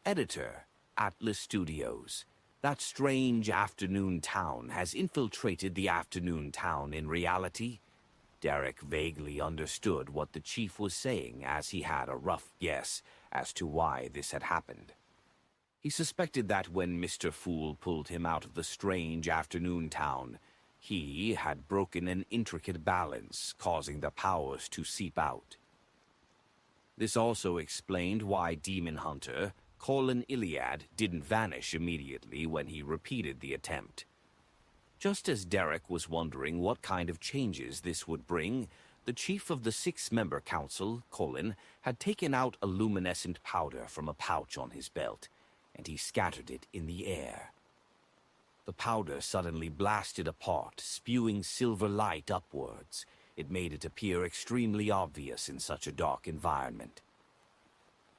Editor, Atlas Studios. That strange afternoon town has infiltrated the afternoon town in reality. Derek vaguely understood what the chief was saying, as he had a rough guess as to why this had happened. He suspected that when Mr. Fool pulled him out of the strange afternoon town, he had broken an intricate balance, causing the powers to seep out. This also explained why Demon Hunter Colin Iliad didn't vanish immediately when he repeated the attempt. Just as Derek was wondering what kind of changes this would bring, the chief of the 6-member council, Colin, had taken out a luminescent powder from a pouch on his belt, and he scattered it in the air. The powder suddenly blasted apart, spewing silver light upwards. It made it appear extremely obvious in such a dark environment.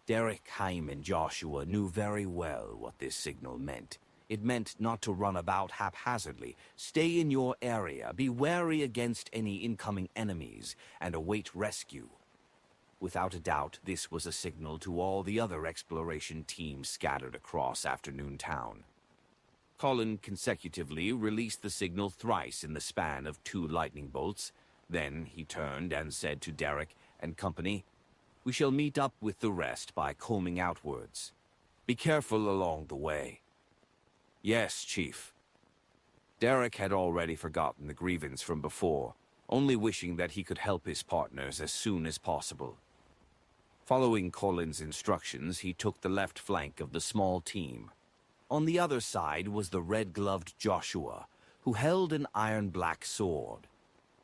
Derek, Haim, and Joshua knew very well what this signal meant. It meant not to run about haphazardly. Stay in your area, be wary against any incoming enemies, and await rescue. Without a doubt, this was a signal to all the other exploration teams scattered across Afternoon Town. Colin consecutively released the signal thrice in the span of 2 lightning bolts. Then he turned and said to Derek and company, "We shall meet up with the rest by combing outwards. Be careful along the way." "Yes, Chief." Derek had already forgotten the grievance from before, only wishing that he could help his partners as soon as possible. Following Colin's instructions, he took the left flank of the small team. On the other side was the red-gloved Joshua, who held an iron-black sword.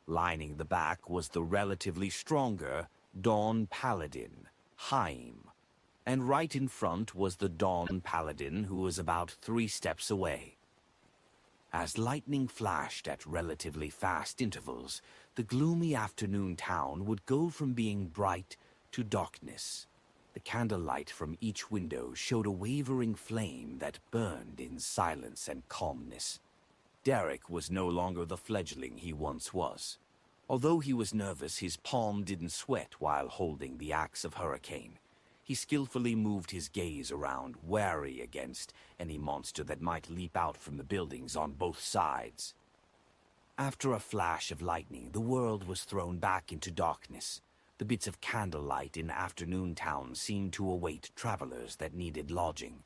Lining the back was the relatively stronger Dawn Paladin, Haim, and right in front was the Dawn Paladin, who was about 3 steps away. As lightning flashed at relatively fast intervals, the gloomy afternoon town would go from being bright to darkness. The candlelight from each window showed a wavering flame that burned in silence and calmness. Derek was no longer the fledgling he once was. Although he was nervous, his palm didn't sweat while holding the axe of Hurricane. He skillfully moved his gaze around, wary against any monster that might leap out from the buildings on both sides. After a flash of lightning, the world was thrown back into darkness. The bits of candlelight in Afternoon Town seemed to await travelers that needed lodging.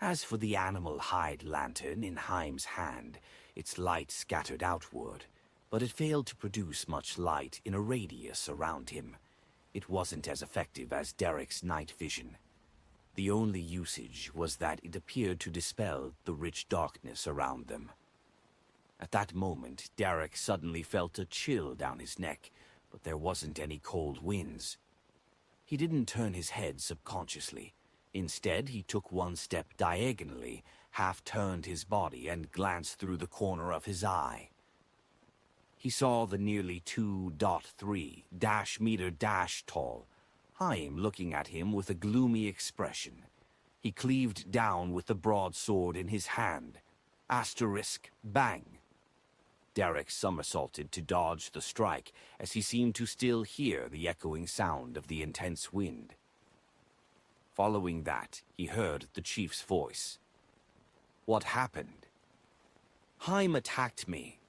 As for the animal hide lantern in Haim's hand, its light scattered outward, but it failed to produce much light in a radius around him. It wasn't as effective as Derek's night vision. The only usage was that it appeared to dispel the rich darkness around them. At that moment, Derek suddenly felt a chill down his neck, but there wasn't any cold winds. He didn't turn his head subconsciously. Instead, he took 1 step diagonally, half-turned his body, and glanced through the corner of his eye. He saw the nearly 2.3 meter tall Haim looking at him with a gloomy expression. He cleaved down with the broadsword in his hand. Asterisk, bang! Derek somersaulted to dodge the strike, as he seemed to still hear the echoing sound of the intense wind. Following that, he heard the chief's voice. "What happened?" "Haim attacked me."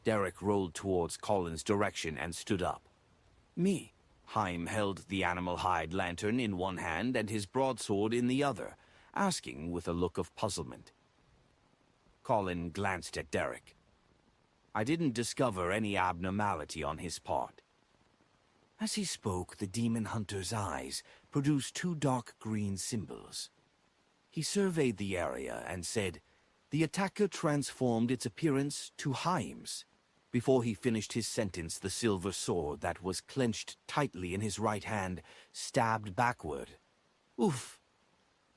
Derek rolled towards Colin's direction and stood up. "Me?" Haim held the animal hide lantern in one hand and his broadsword in the other, asking with a look of puzzlement. Colin glanced at Derek. "I didn't discover any abnormality on his part." As he spoke, the demon hunter's eyes produced 2 dark green symbols. He surveyed the area and said, "The attacker transformed its appearance to Haim's." Before he finished his sentence, the silver sword that was clenched tightly in his right hand stabbed backward. "Oof!"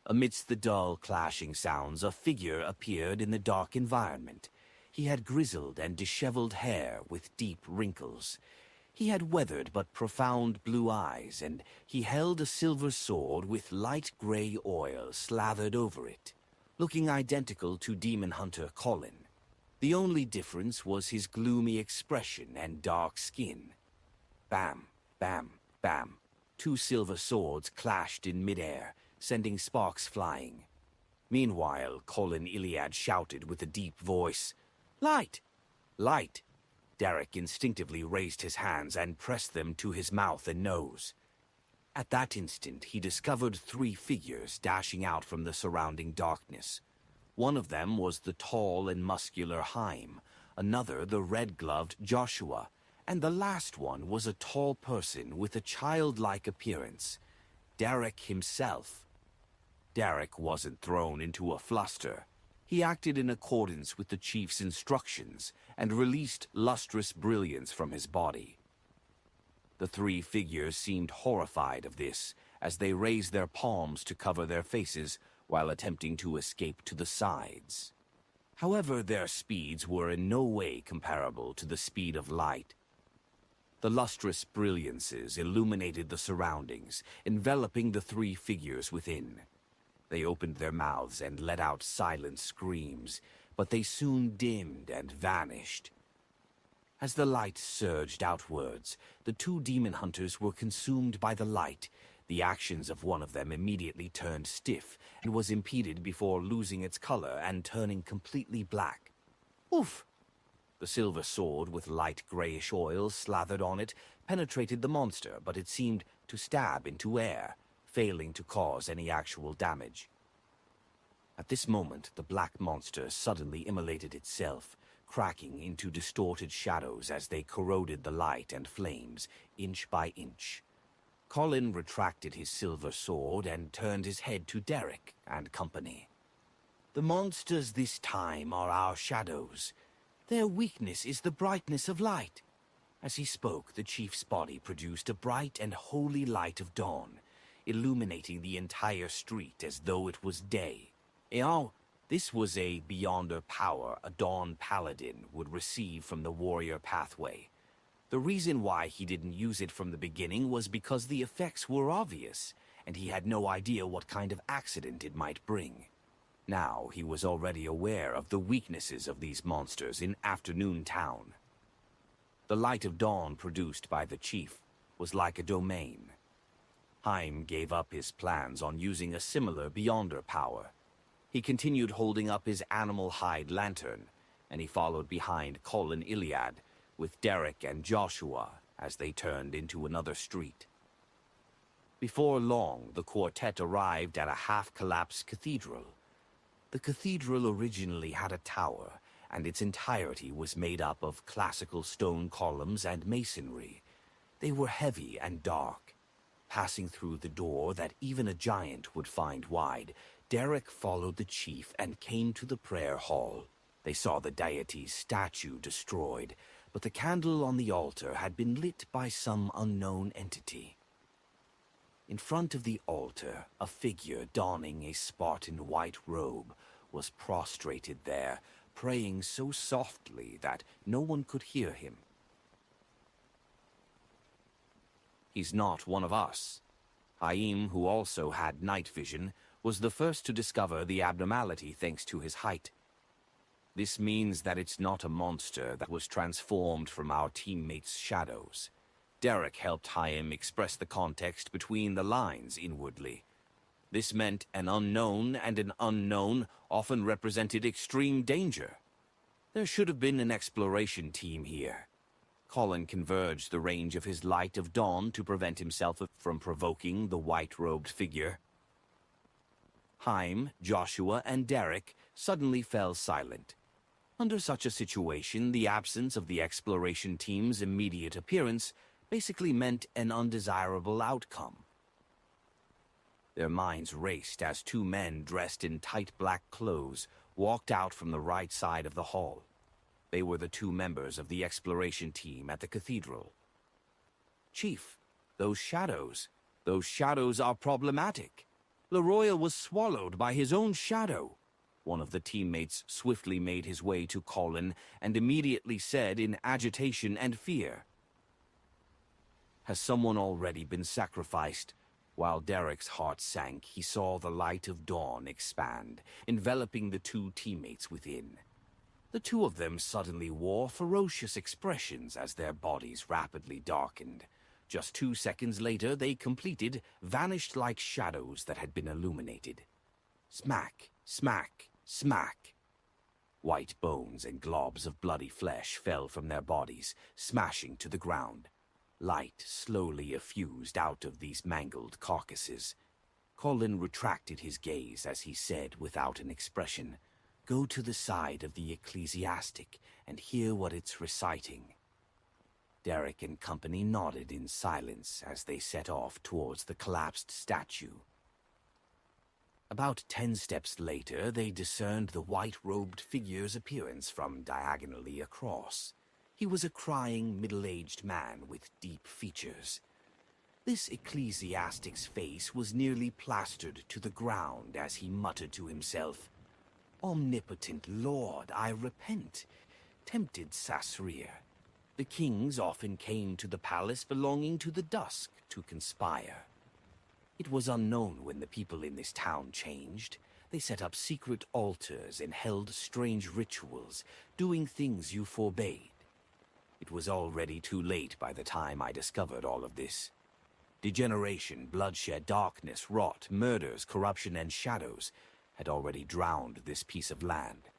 Amidst the dull clashing sounds, a figure appeared in the dark environment. He had grizzled and disheveled hair with deep wrinkles. He had weathered but profound blue eyes, and he held a silver sword with light gray oil slathered over it, looking identical to Demon Hunter Colin. The only difference was his gloomy expression and dark skin. Bam, bam, bam. 2 silver swords clashed in midair, sending sparks flying. Meanwhile, Colin Iliad shouted with a deep voice, "Light! Light!" Derek instinctively raised his hands and pressed them to his mouth and nose. At that instant, he discovered 3 figures dashing out from the surrounding darkness. One of them was the tall and muscular Haim, another the red-gloved Joshua, and the last one was a tall person with a childlike appearance, Derek himself. Derek wasn't thrown into a fluster. He acted in accordance with the chief's instructions and released lustrous brilliance from his body. The 3 figures seemed horrified of this as they raised their palms to cover their faces while attempting to escape to the sides. However, their speeds were in no way comparable to the speed of light. The lustrous brilliances illuminated the surroundings, enveloping the 3 figures within. They opened their mouths and let out silent screams, but they soon dimmed and vanished. As the light surged outwards, the 2 demon hunters were consumed by the light. The actions of one of them immediately turned stiff and was impeded before losing its color and turning completely black. Oof! The silver sword with light grayish oil slathered on it penetrated the monster, but it seemed to stab into air, failing to cause any actual damage. At this moment, the black monster suddenly immolated itself, cracking into distorted shadows as they corroded the light and flames, inch by inch. Colin retracted his silver sword and turned his head to Derek and company. "The monsters this time are our shadows. Their weakness is the brightness of light." As he spoke, the chief's body produced a bright and holy light of dawn, illuminating the entire street as though it was day. This was a beyonder power a Dawn Paladin would receive from the warrior pathway. The reason why he didn't use it from the beginning was because the effects were obvious, and he had no idea what kind of accident it might bring. Now he was already aware of the weaknesses of these monsters in Afternoon Town. The light of dawn produced by the chief was like a domain. Haim gave up his plans on using a similar beyonder power. He continued holding up his animal hide lantern, and he followed behind Colin Iliad with Derek and Joshua as they turned into another street. Before long, the quartet arrived at a half-collapsed cathedral. The cathedral originally had a tower, and its entirety was made up of classical stone columns and masonry. They were heavy and dark. Passing through the door that even a giant would find wide, Derek followed the chief and came to the prayer hall. They saw the deity's statue destroyed, but the candle on the altar had been lit by some unknown entity. In front of the altar, a figure donning a Spartan white robe was prostrated there, praying so softly that no one could hear him. "He's not one of us." Haim, who also had night vision, was the first to discover the abnormality thanks to his height. "This means that it's not a monster that was transformed from our teammates' shadows." Derek helped Haim express the context between the lines inwardly. This meant an unknown, and an unknown often represented extreme danger. There should have been an exploration team here. Colin converged the range of his light of dawn to prevent himself from provoking the white-robed figure. Haim, Joshua, and Derek suddenly fell silent. Under such a situation, the absence of the exploration team's immediate appearance basically meant an undesirable outcome. Their minds raced as 2 men dressed in tight black clothes walked out from the right side of the hall. They were the 2 members of the exploration team at the cathedral. "Chief, those shadows are problematic. Leroy was swallowed by his own shadow." One of the teammates swiftly made his way to Colin and immediately said in agitation and fear, "Has someone already been sacrificed?" While Derek's heart sank, he saw the light of dawn expand, enveloping the 2 teammates within. The 2 of them suddenly wore ferocious expressions as their bodies rapidly darkened. Just 2 seconds later, they completed, vanished like shadows that had been illuminated. Smack, smack, smack. White bones and globs of bloody flesh fell from their bodies, smashing to the ground. Light slowly effused out of these mangled carcasses. Colin retracted his gaze as he said without an expression, "Go to the side of the ecclesiastic and hear what it's reciting." Derek and company nodded in silence as they set off towards the collapsed statue. About 10 steps later, they discerned the white-robed figure's appearance from diagonally across. He was a crying, middle-aged man with deep features. This ecclesiastic's face was nearly plastered to the ground as he muttered to himself, "Omnipotent Lord, I repent. Tempted Sasrir. The kings often came to the palace belonging to the dusk to conspire. It was unknown when the people in this town changed. They set up secret altars and held strange rituals, doing things you forbade. It was already too late by the time I discovered all of this. Degeneration, bloodshed, darkness, rot, murders, corruption, and shadows had already drowned this piece of land.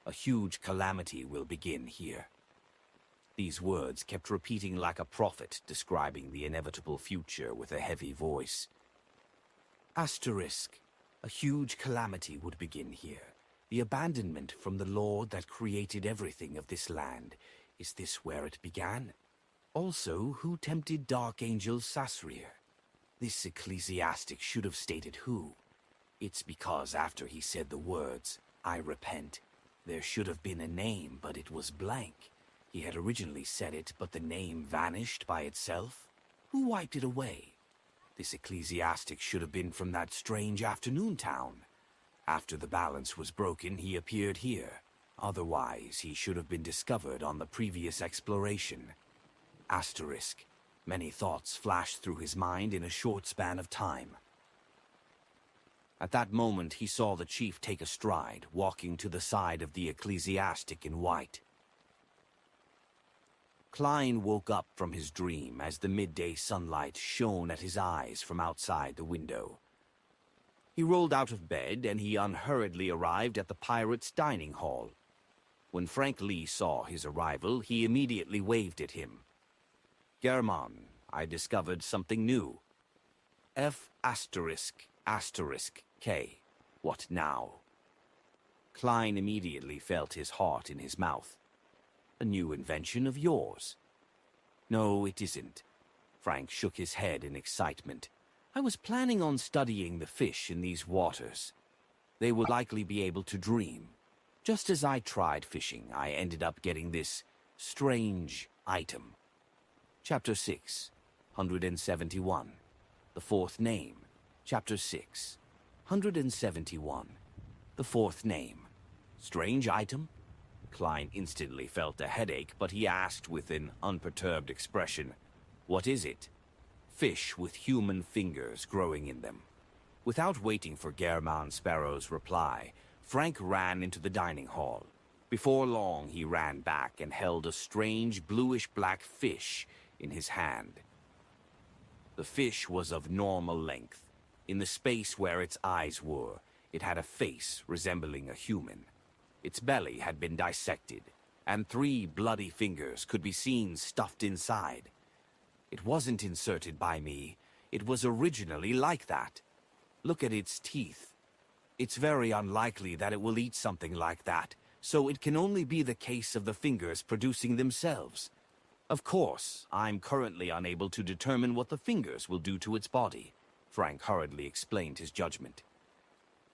A huge calamity will begin here." These words kept repeating like a prophet describing the inevitable future with a heavy voice. Asterisk. A huge calamity would begin here. The abandonment from the Lord that created everything of this land. Is this where it began? Also, who tempted Dark Angel Sasrir? This ecclesiastic should have stated who. It's because after he said the words, "I repent," there should have been a name, but it was blank. He had originally said it, but the name vanished by itself. Who wiped it away? This ecclesiastic should have been from that strange afternoon town. After the balance was broken, he appeared here. Otherwise, he should have been discovered on the previous exploration. Asterisk. Many thoughts flashed through his mind in a short span of time. At that moment, he saw the chief take a stride, walking to the side of the ecclesiastic in white. Klein woke up from his dream as the midday sunlight shone at his eyes from outside the window. He rolled out of bed and he unhurriedly arrived at the pirates' dining hall. When Frank Lee saw his arrival, he immediately waved at him. "German, I discovered something new. F asterisk asterisk K. What now?" Klein immediately felt his heart in his mouth. "A new invention of yours." "No, it isn't." Frank shook his head in excitement. "I was planning on studying the fish in these waters. They would likely be able to dream. Just as I tried fishing, I ended up getting this strange item. Chapter 6, 171. The fourth name. Chapter 6, 171. The fourth name. Strange item?" Klein instantly felt a headache, but he asked with an unperturbed expression, "What is it?" "Fish with human fingers growing in them." Without waiting for German Sparrow's reply, Frank ran into the dining hall. Before long, he ran back and held a strange bluish-black fish in his hand. The fish was of normal length. In the space where its eyes were, it had a face resembling a human. Its belly had been dissected, and 3 bloody fingers could be seen stuffed inside. It wasn't inserted by me. It was originally like that. Look at its teeth. It's very unlikely that it will eat something like that, so it can only be the case of the fingers producing themselves. Of course, I'm currently unable to determine what the fingers will do to its body. Frank hurriedly explained his judgment.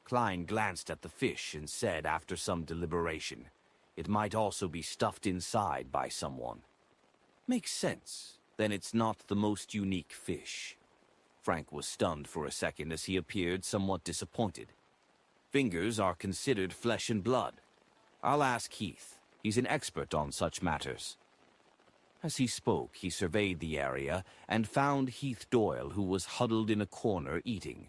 Klein glanced at the fish and said after some deliberation, "It might also be stuffed inside by someone." "Makes sense. Then it's not the most unique fish." Frank was stunned for a second as he appeared somewhat disappointed. "Fingers are considered flesh and blood. I'll ask Heath. He's an expert on such matters." As he spoke, he surveyed the area and found Heath Doyle, who was huddled in a corner eating.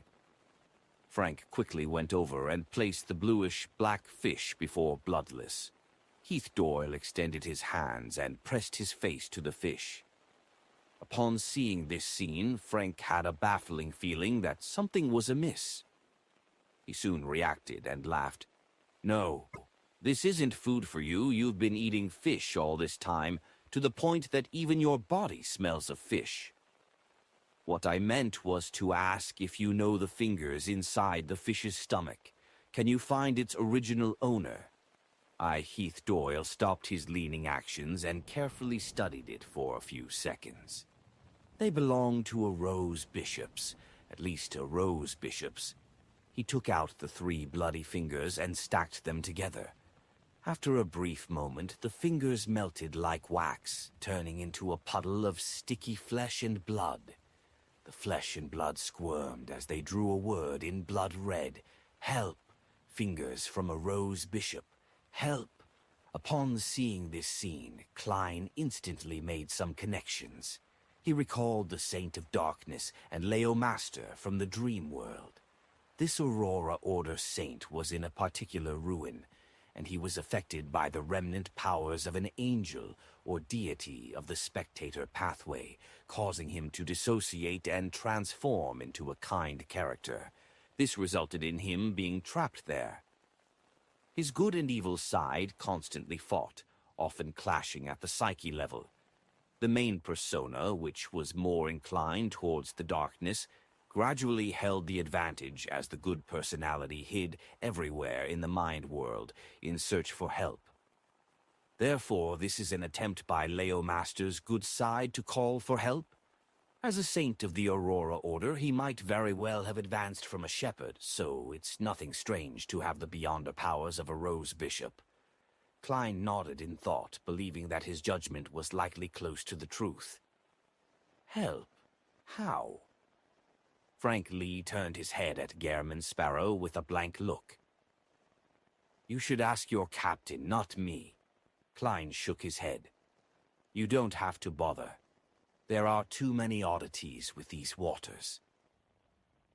Frank quickly went over and placed the bluish-black fish before Bloodless. Heath Doyle extended his hands and pressed his face to the fish. Upon seeing this scene, Frank had a baffling feeling that something was amiss. He soon reacted and laughed. "No, this isn't food for you. You've been eating fish all this time, to the point that even your body smells of fish. What I meant was to ask if you know the fingers inside the fish's stomach. Can you find its original owner?" Heath Doyle, stopped his leaning actions and carefully studied it for a few seconds. "They belong to a Rose Bishop's, at least a Rose Bishop's." He took out the 3 bloody fingers and stacked them together. After a brief moment, the fingers melted like wax, turning into a puddle of sticky flesh and blood. The flesh and blood squirmed as they drew a word in blood red. "Help! Fingers from a Rose Bishop. Help!" Upon seeing this scene, Klein instantly made some connections. He recalled the Saint of Darkness and Leo Master from the dream world. This Aurora Order saint was in a particular ruin, and he was affected by the remnant powers of an angel or deity of the spectator pathway, causing him to dissociate and transform into a kind character. This resulted in him being trapped there. His good and evil side constantly fought, often clashing at the psyche level. The main persona, which was more inclined towards the darkness, gradually held the advantage as the good personality hid everywhere in the mind world in search for help. Therefore, this is an attempt by Leo Master's good side to call for help. As a saint of the Aurora Order, he might very well have advanced from a shepherd, so it's nothing strange to have the beyonder powers of a Rose Bishop. Klein nodded in thought, believing that his judgment was likely close to the truth. Help? How? Frank Lee turned his head at Gehrman Sparrow with a blank look. "You should ask your captain, not me." Klein shook his head. "You don't have to bother. There are too many oddities with these waters."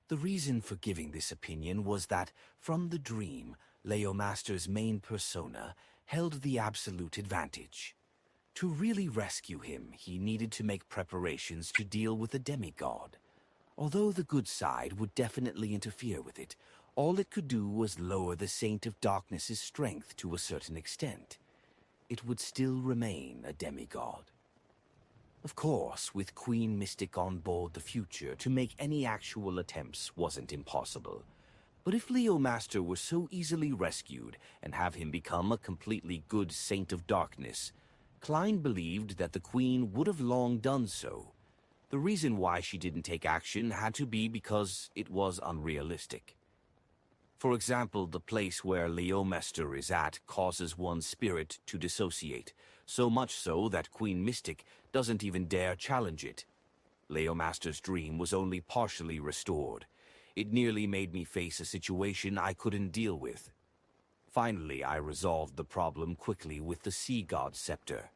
The reason for giving this opinion was that, from the dream, Leo Master's main persona held the absolute advantage. To really rescue him, he needed to make preparations to deal with a demigod. Although the good side would definitely interfere with it, all it could do was lower the Saint of Darkness's strength to a certain extent. It would still remain a demigod. Of course, with Queen Mystic on board the future, to make any actual attempts wasn't impossible. But if Leo Master were so easily rescued and have him become a completely good Saint of Darkness, Klein believed that the Queen would have long done so. The reason why she didn't take action had to be because it was unrealistic. For example, the place where Leo Master is at causes one's spirit to dissociate, so much so that Queen Mystic doesn't even dare challenge it. Leo Master's dream was only partially restored. It nearly made me face a situation I couldn't deal with. Finally, I resolved the problem quickly with the Sea God Scepter.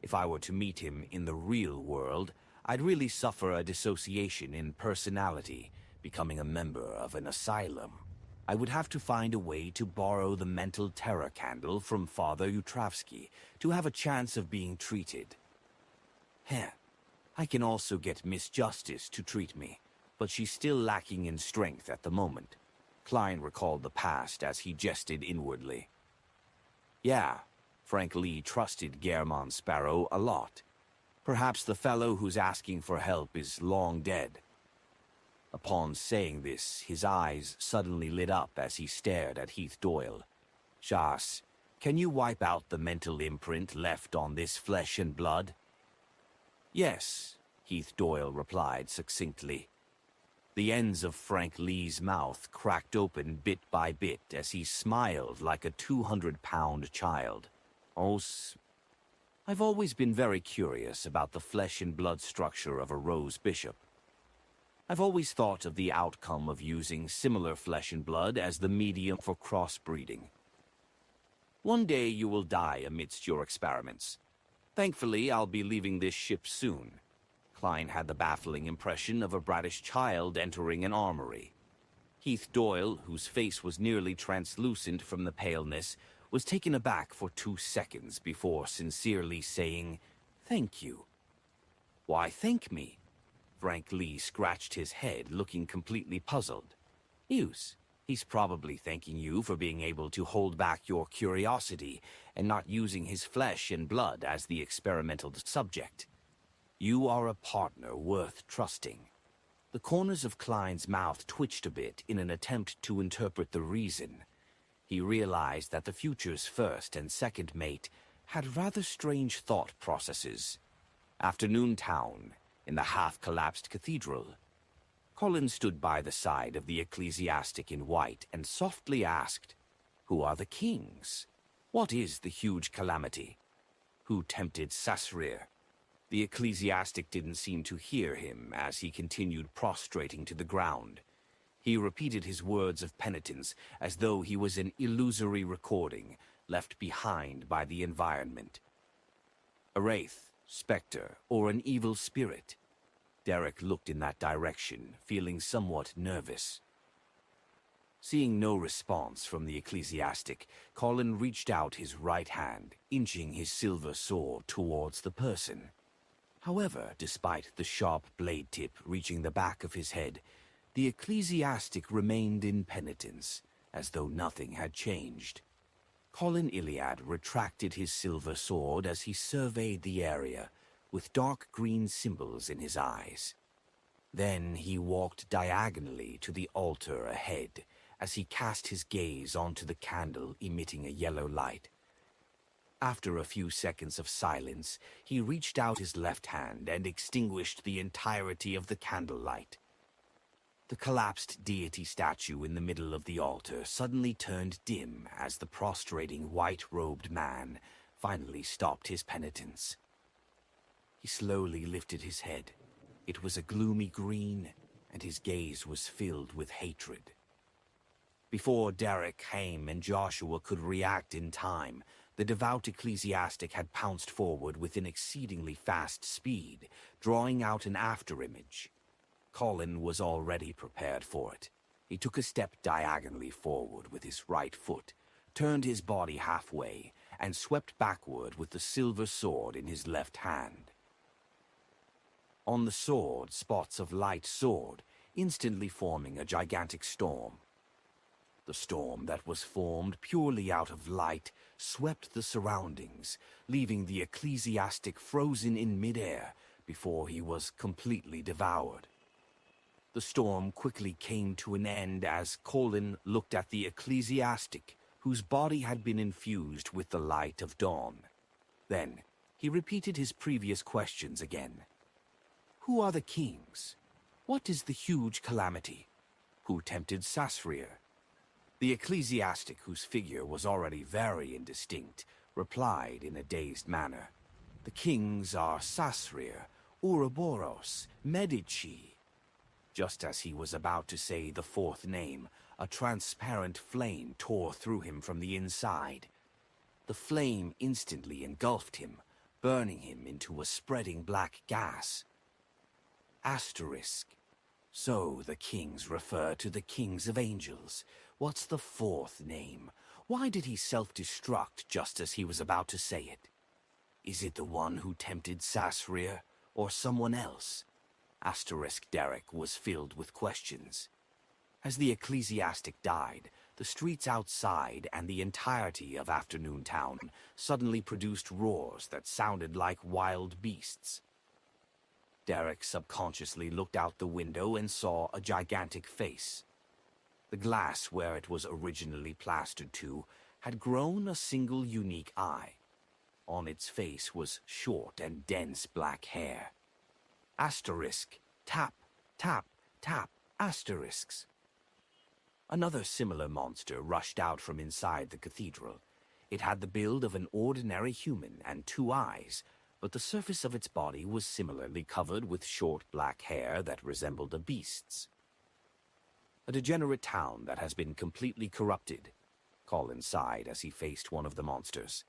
If I were to meet him in the real world, I'd really suffer a dissociation in personality, becoming a member of an asylum. I would have to find a way to borrow the mental terror candle from Father Utravsky to have a chance of being treated. I can also get Miss Justice to treat me, but she's still lacking in strength at the moment. Klein recalled the past as he jested inwardly. Yeah, Frank Lee trusted Gehrman Sparrow a lot. Perhaps the fellow who's asking for help is long dead. Upon saying this, his eyes suddenly lit up as he stared at Heath Doyle. Jas, can you wipe out the mental imprint left on this flesh and blood? Yes, Heath Doyle replied succinctly. The ends of Frank Lee's mouth cracked open bit by bit as he smiled like a 200-pound child. I've always been very curious about the flesh and blood structure of a Rose Bishop. I've always thought of the outcome of using similar flesh and blood as the medium for crossbreeding. One day you will die amidst your experiments. Thankfully, I'll be leaving this ship soon. Klein had the baffling impression of a bratish child entering an armory. Heath Doyle, whose face was nearly translucent from the paleness, was taken aback for 2 seconds before sincerely saying, "Thank you." Why thank me? Frank Lee scratched his head, looking completely puzzled. Use. He's probably thanking you for being able to hold back your curiosity and not using his flesh and blood as the experimental subject. You are a partner worth trusting. The corners of Klein's mouth twitched a bit in an attempt to interpret the reason. He realized that the future's first and second mate had rather strange thought processes. Afternoon Town, in the half-collapsed cathedral. Colin stood by the side of the ecclesiastic in white and softly asked, "Who are the kings? What is the huge calamity? Who tempted Sasrir?" The ecclesiastic didn't seem to hear him as he continued prostrating to the ground. He repeated his words of penitence as though he was an illusory recording left behind by the environment. A wraith, specter, or an evil spirit? Derek looked in that direction, feeling somewhat nervous. Seeing no response from the ecclesiastic, Colin reached out his right hand, inching his silver sword towards the person. However, despite the sharp blade tip reaching the back of his head, the ecclesiastic remained in penitence, as though nothing had changed. Colin Iliad retracted his silver sword as he surveyed the area, with dark green symbols in his eyes. Then he walked diagonally to the altar ahead, as he cast his gaze onto the candle emitting a yellow light. After a few seconds of silence, he reached out his left hand and extinguished the entirety of the candlelight. The collapsed deity statue in the middle of the altar suddenly turned dim as the prostrating white-robed man finally stopped his penitence. He slowly lifted his head. It was a gloomy green, and his gaze was filled with hatred. Before Derek, Haim, and Joshua could react in time, the devout ecclesiastic had pounced forward with an exceedingly fast speed, drawing out an afterimage. Colin was already prepared for it. He took a step diagonally forward with his right foot, turned his body halfway, and swept backward with the silver sword in his left hand. On the sword, spots of light soared, instantly forming a gigantic storm. The storm that was formed purely out of light swept the surroundings, leaving the ecclesiastic frozen in midair before he was completely devoured. The storm quickly came to an end as Colin looked at the ecclesiastic, whose body had been infused with the light of dawn. Then he repeated his previous questions again. Who are the kings? What is the huge calamity? Who tempted Sasrir? The ecclesiastic, whose figure was already very indistinct, replied in a dazed manner. The kings are Sasrir, Ouroboros, Medici. Just as he was about to say the fourth name, a transparent flame tore through him from the inside. The flame instantly engulfed him, burning him into a spreading black gas. Asterisk. So the kings refer to the kings of angels. What's the fourth name? Why did he self-destruct just as he was about to say it? Is it the one who tempted Sasrir, or someone else? Asterisk Derek was filled with questions. As the ecclesiastic died, the streets outside and the entirety of Afternoon Town suddenly produced roars that sounded like wild beasts. Derek subconsciously looked out the window and saw a gigantic face. The glass where it was originally plastered to had grown a single unique eye. On its face was short and dense black hair. Asterisk, tap, tap, tap, asterisks. Another similar monster rushed out from inside the cathedral. It had the build of an ordinary human and 2 eyes, but the surface of its body was similarly covered with short black hair that resembled a beast's. A degenerate town that has been completely corrupted, Colin sighed as he faced one of the monsters.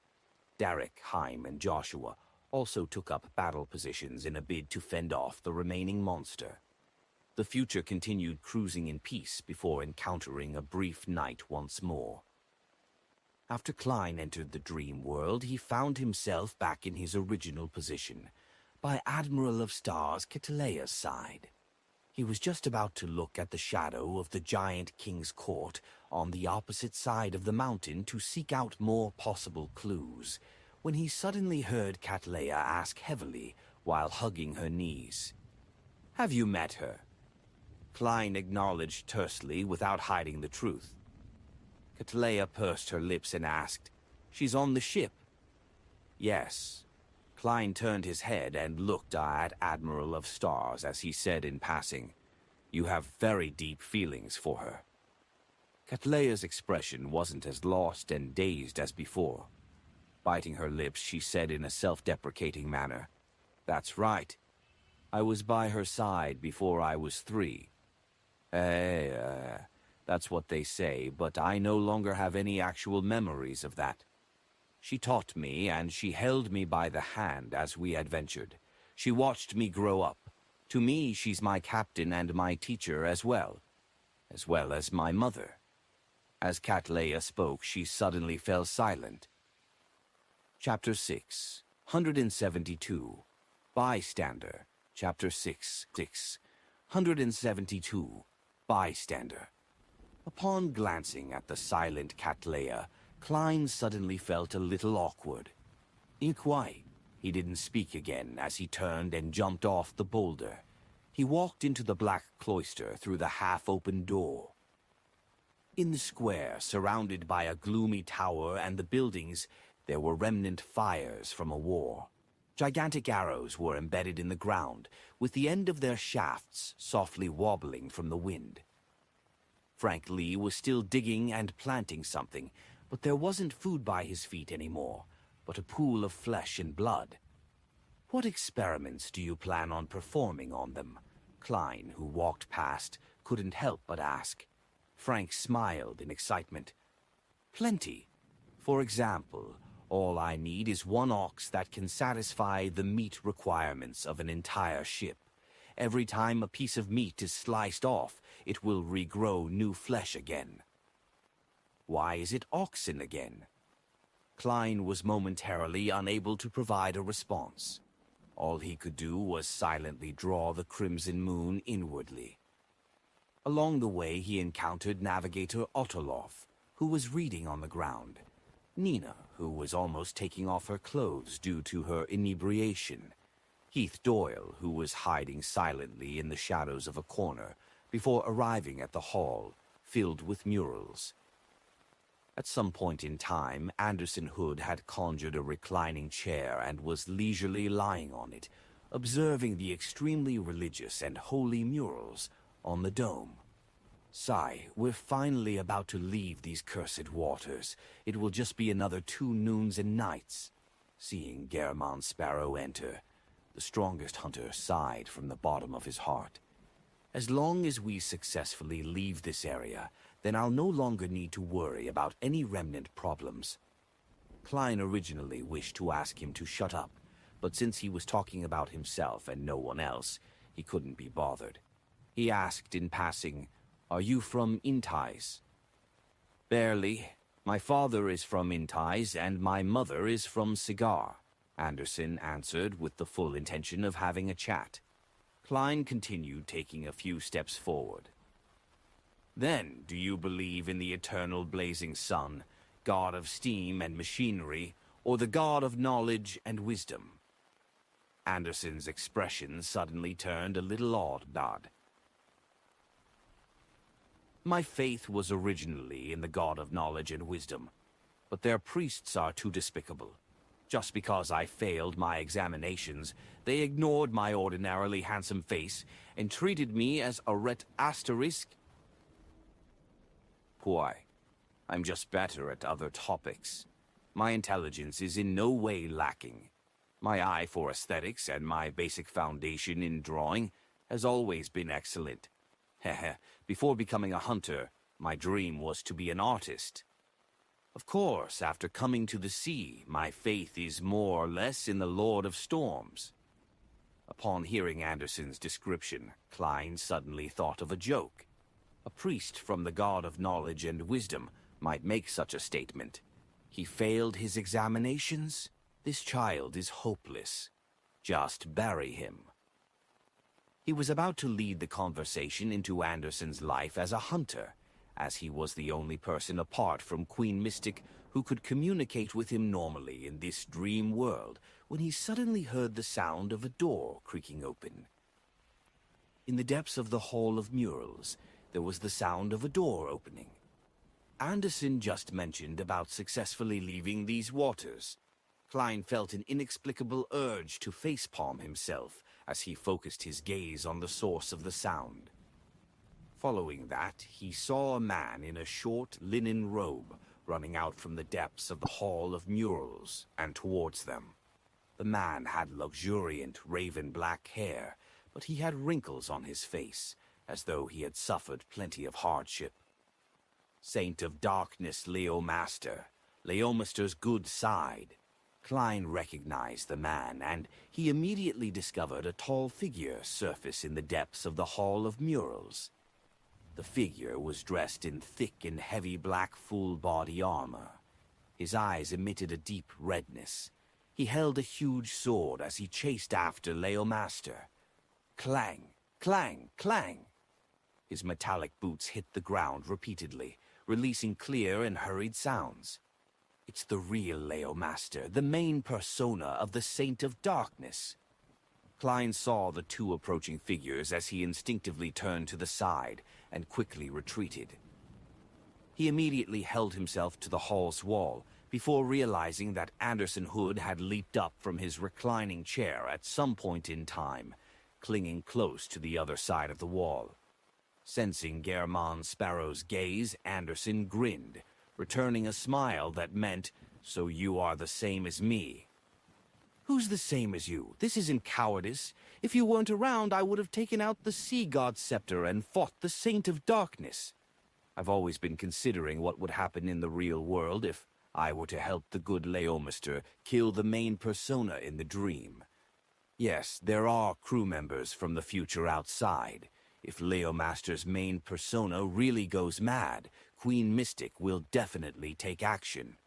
Derek, Haim, and Joshua also took up battle positions in a bid to fend off the remaining monster. The future continued cruising in peace before encountering a brief night once more. After Klein entered the dream world, he found himself back in his original position, by Admiral of Stars Catalea's side. He was just about to look at the shadow of the giant king's court on the opposite side of the mountain to seek out more possible clues, when he suddenly heard Catalea ask heavily while hugging her knees, "Have you met her?" Klein acknowledged tersely without hiding the truth. Catalea pursed her lips and asked, "She's on the ship?" "Yes." Klein turned his head and looked at Admiral of Stars as he said in passing, "You have very deep feelings for her." Catalea's expression wasn't as lost and dazed as before. Biting her lips, she said in a self-deprecating manner, "That's right. I was by her side before I was 3. That's what they say, but I no longer have any actual memories of that. She taught me, and she held me by the hand as we adventured. She watched me grow up. To me, she's my captain and my teacher as well as my mother." As Catalea spoke, she suddenly fell silent. Chapter 6, 172, Bystander. Chapter 6, 172, Bystander. Upon glancing at the silent Catalea, Klein suddenly felt a little awkward. Inquai. He didn't speak again as he turned and jumped off the boulder. He walked into the black cloister through the half-open door. In the square, surrounded by a gloomy tower and the buildings, there were remnant fires from a war. Gigantic arrows were embedded in the ground, with the end of their shafts softly wobbling from the wind. Frank Lee was still digging and planting something, but there wasn't food by his feet anymore, but a pool of flesh and blood. "What experiments do you plan on performing on them?" Klein, who walked past, couldn't help but ask. Frank smiled in excitement. "Plenty. For example, all I need is 1 ox that can satisfy the meat requirements of an entire ship. Every time a piece of meat is sliced off, it will regrow new flesh again." "Why is it oxen again?" Klein was momentarily unable to provide a response. All he could do was silently draw the crimson moon inwardly. Along the way he encountered Navigator Ottolov, who was reading on the ground. Nina, who was almost taking off her clothes due to her inebriation. Heath Doyle, who was hiding silently in the shadows of a corner before arriving at the hall, filled with murals. At some point in time, Anderson Hood had conjured a reclining chair and was leisurely lying on it, observing the extremely religious and holy murals on the dome. "Sigh, we're finally about to leave these cursed waters. It will just be another 2 noons and nights." Seeing Gehrman Sparrow enter, the strongest hunter sighed from the bottom of his heart. "As long as we successfully leave this area, then I'll no longer need to worry about any remnant problems." Klein originally wished to ask him to shut up, but since he was talking about himself and no one else, he couldn't be bothered. He asked in passing, "Are you from Intais?" "Barely. My father is from Intais and my mother is from Cigar," Anderson answered with the full intention of having a chat. Klein continued, taking a few steps forward. "Then, do you believe in the eternal blazing sun, god of steam and machinery, or the god of knowledge and wisdom?" Anderson's expression suddenly turned a little odd. "My faith was originally in the god of knowledge and wisdom, but their priests are too despicable. Just because I failed my examinations, they ignored my ordinarily handsome face and treated me as a ret asterisk. Why, I'm just better at other topics. My intelligence is in no way lacking. My eye for aesthetics and my basic foundation in drawing has always been excellent. Before becoming a hunter, my dream was to be an artist. Of course, after coming to the sea, my faith is more or less in the Lord of Storms." Upon hearing Anderson's description, Klein suddenly thought of a joke. A priest from the god of knowledge and wisdom might make such a statement. He failed his examinations? This child is hopeless. just bury him. He was about to lead the conversation into Anderson's life as a hunter, as he was the only person apart from Queen Mystic who could communicate with him normally in this dream world, when he suddenly heard the sound of a door creaking open. In the depths of the Hall of Murals, there was the sound of a door opening. Anderson just mentioned about successfully leaving these waters. Klein felt an inexplicable urge to facepalm himself as he focused his gaze on the source of the sound. Following that, he saw a man in a short linen robe running out from the depths of the Hall of Murals and towards them. The man had luxuriant raven-black hair, but he had wrinkles on his face, as though he had suffered plenty of hardship. Saint of Darkness Leomaster, Leomaster's good side. Klein recognized the man, and he immediately discovered a tall figure surface in the depths of the Hall of Murals. The figure was dressed in thick and heavy black full-body armor. His eyes emitted a deep redness. He held a huge sword as he chased after Leomaster. Clang, clang, clang. His metallic boots hit the ground repeatedly, releasing clear and hurried sounds. It's the real Leomaster, the main persona of the Saint of Darkness. Klein saw the two approaching figures as he instinctively turned to the side and quickly retreated. He immediately held himself to the hall's wall before realizing that Anderson Hood had leaped up from his reclining chair at some point in time, clinging close to the other side of the wall. Sensing Germán Sparrow's gaze, Anderson grinned, returning a smile that meant, "So you are the same as me." "Who's the same as you? This isn't cowardice. If you weren't around, I would have taken out the Sea God's scepter and fought the Saint of Darkness. I've always been considering what would happen in the real world if I were to help the good Leomaster kill the main persona in the dream. Yes, there are crew members from the future outside. If Leomaster's main persona really goes mad, Queen Mystic will definitely take action.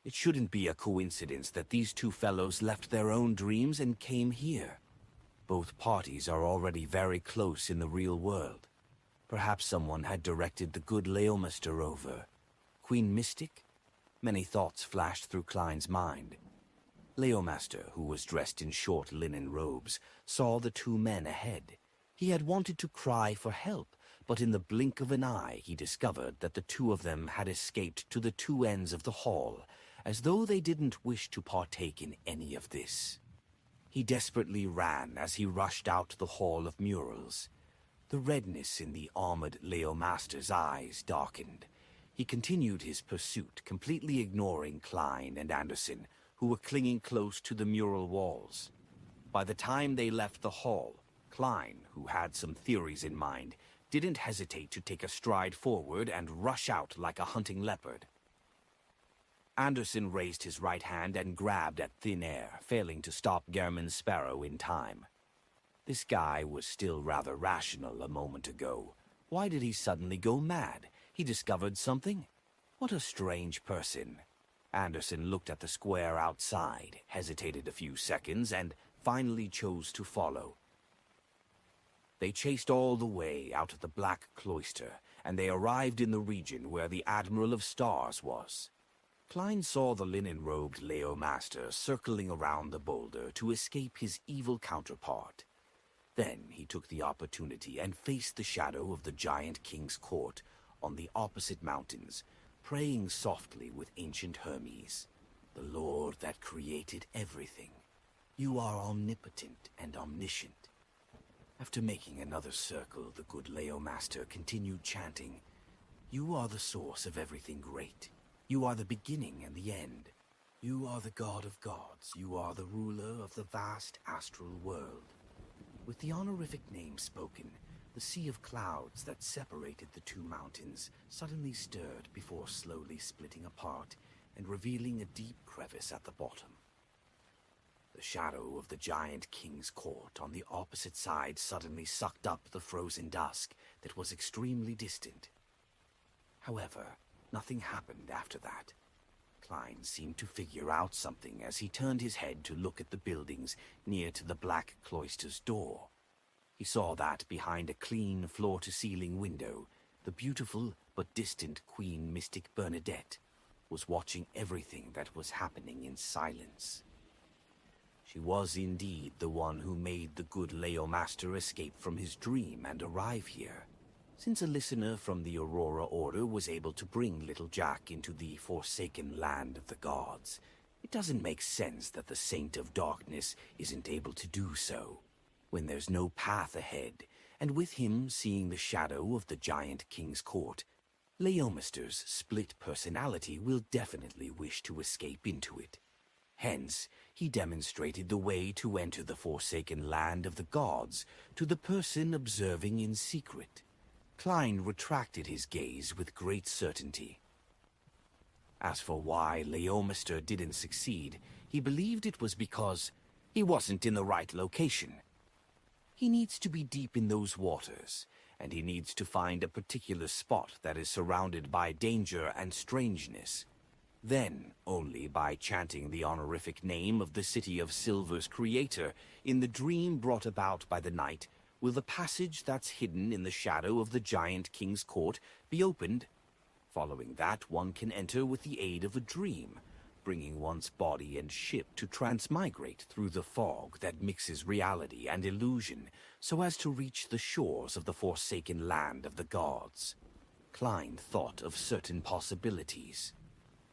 It shouldn't be a coincidence that these two fellows left their own dreams and came here. Both parties are already very close in the real world. Perhaps someone had directed the good Leomaster over. Queen Mystic? Many thoughts flashed through Klein's mind. Leomaster, who was dressed in short linen robes, saw the two men ahead. He had wanted to cry for help, but in the blink of an eye he discovered that the two of them had escaped to the two ends of the hall, as though they didn't wish to partake in any of this. He desperately ran as he rushed out the Hall of Murals. The redness in the armored Leomaster's eyes darkened. He continued his pursuit, completely ignoring Klein and Anderson, who were clinging close to the mural walls. By the time they left the hall, Klein, who had some theories in mind, didn't hesitate to take a stride forward and rush out like a hunting leopard. Anderson raised his right hand and grabbed at thin air, failing to stop Germán Sparrow in time. This guy was still rather rational a moment ago. Why did he suddenly go mad? He discovered something? What a strange person. Anderson looked at the square outside, hesitated a few seconds, and finally chose to follow. They chased all the way out of the Black Cloister, and they arrived in the region where the Admiral of Stars was. Klein saw the linen-robed Leomaster circling around the boulder to escape his evil counterpart. Then he took the opportunity and faced the shadow of the giant king's court on the opposite mountains, praying softly with ancient Hermes, "The Lord that created everything. You are omnipotent and omniscient." After making another circle, the good Leomaster continued chanting, "You are the source of everything great. You are the beginning and the end. You are the God of gods. You are the ruler of the vast astral world." With the honorific name spoken, the sea of clouds that separated the two mountains suddenly stirred before slowly splitting apart and revealing a deep crevice at the bottom. The shadow of the giant king's court on the opposite side suddenly sucked up the frozen dusk that was extremely distant. However, nothing happened after that. Klein seemed to figure out something as he turned his head to look at the buildings near to the black cloister's door. He saw that behind a clean floor-to-ceiling window, the beautiful but distant Queen Mystic Bernadette was watching everything that was happening in silence. She was indeed the one who made the good Leomaster escape from his dream and arrive here. Since a listener from the Aurora Order was able to bring little Jack into the forsaken land of the gods, it doesn't make sense that the Saint of Darkness isn't able to do so, when there's no path ahead, and with him seeing the shadow of the Giant King's court, Leomaster's split personality will definitely wish to escape into it. Hence, he demonstrated the way to enter the forsaken land of the gods to the person observing in secret. Klein retracted his gaze with great certainty. As for why Leomaster didn't succeed, he believed it was because he wasn't in the right location. He needs to be deep in those waters, and he needs to find a particular spot that is surrounded by danger and strangeness. Then, only by chanting the honorific name of the City of Silver's creator in the dream brought about by the night, will the passage that's hidden in the shadow of the Giant King's court be opened. Following that, one can enter with the aid of a dream, bringing one's body and ship to transmigrate through the fog that mixes reality and illusion so as to reach the shores of the forsaken land of the gods. Klein thought of certain possibilities.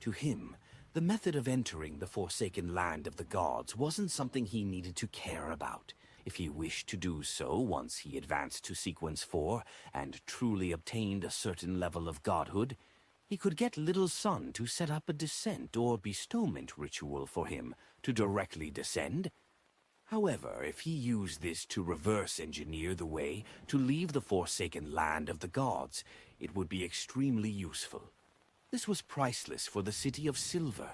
To him, the method of entering the forsaken land of the gods wasn't something he needed to care about. If he wished to do so once he advanced to Sequence 4 and truly obtained a certain level of godhood, he could get Little Sun to set up a descent or bestowment ritual for him to directly descend. However, if he used this to reverse engineer the way to leave the forsaken land of the gods, it would be extremely useful. This was priceless for the City of Silver.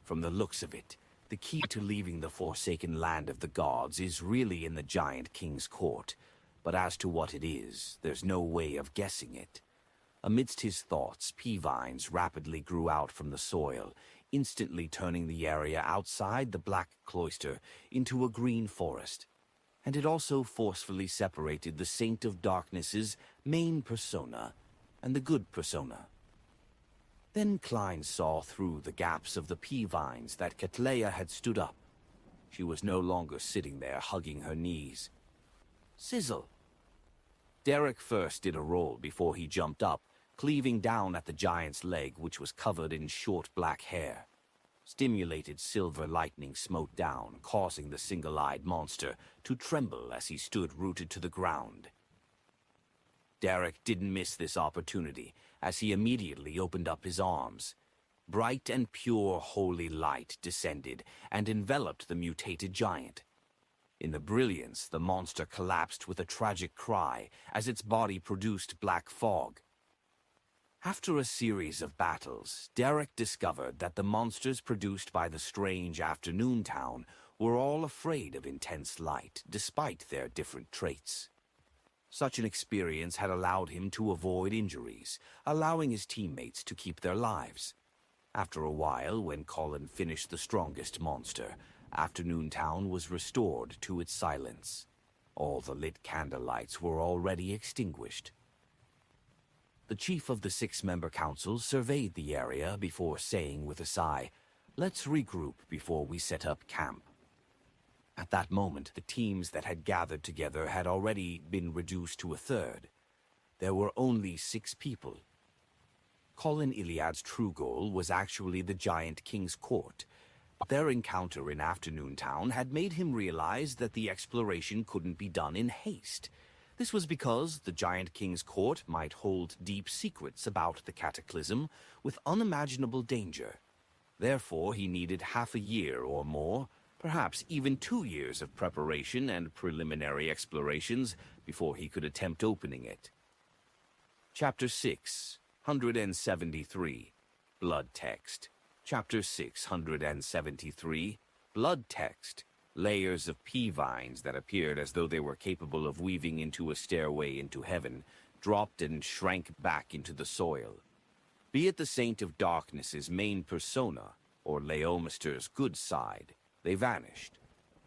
From the looks of it, the key to leaving the forsaken land of the gods is really in the Giant King's court, but as to what it is, there's no way of guessing it. Amidst his thoughts, pea vines rapidly grew out from the soil, instantly turning the area outside the black cloister into a green forest. And it also forcefully separated the Saint of Darkness's main persona and the good persona. Then Klein saw through the gaps of the pea vines that Katleya had stood up. She was no longer sitting there hugging her knees. Sizzle! Derek first did a roll before he jumped up, cleaving down at the giant's leg, which was covered in short black hair. Stimulated silver lightning smote down, causing the single-eyed monster to tremble as he stood rooted to the ground. Derek didn't miss this opportunity, as he immediately opened up his arms. Bright and pure holy light descended and enveloped the mutated giant. In the brilliance, the monster collapsed with a tragic cry as its body produced black fog. After a series of battles, Derek discovered that the monsters produced by the strange afternoon town were all afraid of intense light, despite their different traits. Such an experience had allowed him to avoid injuries, allowing his teammates to keep their lives. After a while, when Colin finished the strongest monster, Afternoon Town was restored to its silence. All the lit candlelights were already extinguished. The chief of the 6-member council surveyed the area before saying with a sigh, "Let's regroup before we set up camp." At that moment, the teams that had gathered together had already been reduced to a third. There were only 6 people. Colin Iliad's true goal was actually the Giant King's court. Their encounter in Afternoon Town had made him realize that the exploration couldn't be done in haste. This was because the Giant King's court might hold deep secrets about the cataclysm with unimaginable danger. Therefore, he needed half a year or more, perhaps even 2 years of preparation and preliminary explorations before he could attempt opening it. Chapter 673, Blood Text. Chapter 673, Blood Text. Layers of pea vines that appeared as though they were capable of weaving into a stairway into heaven, dropped and shrank back into the soil. Be it the Saint of Darkness's main persona, or Leomister's good side, they vanished.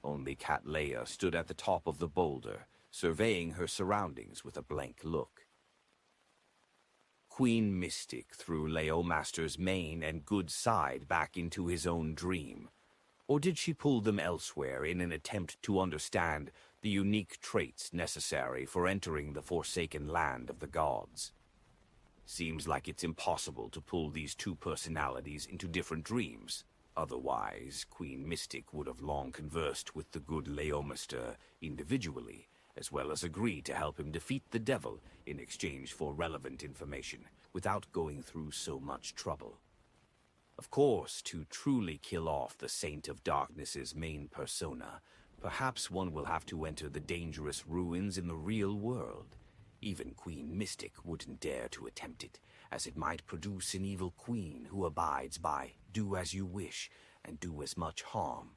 Only Catleya stood at the top of the boulder, surveying her surroundings with a blank look. Queen Mystic threw Leomaster's main and good side back into his own dream. Or did she pull them elsewhere in an attempt to understand the unique traits necessary for entering the forsaken land of the gods? Seems like it's impossible to pull these two personalities into different dreams. Otherwise, Queen Mystic would have long conversed with the good Leomister individually, as well as agree to help him defeat the devil in exchange for relevant information, without going through so much trouble. Of course, to truly kill off the Saint of Darkness's main persona, perhaps one will have to enter the dangerous ruins in the real world. Even Queen Mystic wouldn't dare to attempt it, as it might produce an evil queen who abides by do as you wish and do as much harm.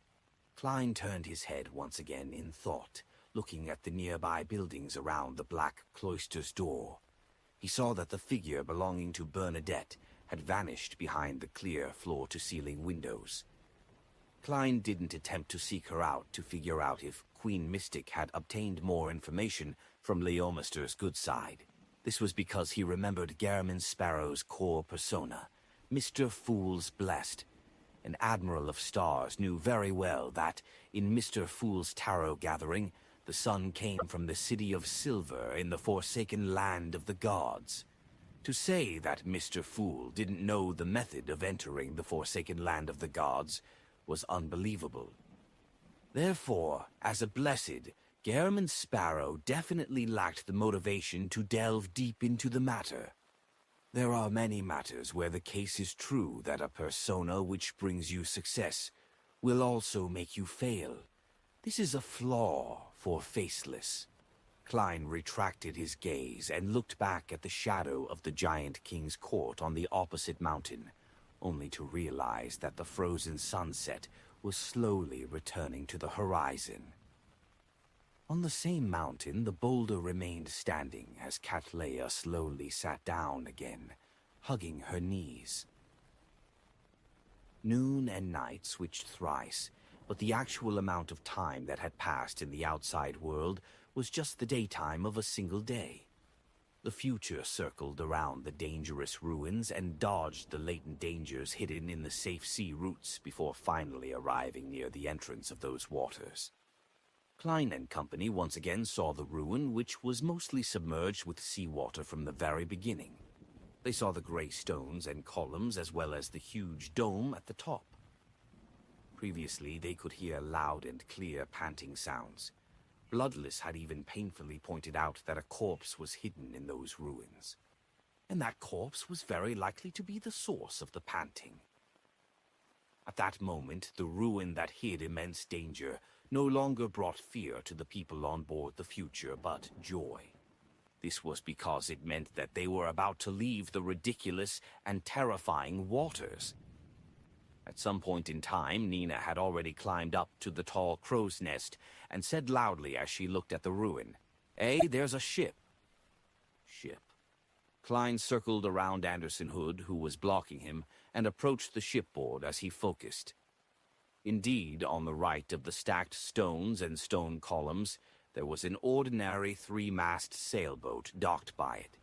Klein turned his head once again in thought, looking at the nearby buildings around the black cloister's door. He saw that the figure belonging to Bernadette had vanished behind the clear floor-to-ceiling windows. Klein didn't attempt to seek her out to figure out if Queen Mystic had obtained more information from Leomister's good side. This was because he remembered Garamond Sparrow's core persona, Mr. Fool's Blessed. An Admiral of Stars knew very well that, in Mr. Fool's tarot gathering, the sun came from the City of Silver in the forsaken land of the gods. To say that Mr. Fool didn't know the method of entering the forsaken land of the gods was unbelievable. Therefore, as a blessed, Garamond Sparrow definitely lacked the motivation to delve deep into the matter. There are many matters where the case is true that a persona which brings you success will also make you fail. This is a flaw for Faceless. Klein retracted his gaze and looked back at the shadow of the Giant King's court on the opposite mountain, only to realize that the frozen sunset was slowly returning to the horizon. On the same mountain, the boulder remained standing as Catleya slowly sat down again, hugging her knees. Noon and night switched thrice, but the actual amount of time that had passed in the outside world was just the daytime of a single day. The future circled around the dangerous ruins and dodged the latent dangers hidden in the safe sea routes before finally arriving near the entrance of those waters. Klein and company once again saw the ruin, which was mostly submerged with seawater from the very beginning. They saw the gray stones and columns as well as the huge dome at the top. Previously, they could hear loud and clear panting sounds. Bloodless had even painfully pointed out that a corpse was hidden in those ruins. And that corpse was very likely to be the source of the panting. At that moment, the ruin that hid immense danger no longer brought fear to the people on board the Future, but joy. This was because it meant that they were about to leave the ridiculous and terrifying waters. At some point in time, Nina had already climbed up to the tall crow's nest and said loudly as she looked at the ruin, "Hey, there's a ship." Ship. Klein circled around Anderson Hood, who was blocking him, and approached the shipboard as he focused. Indeed, on the right of the stacked stones and stone columns, there was an ordinary three-mast sailboat docked by it.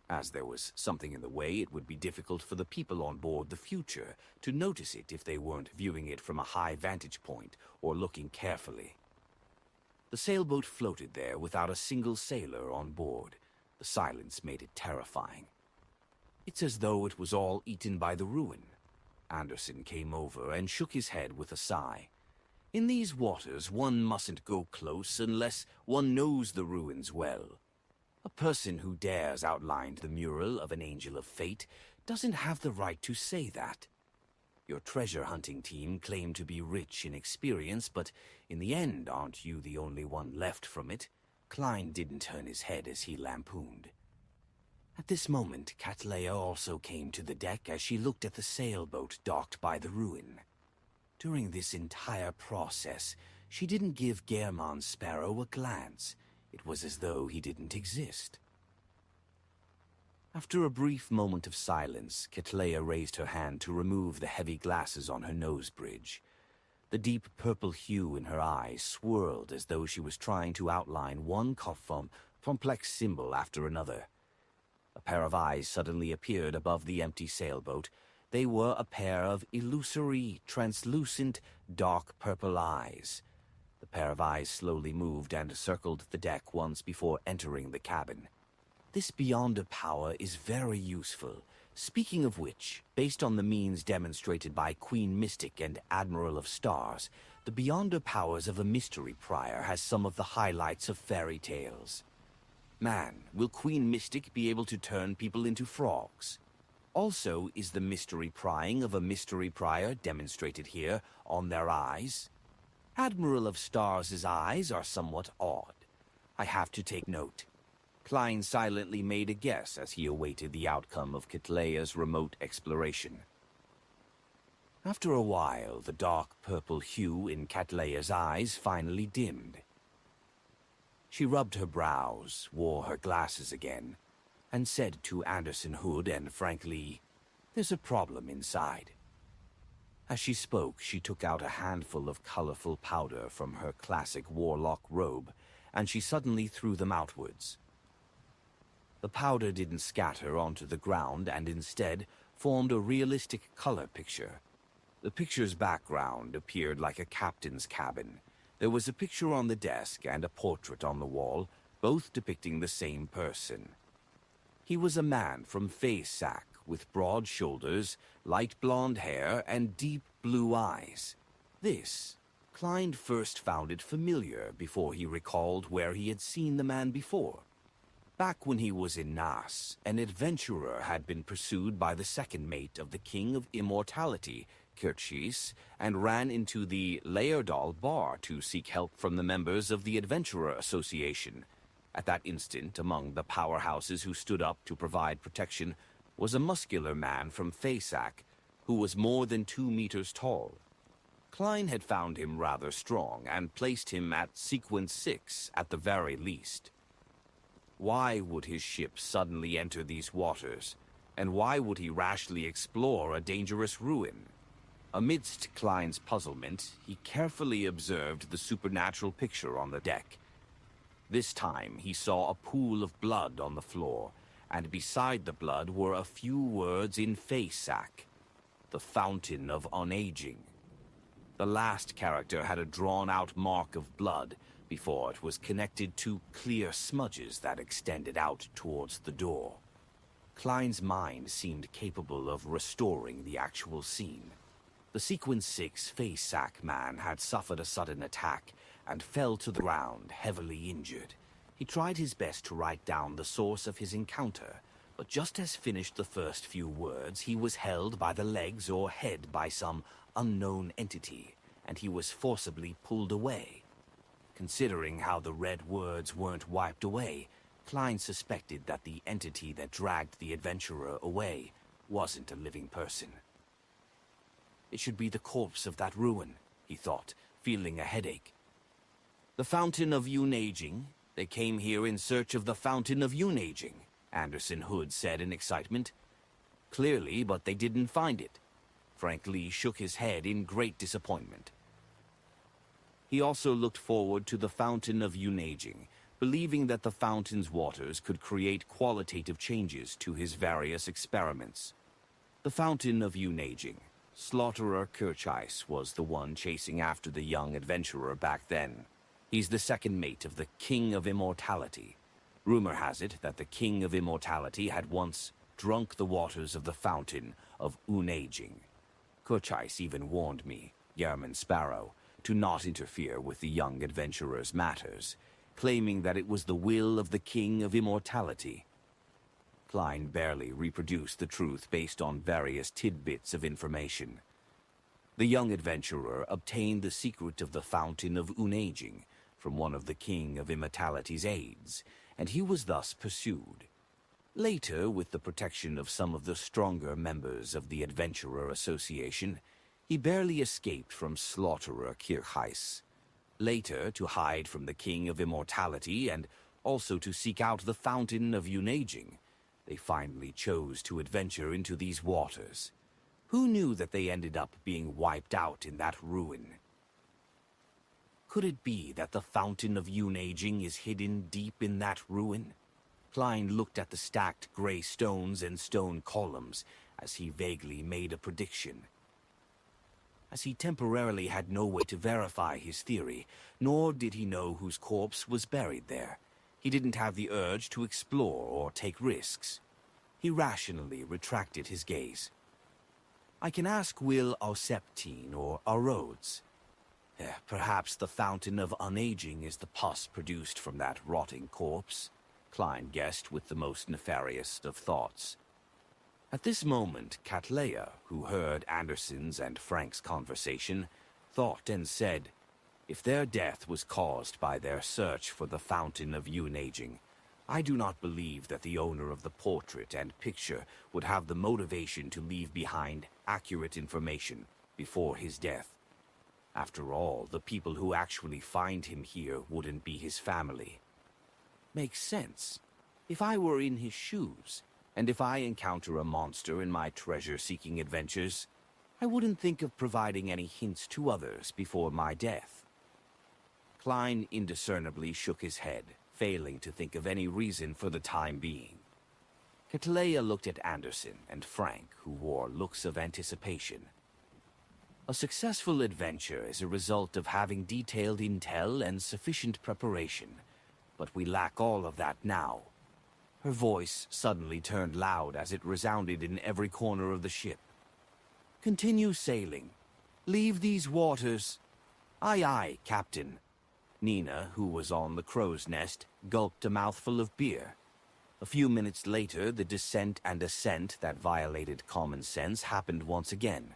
As there was something in the way, it would be difficult for the people on board the Future to notice it if they weren't viewing it from a high vantage point or looking carefully. The sailboat floated there without a single sailor on board. The silence made it terrifying. It's as though it was all eaten by the ruin. Anderson came over and shook his head with a sigh. In these waters, one mustn't go close unless one knows the ruins well. A person who dares outline the mural of an angel of fate doesn't have the right to say that. Your treasure hunting team claimed to be rich in experience, but in the end, aren't you the only one left from it? Klein didn't turn his head as he lampooned. At this moment, Catleya also came to the deck as she looked at the sailboat docked by the ruin. During this entire process, she didn't give Garamond Sparrow a glance. It was as though he didn't exist. After a brief moment of silence, Kitleia raised her hand to remove the heavy glasses on her nose bridge. The deep purple hue in her eyes swirled as though she was trying to outline one complex symbol after another. A pair of eyes suddenly appeared above the empty sailboat. They were a pair of illusory, translucent, dark purple eyes. The pair of eyes slowly moved and circled the deck once before entering the cabin. This Beyonder power is very useful. Speaking of which, based on the means demonstrated by Queen Mystic and Admiral of Stars, the Beyonder powers of a mystery prior has some of the highlights of fairy tales. Man, will Queen Mystic be able to turn people into frogs? Also, is the mystery prying of a mystery prior demonstrated here on their eyes? Admiral of Stars' eyes are somewhat odd. I have to take note. Klein silently made a guess as he awaited the outcome of Kitleia's remote exploration. After a while, the dark purple hue in Kitleia's eyes finally dimmed. She rubbed her brows, wore her glasses again, and said to Anderson Hood and Frank Lee, "There's a problem inside." As she spoke, she took out a handful of colorful powder from her classic warlock robe, and she suddenly threw them outwards. The powder didn't scatter onto the ground and instead formed a realistic color picture. The picture's background appeared like a captain's cabin. There was a picture on the desk and a portrait on the wall, both depicting the same person. He was a man from Faysac, with broad shoulders, light blonde hair, and deep blue eyes. This, Klein first found it familiar before he recalled where he had seen the man before. Back when he was in Nas, an adventurer had been pursued by the second mate of the King of Immortality, Kirchis, and ran into the Laerdal bar to seek help from the members of the Adventurer Association. At that instant, among the powerhouses who stood up to provide protection, was a muscular man from Faysac, who was more than 2 meters tall. Klein had found him rather strong and placed him at Sequence 6 at the very least. Why would his ship suddenly enter these waters, and why would he rashly explore a dangerous ruin? Amidst Klein's puzzlement, he carefully observed the supernatural picture on the deck. This time he saw a pool of blood on the floor, and beside the blood were a few words in Faysac: the Fountain of Unaging. The last character had a drawn-out mark of blood, before it was connected to clear smudges that extended out towards the door. Klein's mind seemed capable of restoring the actual scene. The Sequence 6 Faysac man had suffered a sudden attack and fell to the ground, heavily injured. He tried his best to write down the source of his encounter, but just as finished the first few words, he was held by the legs or head by some unknown entity, and he was forcibly pulled away. Considering how the red words weren't wiped away, Klein suspected that the entity that dragged the adventurer away wasn't a living person. It should be the corpse of that ruin, he thought, feeling a headache. The Fountain of Unaging? They came here in search of the Fountain of Unaging, Anderson Hood said in excitement. Clearly, but they didn't find it. Frank Lee shook his head in great disappointment. He also looked forward to the Fountain of Unaging, believing that the fountain's waters could create qualitative changes to his various experiments. The Fountain of Unaging. Slaughterer Kirchis was the one chasing after the young adventurer back then. He's the second mate of the King of Immortality. Rumor has it that the King of Immortality had once drunk the waters of the Fountain of Unaging. Kirchis even warned me, Yerman Sparrow, to not interfere with the young adventurer's matters, claiming that it was the will of the King of Immortality. Klein barely reproduced the truth based on various tidbits of information. The young adventurer obtained the secret of the Fountain of Unaging from one of the King of Immortality's aides, and he was thus pursued. Later, with the protection of some of the stronger members of the Adventurer Association, he barely escaped from Slaughterer Kirchis. Later, to hide from the King of Immortality and also to seek out the Fountain of Unaging, They finally chose to adventure into these waters. Who knew that they ended up being wiped out in that ruin? Could it be that the fountain of Unaging is hidden deep in that ruin? Klein looked at the stacked gray stones and stone columns as he vaguely made a prediction. As he temporarily had no way to verify his theory, nor did he know whose corpse was buried there, he didn't have the urge to explore or take risks. He rationally retracted his gaze. I can ask Will Auceptine or Arodes. Perhaps the fountain of unaging is the pus produced from that rotting corpse, Klein guessed with the most nefarious of thoughts. At this moment, Cattleya, who heard Anderson's and Frank's conversation, thought and said, if their death was caused by their search for the fountain of unaging, I do not believe that the owner of the portrait and picture would have the motivation to leave behind accurate information before his death. After all, the people who actually find him here wouldn't be his family. Makes sense. If I were in his shoes, and if I encounter a monster in my treasure-seeking adventures, I wouldn't think of providing any hints to others before my death. Klein indiscernibly shook his head, failing to think of any reason for the time being. Cattleya looked at Anderson and Frank, who wore looks of anticipation. A successful adventure is a result of having detailed intel and sufficient preparation, but we lack all of that now. Her voice suddenly turned loud as it resounded in every corner of the ship. Continue sailing. Leave these waters. Aye, aye, Captain. Nina, who was on the crow's nest, gulped a mouthful of beer. A few minutes later, the descent and ascent that violated common sense happened once again.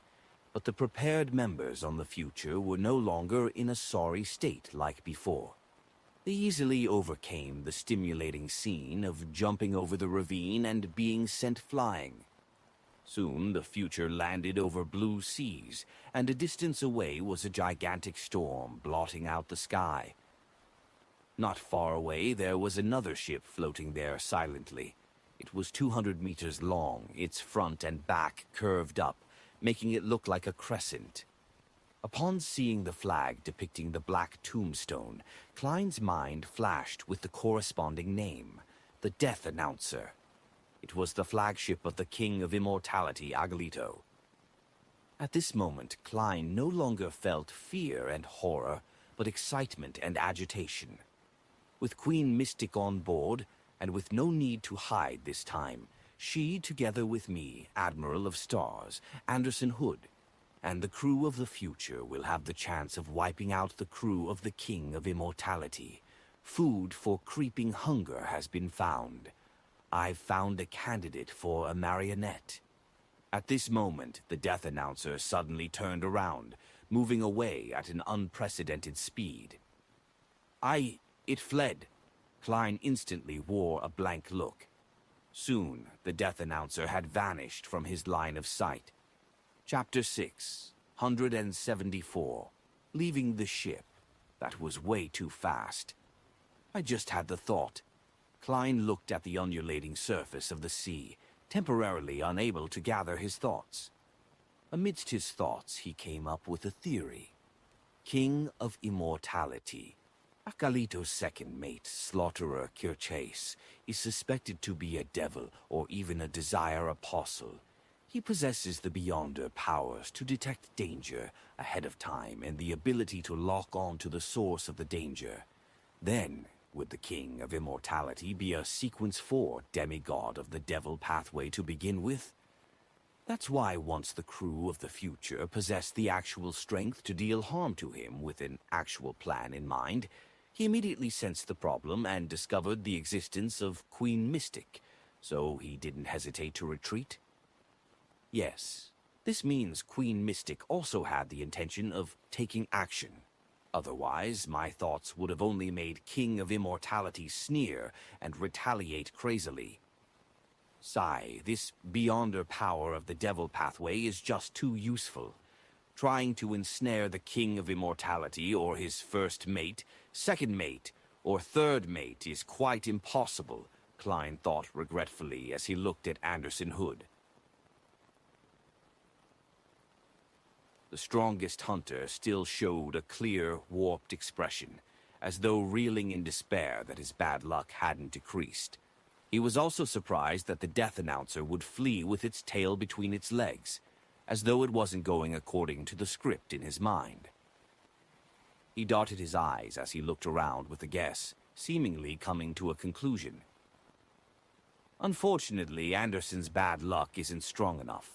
But the prepared members on the Future were no longer in a sorry state like before. They easily overcame the stimulating scene of jumping over the ravine and being sent flying. Soon the Future landed over blue seas, and a distance away was a gigantic storm blotting out the sky. Not far away there was another ship floating there silently. It was 200 meters long, its front and back curved up, making it look like a crescent. Upon seeing the flag depicting the black tombstone, Klein's mind flashed with the corresponding name, the Death Announcer. It was the flagship of the King of Immortality, Agalito. At this moment, Klein no longer felt fear and horror, but excitement and agitation. With Queen Mystic on board, and with no need to hide this time, she, together with me, Admiral of Stars, Anderson Hood, and the crew of the Future will have the chance of wiping out the crew of the King of Immortality. Food for creeping hunger has been found. I've found a candidate for a marionette. At this moment, the Death Announcer suddenly turned around, moving away at an unprecedented speed. It fled. Klein instantly wore a blank look. Soon, the Death Announcer had vanished from his line of sight. Chapter 6, 174. Leaving the ship. That was way too fast. I just had the thought. Klein looked at the undulating surface of the sea, temporarily unable to gather his thoughts. Amidst his thoughts, he came up with a theory. King of Immortality. Agalito's second mate, Slaughterer Kirchase, is suspected to be a devil or even a Desire Apostle. He possesses the Beyonder powers to detect danger ahead of time and the ability to lock on to the source of the danger. Then, would the King of Immortality be a Sequence 4 demigod of the Devil pathway to begin with? That's why once the crew of the Future possessed the actual strength to deal harm to him with an actual plan in mind, he immediately sensed the problem and discovered the existence of Queen Mystic, so he didn't hesitate to retreat. Yes, this means Queen Mystic also had the intention of taking action. Otherwise, my thoughts would have only made King of Immortality sneer and retaliate crazily. Sigh, this Beyonder power of the Devil pathway is just too useful. Trying to ensnare the King of Immortality or his first mate, second mate, or third mate is quite impossible, Klein thought regretfully as he looked at Anderson Hood. The strongest hunter still showed a clear, warped expression, as though reeling in despair that his bad luck hadn't decreased. He was also surprised that the death announcer would flee with its tail between its legs, as though it wasn't going according to the script in his mind. He darted his eyes as he looked around with a guess, seemingly coming to a conclusion. Unfortunately, Anderson's bad luck isn't strong enough.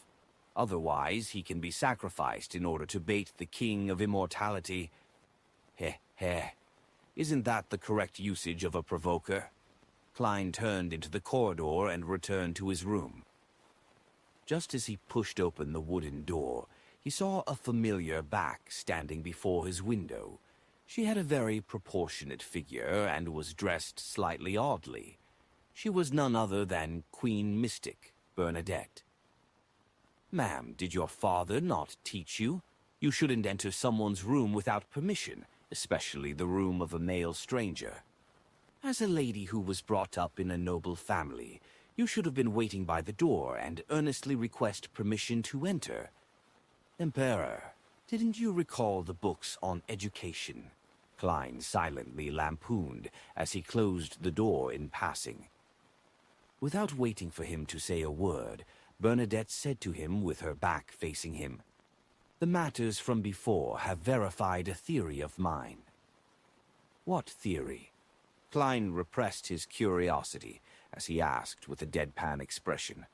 Otherwise, he can be sacrificed in order to bait the king of immortality. Heh heh. Isn't that the correct usage of a provoker? Klein turned into the corridor and returned to his room. Just as he pushed open the wooden door, he saw a familiar back standing before his window. She had a very proportionate figure and was dressed slightly oddly. She was none other than Queen Mystic, Bernadette. "Ma'am, did your father not teach you? You shouldn't enter someone's room without permission, especially the room of a male stranger. As a lady who was brought up in a noble family, you should have been waiting by the door and earnestly request permission to enter. Emperor, didn't you recall the books on education?" Klein silently lampooned as he closed the door in passing. Without waiting for him to say a word, Bernadette said to him with her back facing him, "The matters from before have verified a theory of mine." "What theory?" Klein repressed his curiosity as he asked with a deadpan expression.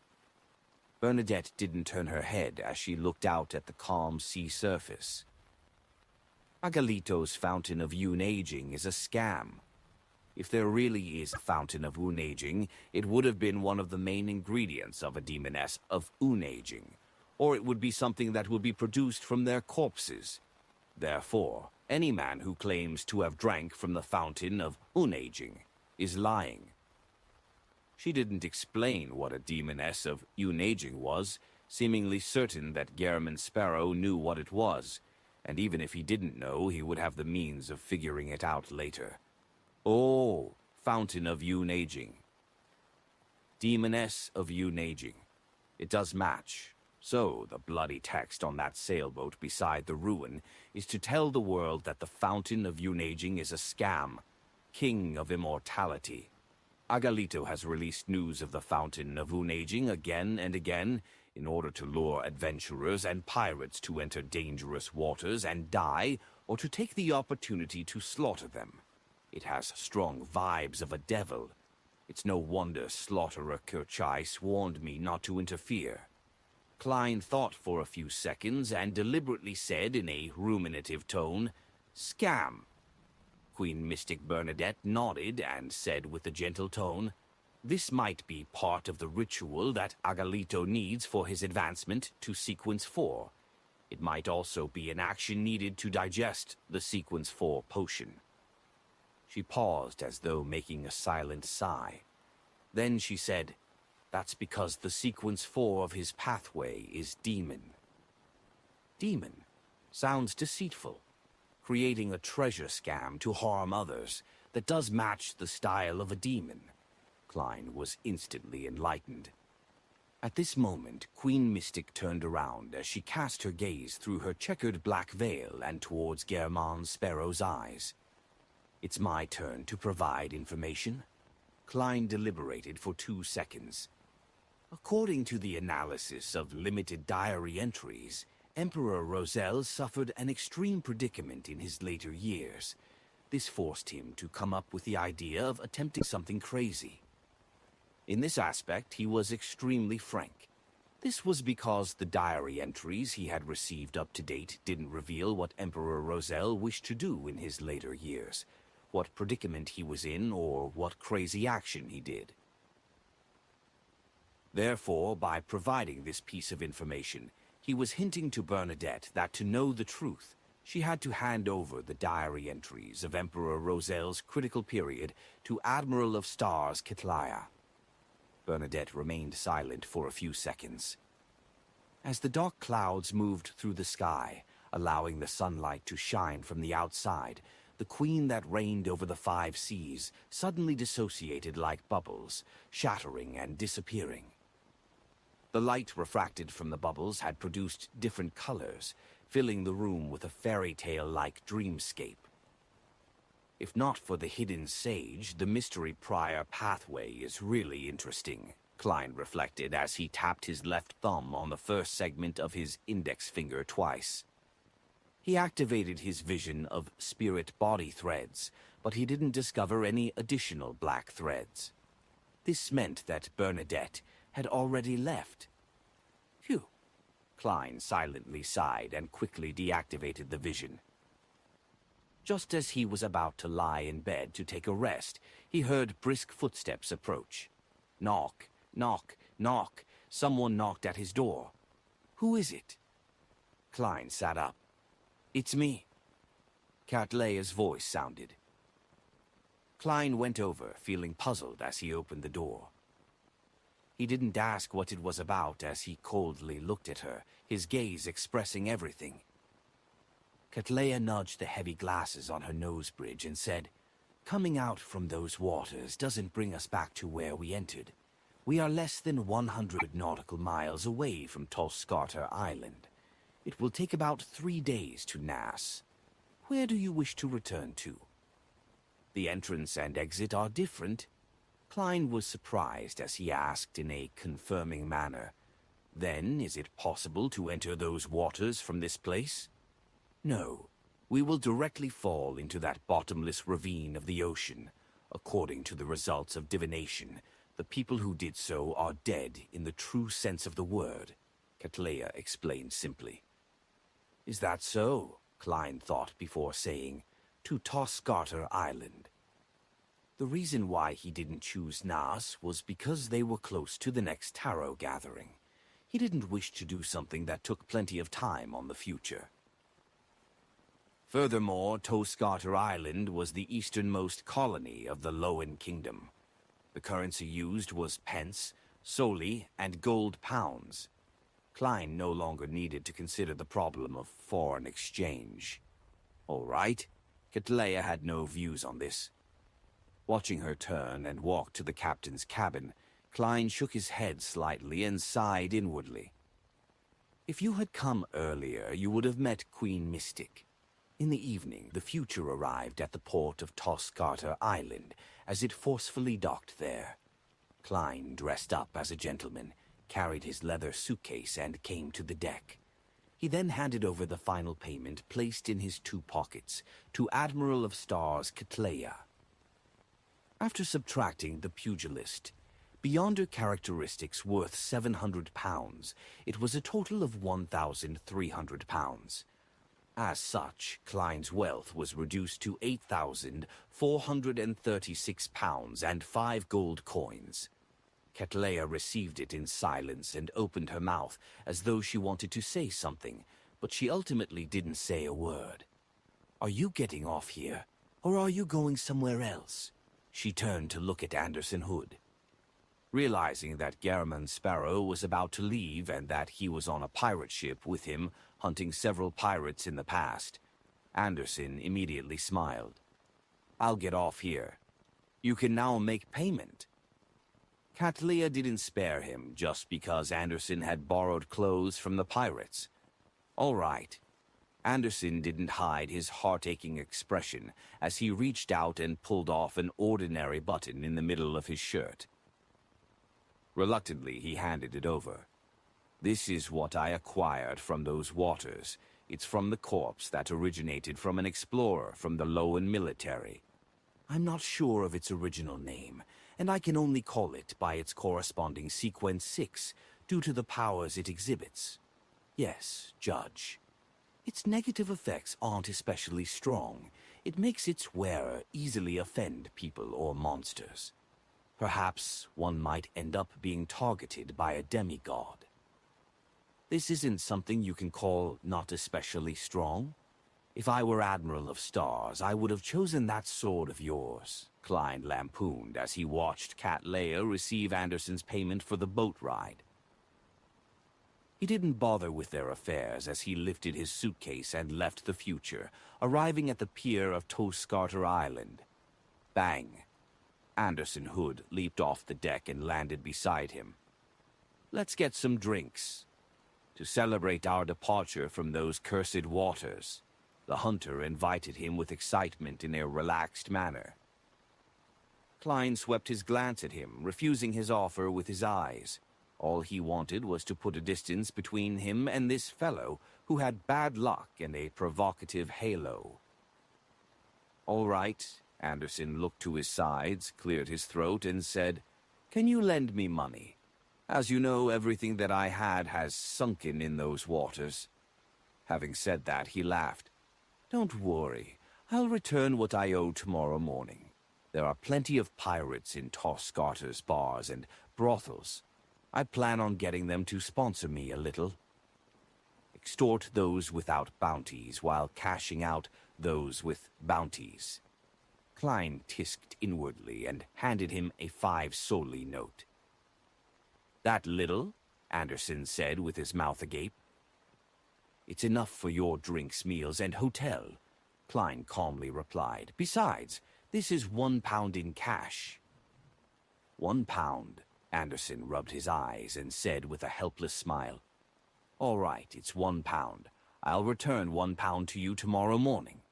Bernadette didn't turn her head as she looked out at the calm sea surface. "Agalito's fountain of Unaging is a scam. If there really is a fountain of Unaging, it would have been one of the main ingredients of a demoness of Unaging, or it would be something that would be produced from their corpses. Therefore, any man who claims to have drank from the fountain of Unaging is lying." She didn't explain what a demoness of Unaging was, seemingly certain that Gehrman Sparrow knew what it was, and even if he didn't know, he would have the means of figuring it out later. "Oh, fountain of Unaging. Demoness of Unaging. It does match. So, the bloody text on that sailboat beside the ruin is to tell the world that the fountain of Unaging is a scam. King of immortality. Agalito has released news of the fountain of Unaging again and again in order to lure adventurers and pirates to enter dangerous waters and die, or to take the opportunity to slaughter them. It has strong vibes of a devil. It's no wonder Slaughterer Kirchais warned me not to interfere." Klein thought for a few seconds and deliberately said in a ruminative tone, "Scam." Queen Mystic Bernadette nodded and said with a gentle tone, "This might be part of the ritual that Agalito needs for his advancement to Sequence 4. It might also be an action needed to digest the Sequence 4 potion." She paused as though making a silent sigh. Then she said, "That's because the Sequence 4 of his pathway is demon." Demon? Sounds deceitful. Creating a treasure scam to harm others that does match the style of a demon. Klein was instantly enlightened. At this moment, Queen Mystic turned around as she cast her gaze through her checkered black veil and towards Gehrman Sparrow's eyes. "It's my turn to provide information." Klein deliberated for 2 seconds. According to the analysis of limited diary entries, Emperor Roselle suffered an extreme predicament in his later years. This forced him to come up with the idea of attempting something crazy. In this aspect, he was extremely frank. This was because the diary entries he had received up to date didn't reveal what Emperor Roselle wished to do in his later years, what predicament he was in, or what crazy action he did. Therefore, by providing this piece of information, he was hinting to Bernadette that to know the truth, she had to hand over the diary entries of Emperor Roselle's critical period to Admiral of Stars Kitlaya. Bernadette remained silent for a few seconds. As the dark clouds moved through the sky, allowing the sunlight to shine from the outside, The queen that reigned over the 5 seas suddenly dissociated like bubbles, shattering and disappearing. The light refracted from the bubbles had produced different colors, filling the room with a fairy tale-like dreamscape. If not for the hidden sage, the mystery prior pathway is really interesting, Klein reflected as he tapped his left thumb on the first segment of his index finger twice. He activated his vision of spirit body threads, but he didn't discover any additional black threads. This meant that Bernadette had already left. Phew. Klein silently sighed and quickly deactivated the vision. Just as he was about to lie in bed to take a rest, he heard brisk footsteps approach. Knock, knock, knock. Someone knocked at his door. Who is it? Klein sat up. It's me. Catleia's voice sounded. Klein went over, feeling puzzled as he opened the door. He didn't ask what it was about as he coldly looked at her, his gaze expressing everything. Catleia nudged the heavy glasses on her nose bridge and said, "Coming out from those waters doesn't bring us back to where we entered. We are less than 100 nautical miles away from Toscarter Island. It will take about 3 days to Nass. Where do you wish to return to?" The entrance and exit are different. Klein was surprised as he asked in a confirming manner, "Then is it possible to enter those waters from this place?" "No, we will directly fall into that bottomless ravine of the ocean. According to the results of divination, the people who did so are dead in the true sense of the word," Catleia explained simply. "Is that so?" Klein thought before saying, "To Toscarter Island." The reason why he didn't choose Nass was because they were close to the next tarot gathering. He didn't wish to do something that took plenty of time on the future. Furthermore, Toscarter Island was the easternmost colony of the Lowen Kingdom. The currency used was pence, soli, and gold pounds. Klein no longer needed to consider the problem of foreign exchange. All right, Catleia had no views on this. Watching her turn and walk to the captain's cabin, Klein shook his head slightly and sighed inwardly. If you had come earlier, you would have met Queen Mystic. In the evening, the future arrived at the port of Toscarter Island as it forcefully docked there. Klein dressed up as a gentleman, carried his leather suitcase, and came to the deck. He then handed over the final payment placed in his 2 pockets to Admiral of Stars Catleia. After subtracting the pugilist, beyond her characteristics worth 700 pounds, it was a total of 1,300 pounds. As such, Klein's wealth was reduced to 8,436 pounds and 5 gold coins. Catleia received it in silence and opened her mouth as though she wanted to say something, but she ultimately didn't say a word. "Are you getting off here, or are you going somewhere else?" She turned to look at Anderson Hood. Realizing that Garamond Sparrow was about to leave and that he was on a pirate ship with him, hunting several pirates in the past, Anderson immediately smiled. "I'll get off here. You can now make payment." Catleia didn't spare him just because Anderson had borrowed clothes from the pirates. All right. Anderson didn't hide his heart-aching expression as he reached out and pulled off an ordinary button in the middle of his shirt. Reluctantly, he handed it over. "This is what I acquired from those waters. It's from the corpse that originated from an explorer from the Lowen military. I'm not sure of its original name, and I can only call it by its corresponding sequence 6 due to the powers it exhibits. Yes, Judge. Its negative effects aren't especially strong. It makes its wearer easily offend people or monsters. Perhaps one might end up being targeted by a demigod. This isn't something you can call not especially strong. If I were Admiral of Stars, I would have chosen that sword of yours," Klein lampooned as he watched Catleia receive Anderson's payment for the boat ride. He didn't bother with their affairs as he lifted his suitcase and left the future, arriving at the pier of Toscarter Island. Bang! Anderson Hood leaped off the deck and landed beside him. "Let's get some drinks. To celebrate our departure from those cursed waters." The hunter invited him with excitement in a relaxed manner. Klein swept his glance at him, refusing his offer with his eyes. All he wanted was to put a distance between him and this fellow who had bad luck and a provocative halo. "All right." Anderson looked to his sides, cleared his throat, and said, "Can you lend me money? As you know, everything that I had has sunken in those waters." Having said that, he laughed. "Don't worry. I'll return what I owe tomorrow morning. There are plenty of pirates in Toscarter's bars and brothels. I plan on getting them to sponsor me a little. Extort those without bounties while cashing out those with bounties." Klein tisked inwardly and handed him a 5 soldi note. "That little?" Anderson said with his mouth agape. "It's enough for your drinks, meals, and hotel," Klein calmly replied. "Besides, this is £1 in cash." £1. Anderson rubbed his eyes and said with a helpless smile, "All right, it's £1. I'll return £1 to you tomorrow morning."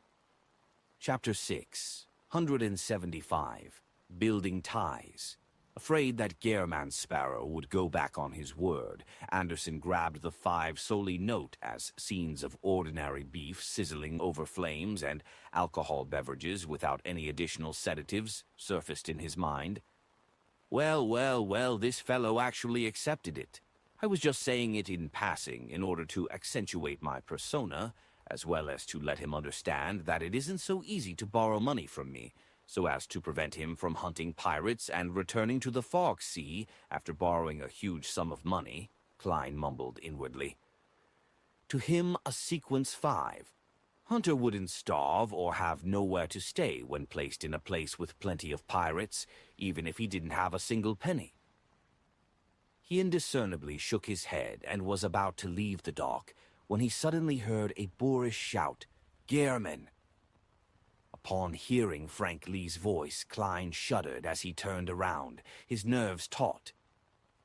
Chapter 6, 175, Building Ties. Afraid that Gehrman Sparrow would go back on his word, Anderson grabbed the 5 soldi note as scenes of ordinary beef sizzling over flames and alcohol beverages without any additional sedatives surfaced in his mind. Well, this fellow actually accepted it. I was just saying it in passing in order to accentuate my persona, as well as to let him understand that it isn't so easy to borrow money from me, so as to prevent him from hunting pirates and returning to the Fog Sea after borrowing a huge sum of money," Klein mumbled inwardly. To him, a sequence 5. Hunter wouldn't starve or have nowhere to stay when placed in a place with plenty of pirates, even if he didn't have a single penny. He indiscernibly shook his head and was about to leave the dock when he suddenly heard a boorish shout, "Gehrman!" Upon hearing Frank Lee's voice, Klein shuddered as he turned around, his nerves taut.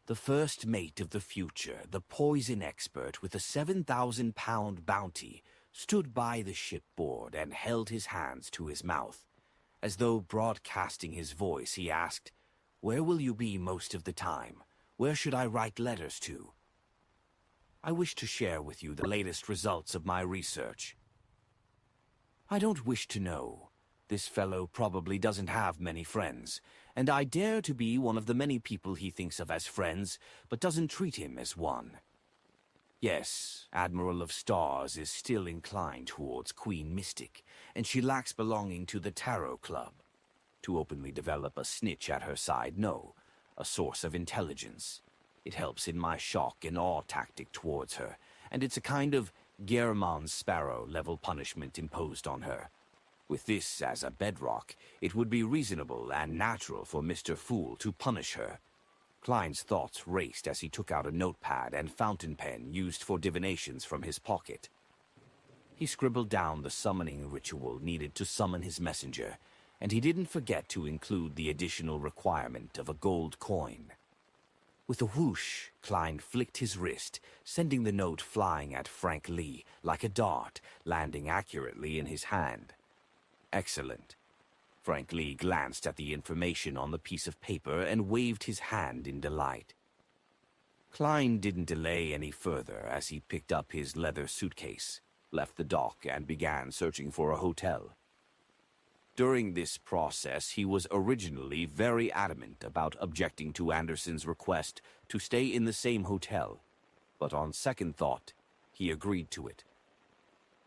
The first mate of the future, the poison expert with a £7,000 bounty, stood by the shipboard and held his hands to his mouth. As though broadcasting his voice, he asked, "Where will you be most of the time? Where should I write letters to?" "I wish to share with you the latest results of my research." "I don't wish to know. This fellow probably doesn't have many friends, and I dare to be one of the many people he thinks of as friends, but doesn't treat him as one. Yes, Admiral of Stars is still inclined towards Queen Mystic, and she lacks belonging to the Tarot Club. To openly develop a snitch at her side, no, a source of intelligence. It helps in my shock and awe tactic towards her, and it's a kind of Gehrman Sparrow level punishment imposed on her. With this as a bedrock, it would be reasonable and natural for Mr. Fool to punish her." Klein's thoughts raced as he took out a notepad and fountain pen used for divinations from his pocket. He scribbled down the summoning ritual needed to summon his messenger, and he didn't forget to include the additional requirement of a gold coin. With a whoosh, Klein flicked his wrist, sending the note flying at Frank Lee like a dart, landing accurately in his hand. "Excellent." Frank Lee glanced at the information on the piece of paper and waved his hand in delight. Klein didn't delay any further as he picked up his leather suitcase, left the dock, and began searching for a hotel. During this process, he was originally very adamant about objecting to Anderson's request to stay in the same hotel, but on second thought, he agreed to it.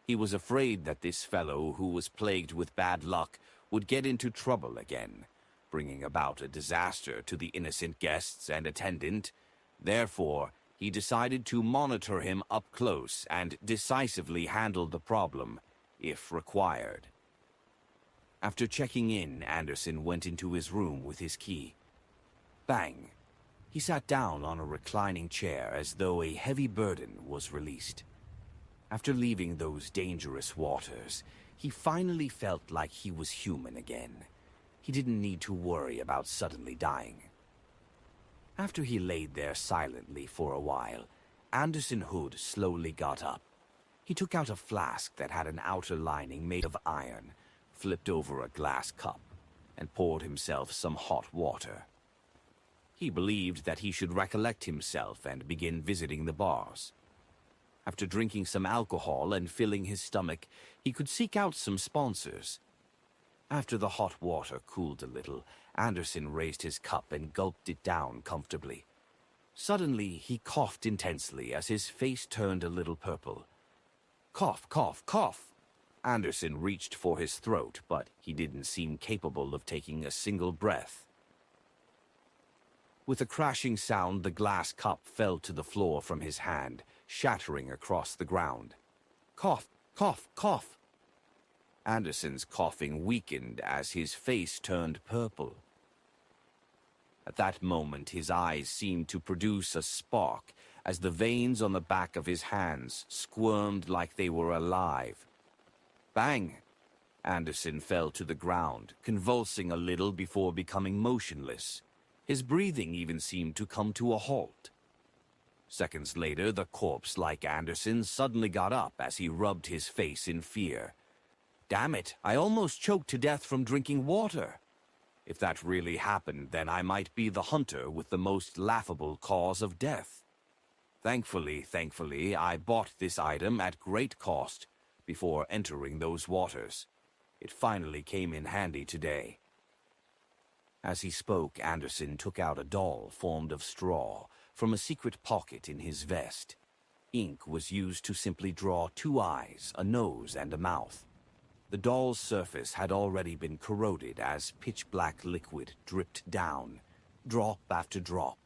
He was afraid that this fellow, who was plagued with bad luck, would get into trouble again, bringing about a disaster to the innocent guests and attendant. Therefore, he decided to monitor him up close and decisively handle the problem, if required. After checking in, Anderson went into his room with his key. Bang! He sat down on a reclining chair as though a heavy burden was released. After leaving those dangerous waters, he finally felt like he was human again. He didn't need to worry about suddenly dying. After he laid there silently for a while, Anderson Hood slowly got up. He took out a flask that had an outer lining made of iron, flipped over a glass cup, and poured himself some hot water. He believed that he should recollect himself and begin visiting the bars. After drinking some alcohol and filling his stomach, he could seek out some sponsors. After the hot water cooled a little, Anderson raised his cup and gulped it down comfortably. Suddenly, he coughed intensely as his face turned a little purple. Cough, cough, cough! Anderson reached for his throat, but he didn't seem capable of taking a single breath. With a crashing sound, the glass cup fell to the floor from his hand, shattering across the ground. Cough, cough, cough! Anderson's coughing weakened as his face turned purple. At that moment, his eyes seemed to produce a spark as the veins on the back of his hands squirmed like they were alive. Bang! Anderson fell to the ground, convulsing a little before becoming motionless. His breathing even seemed to come to a halt. Seconds later, the corpse, like Anderson, suddenly got up as he rubbed his face in fear. Damn it, I almost choked to death from drinking water. If that really happened, then I might be the hunter with the most laughable cause of death. Thankfully, I bought this item at great cost before entering those waters. It finally came in handy today. As he spoke, Anderson took out a doll formed of straw from a secret pocket in his vest. Ink was used to simply draw 2 eyes, a nose, and a mouth. The doll's surface had already been corroded as pitch-black liquid dripped down, drop after drop.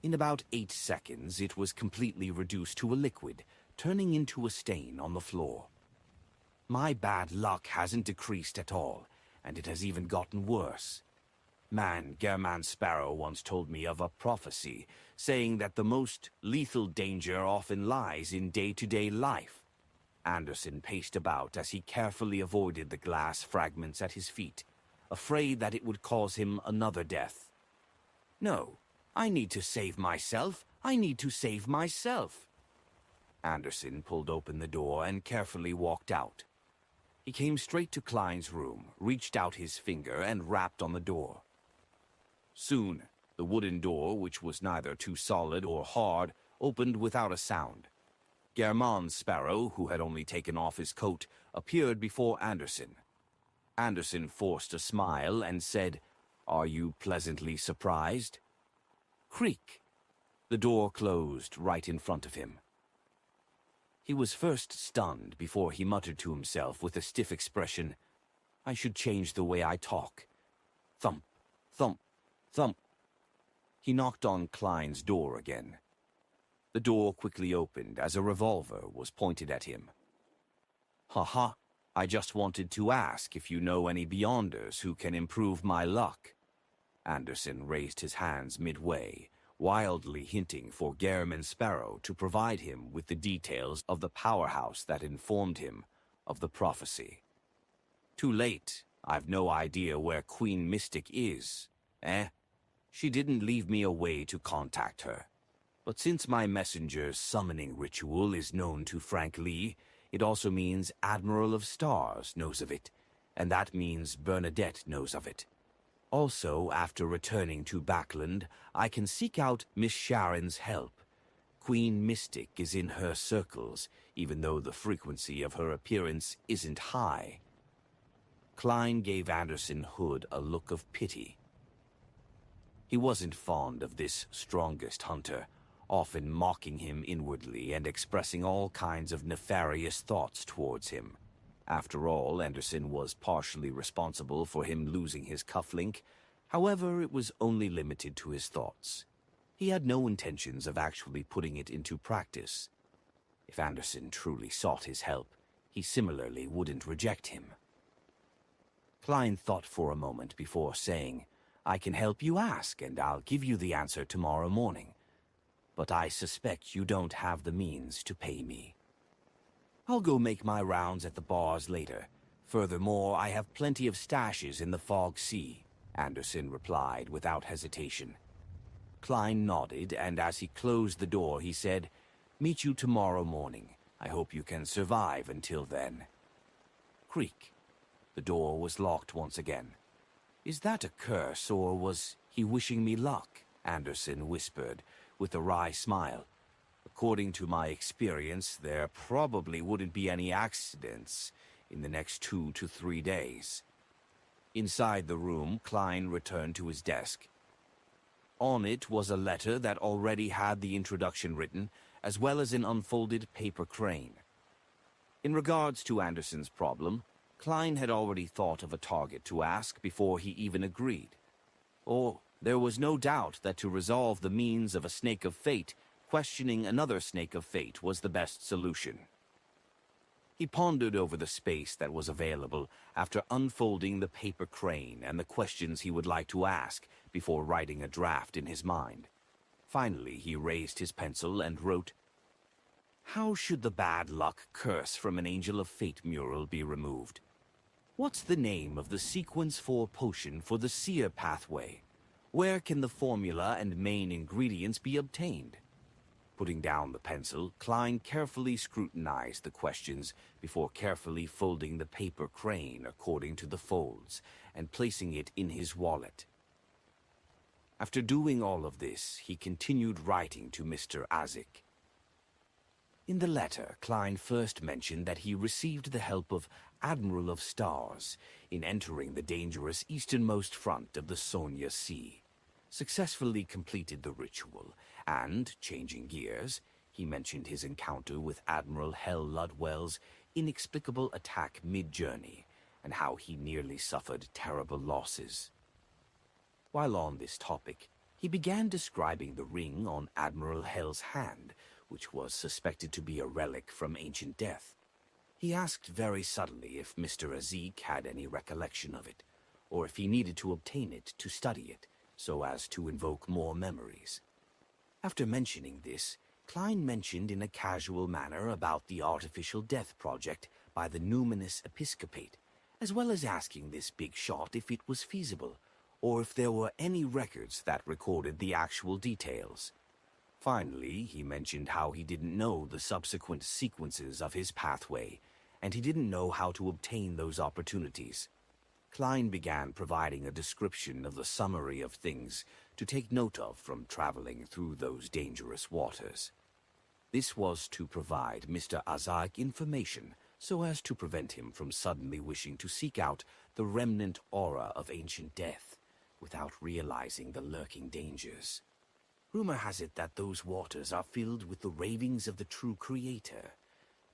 In about 8 seconds, it was completely reduced to a liquid, turning into a stain on the floor. My bad luck hasn't decreased at all, and it has even gotten worse. German Sparrow once told me of a prophecy, saying that the most lethal danger often lies in day-to-day life. Anderson paced about as he carefully avoided the glass fragments at his feet, afraid that it would cause him another death. No, I need to save myself. I need to save myself. Anderson pulled open the door and carefully walked out. He came straight to Klein's room, reached out his finger, and rapped on the door. Soon, the wooden door, which was neither too solid or hard, opened without a sound. German Sparrow, who had only taken off his coat, appeared before Anderson. Anderson forced a smile and said, "Are you pleasantly surprised?" Creak! The door closed right in front of him. He was first stunned before he muttered to himself with a stiff expression, "I should change the way I talk." Thump, thump, thump. He knocked on Klein's door again. The door quickly opened as a revolver was pointed at him. "Ha-ha, I just wanted to ask if you know any Beyonders who can improve my luck." Anderson raised his hands midway, wildly hinting for German Sparrow to provide him with the details of the powerhouse that informed him of the prophecy. "Too late. I've no idea where Queen Mystic is. She didn't leave me a way to contact her. But since my messenger's summoning ritual is known to Frank Lee, it also means Admiral of Stars knows of it, and that means Bernadette knows of it. Also, after returning to Backland, I can seek out Miss Sharon's help. Queen Mystic is in her circles, even though the frequency of her appearance isn't high." Klein gave Anderson Hood a look of pity. He wasn't fond of this strongest hunter, often mocking him inwardly and expressing all kinds of nefarious thoughts towards him. After all, Anderson was partially responsible for him losing his cufflink. However, it was only limited to his thoughts. He had no intentions of actually putting it into practice. If Anderson truly sought his help, he similarly wouldn't reject him. Klein thought for a moment before saying, I can help you ask, and I'll give you the answer tomorrow morning. But I suspect you don't have the means to pay me. I'll go make my rounds at the bars later. Furthermore, I have plenty of stashes in the Fog Sea, Anderson replied without hesitation. Klein nodded, and as he closed the door, he said, "Meet you tomorrow morning. I hope you can survive until then." Creak. The door was locked once again. "Is that a curse, or was he wishing me luck?" Anderson whispered, with a wry smile. "According to my experience, there probably wouldn't be any accidents in the next 2 to 3 days." Inside the room, Klein returned to his desk. On it was a letter that already had the introduction written, as well as an unfolded paper crane. In regards to Anderson's problem, Klein had already thought of a target to ask before he even agreed. Or there was no doubt that to resolve the means of a snake of fate, questioning another snake of fate was the best solution. He pondered over the space that was available after unfolding the paper crane and the questions he would like to ask before writing a draft in his mind. Finally, he raised his pencil and wrote, "How should the bad luck curse from an Angel of Fate mural be removed? What's the name of the Sequence 4 potion for the Seer pathway? Where can the formula and main ingredients be obtained?" Putting down the pencil, Klein carefully scrutinized the questions before carefully folding the paper crane according to the folds and placing it in his wallet. After doing all of this, he continued writing to Mr. Azik. In the letter, Klein first mentioned that he received the help of Admiral of Stars in entering the dangerous easternmost front of the Sonia Sea, successfully completed the ritual, and, changing gears, he mentioned his encounter with Admiral Hell Ludwell's inexplicable attack mid-journey, and how he nearly suffered terrible losses. While on this topic, he began describing the ring on Admiral Hell's hand, which was suspected to be a relic from ancient death. He asked very subtly if Mr. Azik had any recollection of it, or if he needed to obtain it to study it, so as to invoke more memories. After mentioning this, Klein mentioned in a casual manner about the artificial death project by the numinous episcopate, as well as asking this big shot if it was feasible, or if there were any records that recorded the actual details. Finally, he mentioned how he didn't know the subsequent sequences of his pathway, and he didn't know how to obtain those opportunities. Klein began providing a description of the summary of things to take note of from traveling through those dangerous waters. This was to provide Mr. Azik information so as to prevent him from suddenly wishing to seek out the remnant aura of ancient death without realizing the lurking dangers. Rumor has it that those waters are filled with the ravings of the true creator.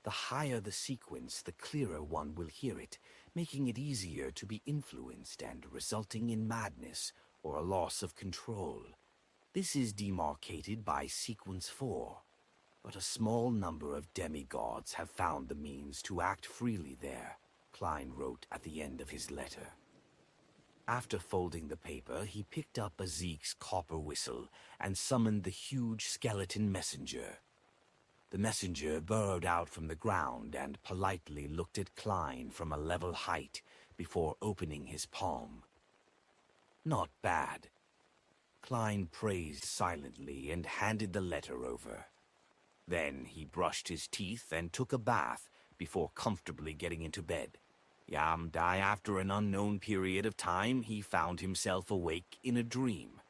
The higher the sequence, the clearer one will hear it, making it easier to be influenced and resulting in madness or a loss of control. This is demarcated by Sequence 4, but a small number of demigods have found the means to act freely there, Klein wrote at the end of his letter. After folding the paper, he picked up Azik's copper whistle and summoned the huge skeleton messenger. The messenger burrowed out from the ground and politely looked at Klein from a level height before opening his palm. Not bad. Klein praised silently and handed the letter over. Then he brushed his teeth and took a bath before comfortably getting into bed. After an unknown period of time, he found himself awake in a dream,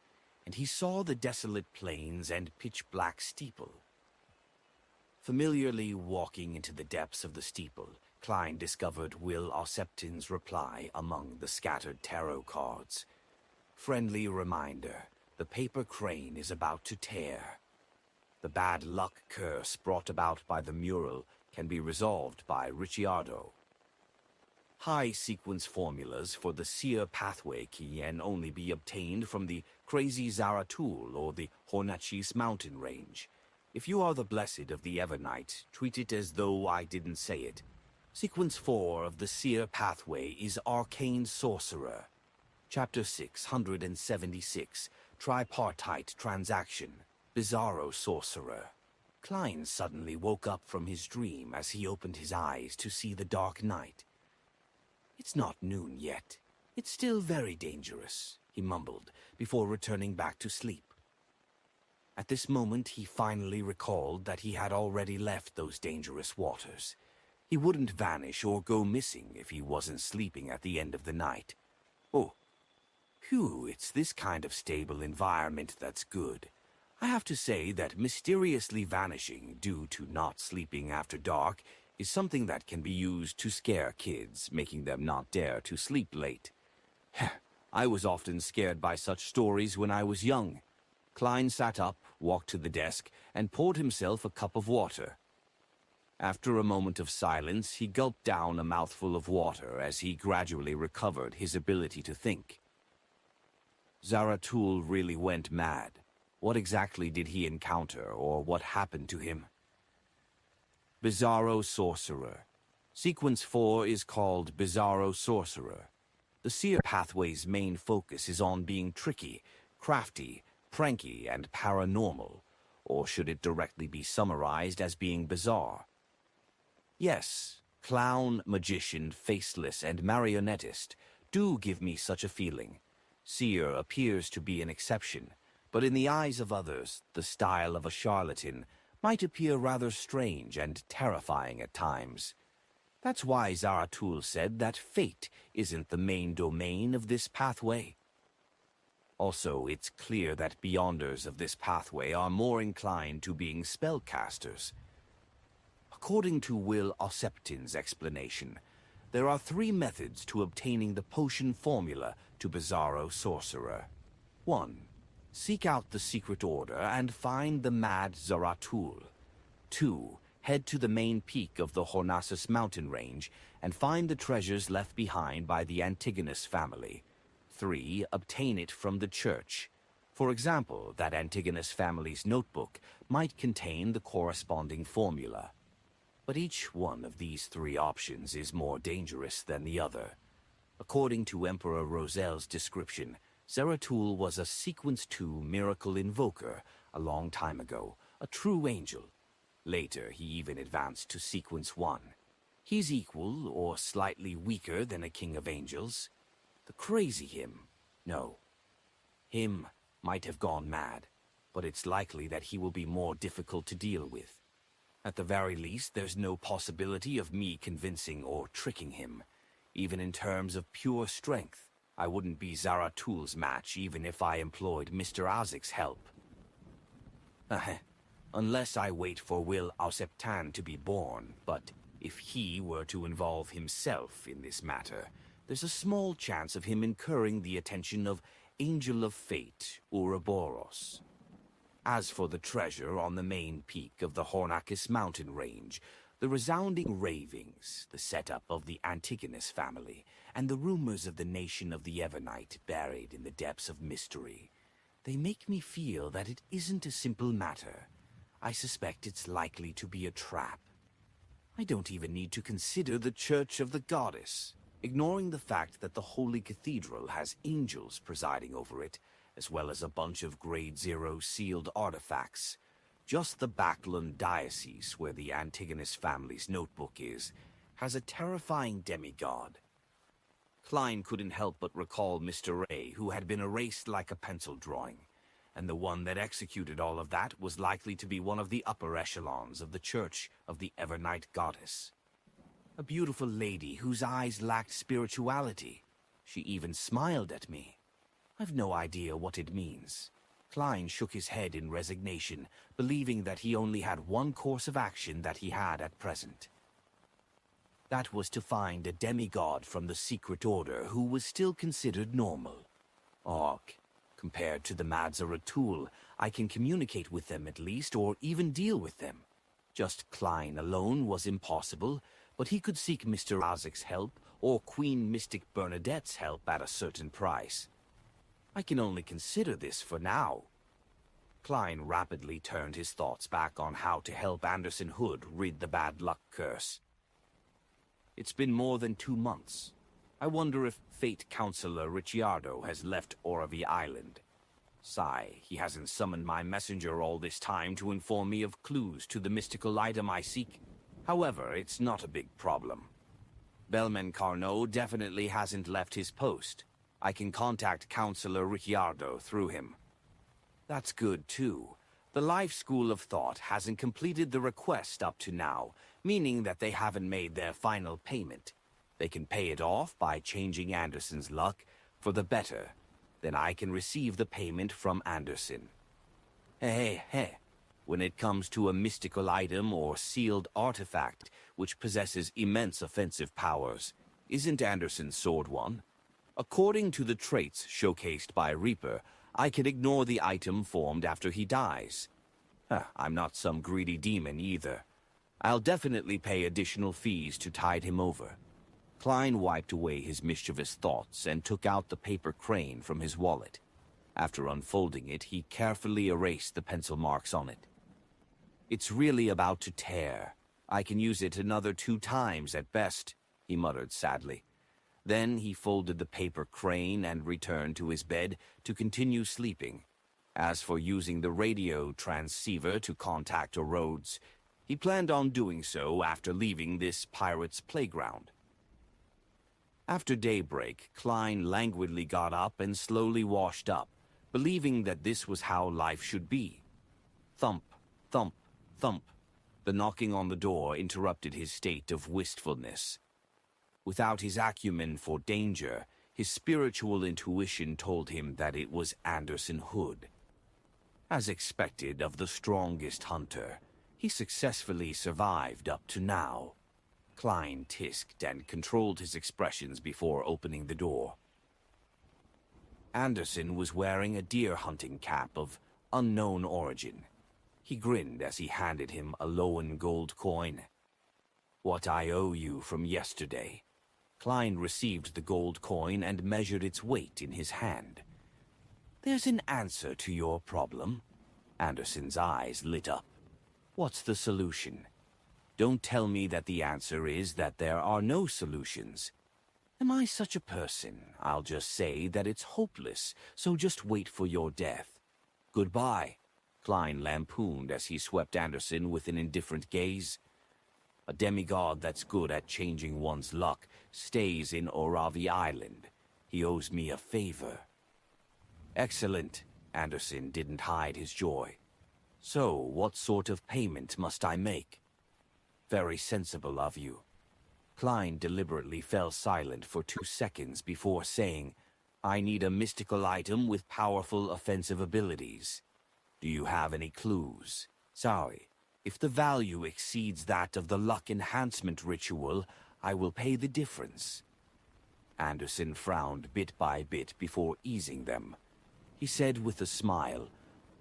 and he saw the desolate plains and pitch-black steeple. Familiarly walking into the depths of the steeple, Klein discovered Will Ossepton's reply among the scattered tarot cards. Friendly reminder, the paper crane is about to tear. The bad luck curse brought about by the mural can be resolved by Ricciardo. High sequence formulas for the Seer pathway can only be obtained from the Crazy Zaratul or the Hornachis mountain range. If you are the blessed of the Evernight, treat it as though I didn't say it. Sequence 4 of the Seer pathway is Arcane Sorcerer. Chapter 676, Tripartite Transaction, Bizarro Sorcerer. Klein suddenly woke up from his dream as he opened his eyes to see the dark night. "It's not noon yet. It's still very dangerous," he mumbled, before returning back to sleep. At this moment, he finally recalled that he had already left those dangerous waters. He wouldn't vanish or go missing if he wasn't sleeping at the end of the night. Oh, phew, it's this kind of stable environment that's good. I have to say that mysteriously vanishing due to not sleeping after dark is something that can be used to scare kids, making them not dare to sleep late. I was often scared by such stories when I was young. Klein sat up, walked to the desk, and poured himself a cup of water. After a moment of silence, he gulped down a mouthful of water as he gradually recovered his ability to think. Zaratul really went mad. What exactly did he encounter, or what happened to him? Bizarro Sorcerer. Sequence 4 is called Bizarro Sorcerer. The seer pathway's main focus is on being tricky, crafty, pranky, and paranormal, or should it directly be summarized as being bizarre? Yes, clown, magician, faceless, and marionettist do give me such a feeling. Seer appears to be an exception, but in the eyes of others, the style of a charlatan might appear rather strange and terrifying at times. That's why Zaratul said that fate isn't the main domain of this pathway. Also, it's clear that beyonders of this pathway are more inclined to being spellcasters. According to Will Osseptin's explanation, there are 3 methods to obtaining the potion formula to Bizarro Sorcerer. 1. Seek out the secret order and find the mad Zaratul. 2. Head to the main peak of the Hornasus mountain range and find the treasures left behind by the Antigonus family. 3. Obtain it from the church. For example, that Antigonus family's notebook might contain the corresponding formula. But each one of these 3 options is more dangerous than the other. According to Emperor Rosel's description, Zaratul was a Sequence 2 miracle invoker a long time ago, a true angel. Later, he even advanced to Sequence 1. He's equal or slightly weaker than a king of angels. The crazy him, no. Him might have gone mad, but it's likely that he will be more difficult to deal with. At the very least, there's no possibility of me convincing or tricking him. Even in terms of pure strength, I wouldn't be Zaratul's match even if I employed Mr. Ozik's help. Unless I wait for Will Osseptin to be born, but if he were to involve himself in this matter, there's a small chance of him incurring the attention of Angel of Fate, Ouroboros. As for the treasure on the main peak of the Hornakus mountain range, the resounding ravings, the setup of the Antigonus family, and the rumors of the nation of the Evernight buried in the depths of mystery, they make me feel that it isn't a simple matter. I suspect it's likely to be a trap. I don't even need to consider the Church of the Goddess, ignoring the fact that the Holy Cathedral has angels presiding over it, as well as a bunch of Grade 0 sealed artifacts. Just the Backland Diocese, where the Antigonus family's notebook is, has a terrifying demigod. Klein couldn't help but recall Mr. Ray, who had been erased like a pencil drawing, and the one that executed all of that was likely to be one of the upper echelons of the Church of the Evernight Goddess. A beautiful lady whose eyes lacked spirituality. She even smiled at me. I've no idea what it means. Klein shook his head in resignation, believing that he only had one course of action that he had at present. That was to find a demigod from the secret order who was still considered normal. Compared to the Mad Zaratul, I can communicate with them at least, or even deal with them. Just Klein alone was impossible, but he could seek Mr. Ozik's help, or Queen Mystic Bernadette's help at a certain price. I can only consider this for now. Klein rapidly turned his thoughts back on how to help Anderson Hood rid the bad luck curse. It's been more than 2 months. I wonder if Fate Counselor Ricciardo has left Oravi Island. Sigh, he hasn't summoned my messenger all this time to inform me of clues to the mystical item I seek. However, it's not a big problem. Bellman Carnot definitely hasn't left his post. I can contact Counselor Ricciardo through him. That's good, too. The Life School of Thought hasn't completed the request up to now, meaning that they haven't made their final payment. They can pay it off by changing Anderson's luck for the better. Then I can receive the payment from Anderson. Hey. When it comes to a mystical item or sealed artifact which possesses immense offensive powers, isn't Anderson's sword one? According to the traits showcased by Reaper, I can ignore the item formed after he dies. I'm not some greedy demon either. I'll definitely pay additional fees to tide him over. Klein wiped away his mischievous thoughts and took out the paper crane from his wallet. After unfolding it, he carefully erased the pencil marks on it. It's really about to tear. I can use it another 2 times at best, he muttered sadly. Then he folded the paper crane and returned to his bed to continue sleeping. As for using the radio transceiver to contact Rhodes, he planned on doing so after leaving this pirate's playground. After daybreak, Klein languidly got up and slowly washed up, believing that this was how life should be. Thump, thump, thump. The knocking on the door interrupted his state of wistfulness. Without his acumen for danger, his spiritual intuition told him that it was Anderson Hood. As expected of the strongest hunter, he successfully survived up to now. Klein tisked and controlled his expressions before opening the door. Anderson was wearing a deer hunting cap of unknown origin. He grinned as he handed him a Lowen gold coin. What I owe you from yesterday. Klein received the gold coin and measured its weight in his hand. There's an answer to your problem. Anderson's eyes lit up. What's the solution? Don't tell me that the answer is that there are no solutions. Am I such a person? I'll just say that it's hopeless, so just wait for your death. Goodbye, Klein lampooned as he swept Anderson with an indifferent gaze. A demigod that's good at changing one's luck stays in Oravi Island. He owes me a favor. Excellent. Anderson didn't hide his joy. So, what sort of payment must I make? Very sensible of you. Klein deliberately fell silent for 2 seconds before saying, I need a mystical item with powerful offensive abilities. Do you have any clues? Sorry, if the value exceeds that of the luck enhancement ritual, I will pay the difference. Anderson frowned bit by bit before easing them. He said with a smile,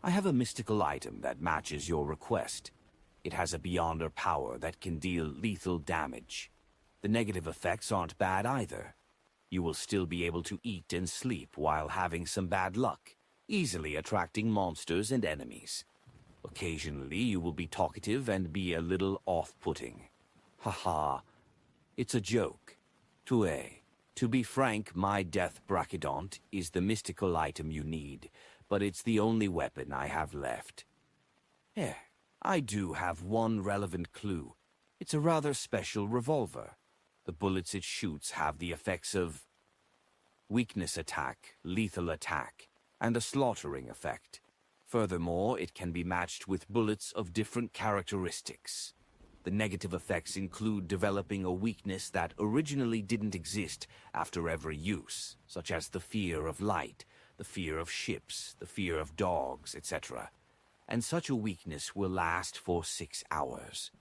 I have a mystical item that matches your request. It has a Beyonder power that can deal lethal damage. The negative effects aren't bad either. You will still be able to eat and sleep while having some bad luck, easily attracting monsters and enemies. Occasionally you will be talkative and be a little off-putting. Haha, it's a joke. To be frank, my death brachydont is the mystical item you need, but it's the only weapon I have left. I do have one relevant clue. It's a rather special revolver. The bullets it shoots have the effects of weakness attack, lethal attack, and a slaughtering effect. Furthermore, it can be matched with bullets of different characteristics. The negative effects include developing a weakness that originally didn't exist after every use, such as the fear of light, the fear of ships, the fear of dogs, etc. And such a weakness will last for 6 hours.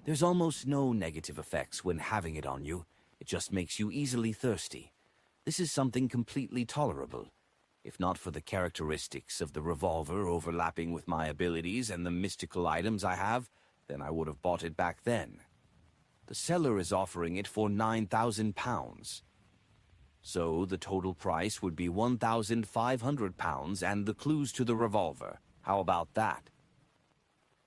There's almost no negative effects when having it on you. It just makes you easily thirsty. This is something completely tolerable. If not for the characteristics of the revolver overlapping with my abilities and the mystical items I have, then I would have bought it back then. The seller is offering it for £9,000. So the total price would be £1,500 and the clues to the revolver. How about that?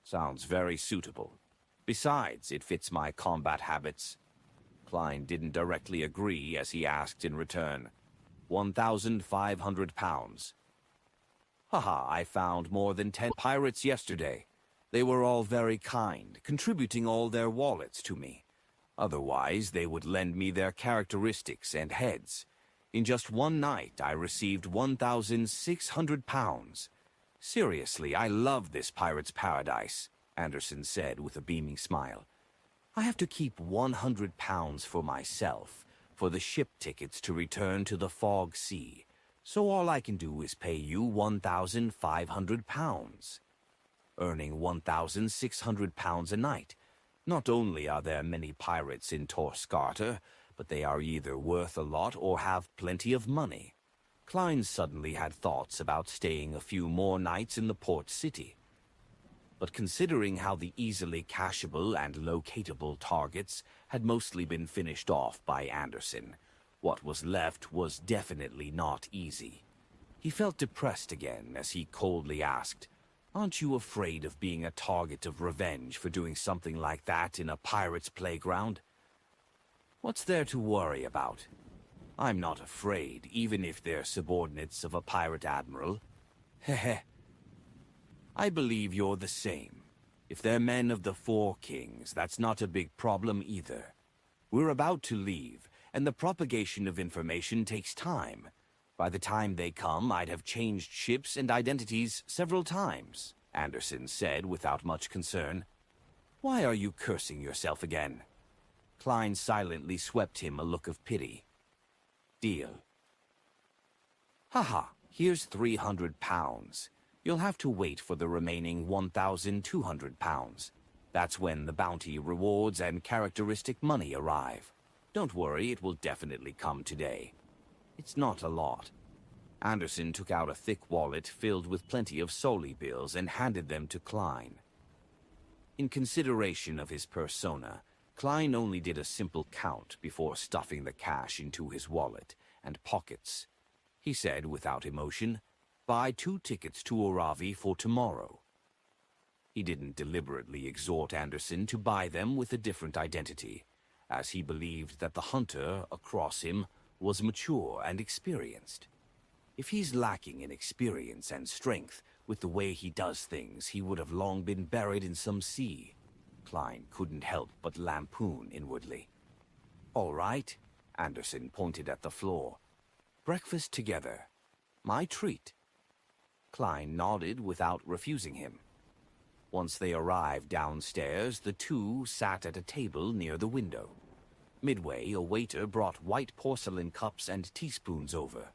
Sounds very suitable. Besides, it fits my combat habits. Klein didn't directly agree as he asked in return. 1,500 pounds. Haha, I found more than 10 pirates yesterday. They were all very kind, contributing all their wallets to me. Otherwise, they would lend me their characteristics and heads. In just one night, I received 1,600 pounds. Seriously, I love this pirate's paradise, Anderson said with a beaming smile. I have to keep 100 pounds for myself, for the ship tickets to return to the Fog Sea, so all I can do is pay you 1,500 pounds. Earning 1,600 pounds a night. Not only are there many pirates in Torscarter, but they are either worth a lot or have plenty of money. Klein suddenly had thoughts about staying a few more nights in the port city. But considering how the easily cashable and locatable targets had mostly been finished off by Anderson, what was left was definitely not easy. He felt depressed again as he coldly asked, "Aren't you afraid of being a target of revenge for doing something like that in a pirate's playground?" "What's there to worry about? I'm not afraid, even if they're subordinates of a pirate admiral. Heh. I believe you're the same. If they're men of the Four Kings, that's not a big problem either. We're about to leave, and the propagation of information takes time. By the time they come, I'd have changed ships and identities several times," Anderson said without much concern. "Why are you cursing yourself again?" Klein silently swept him a look of pity. "Deal." "Haha, here's 300 pounds. You'll have to wait for the remaining 1,200 pounds. That's when the bounty rewards and characteristic money arrive. Don't worry, it will definitely come today. It's not a lot." Anderson took out a thick wallet filled with plenty of Soli bills and handed them to Klein. In consideration of his persona, Klein only did a simple count before stuffing the cash into his wallet and pockets. He said without emotion, "Buy 2 tickets to Oravi for tomorrow." He didn't deliberately exhort Anderson to buy them with a different identity, as he believed that the hunter across him was mature and experienced. If he's lacking in experience and strength with the way he does things, he would have long been buried in some sea. Klein couldn't help but lampoon inwardly. "All right," Anderson pointed at the floor. "Breakfast together. My treat." Klein nodded without refusing him. Once they arrived downstairs, the two sat at a table near the window. Midway, a waiter brought white porcelain cups and teaspoons over.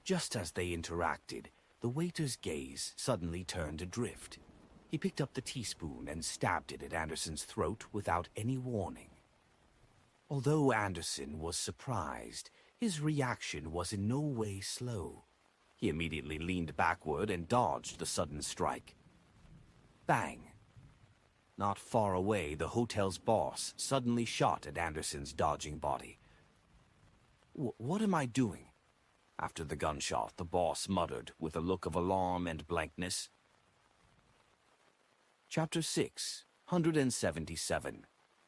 Just as they interacted, the waiter's gaze suddenly turned adrift. He picked up the teaspoon and stabbed it at Anderson's throat without any warning. Although Anderson was surprised, his reaction was in no way slow. He immediately leaned backward and dodged the sudden strike. Bang! Not far away, the hotel's boss suddenly shot at Anderson's dodging body. What am I doing?" After the gunshot, the boss muttered with a look of alarm and blankness. Chapter 6, 177.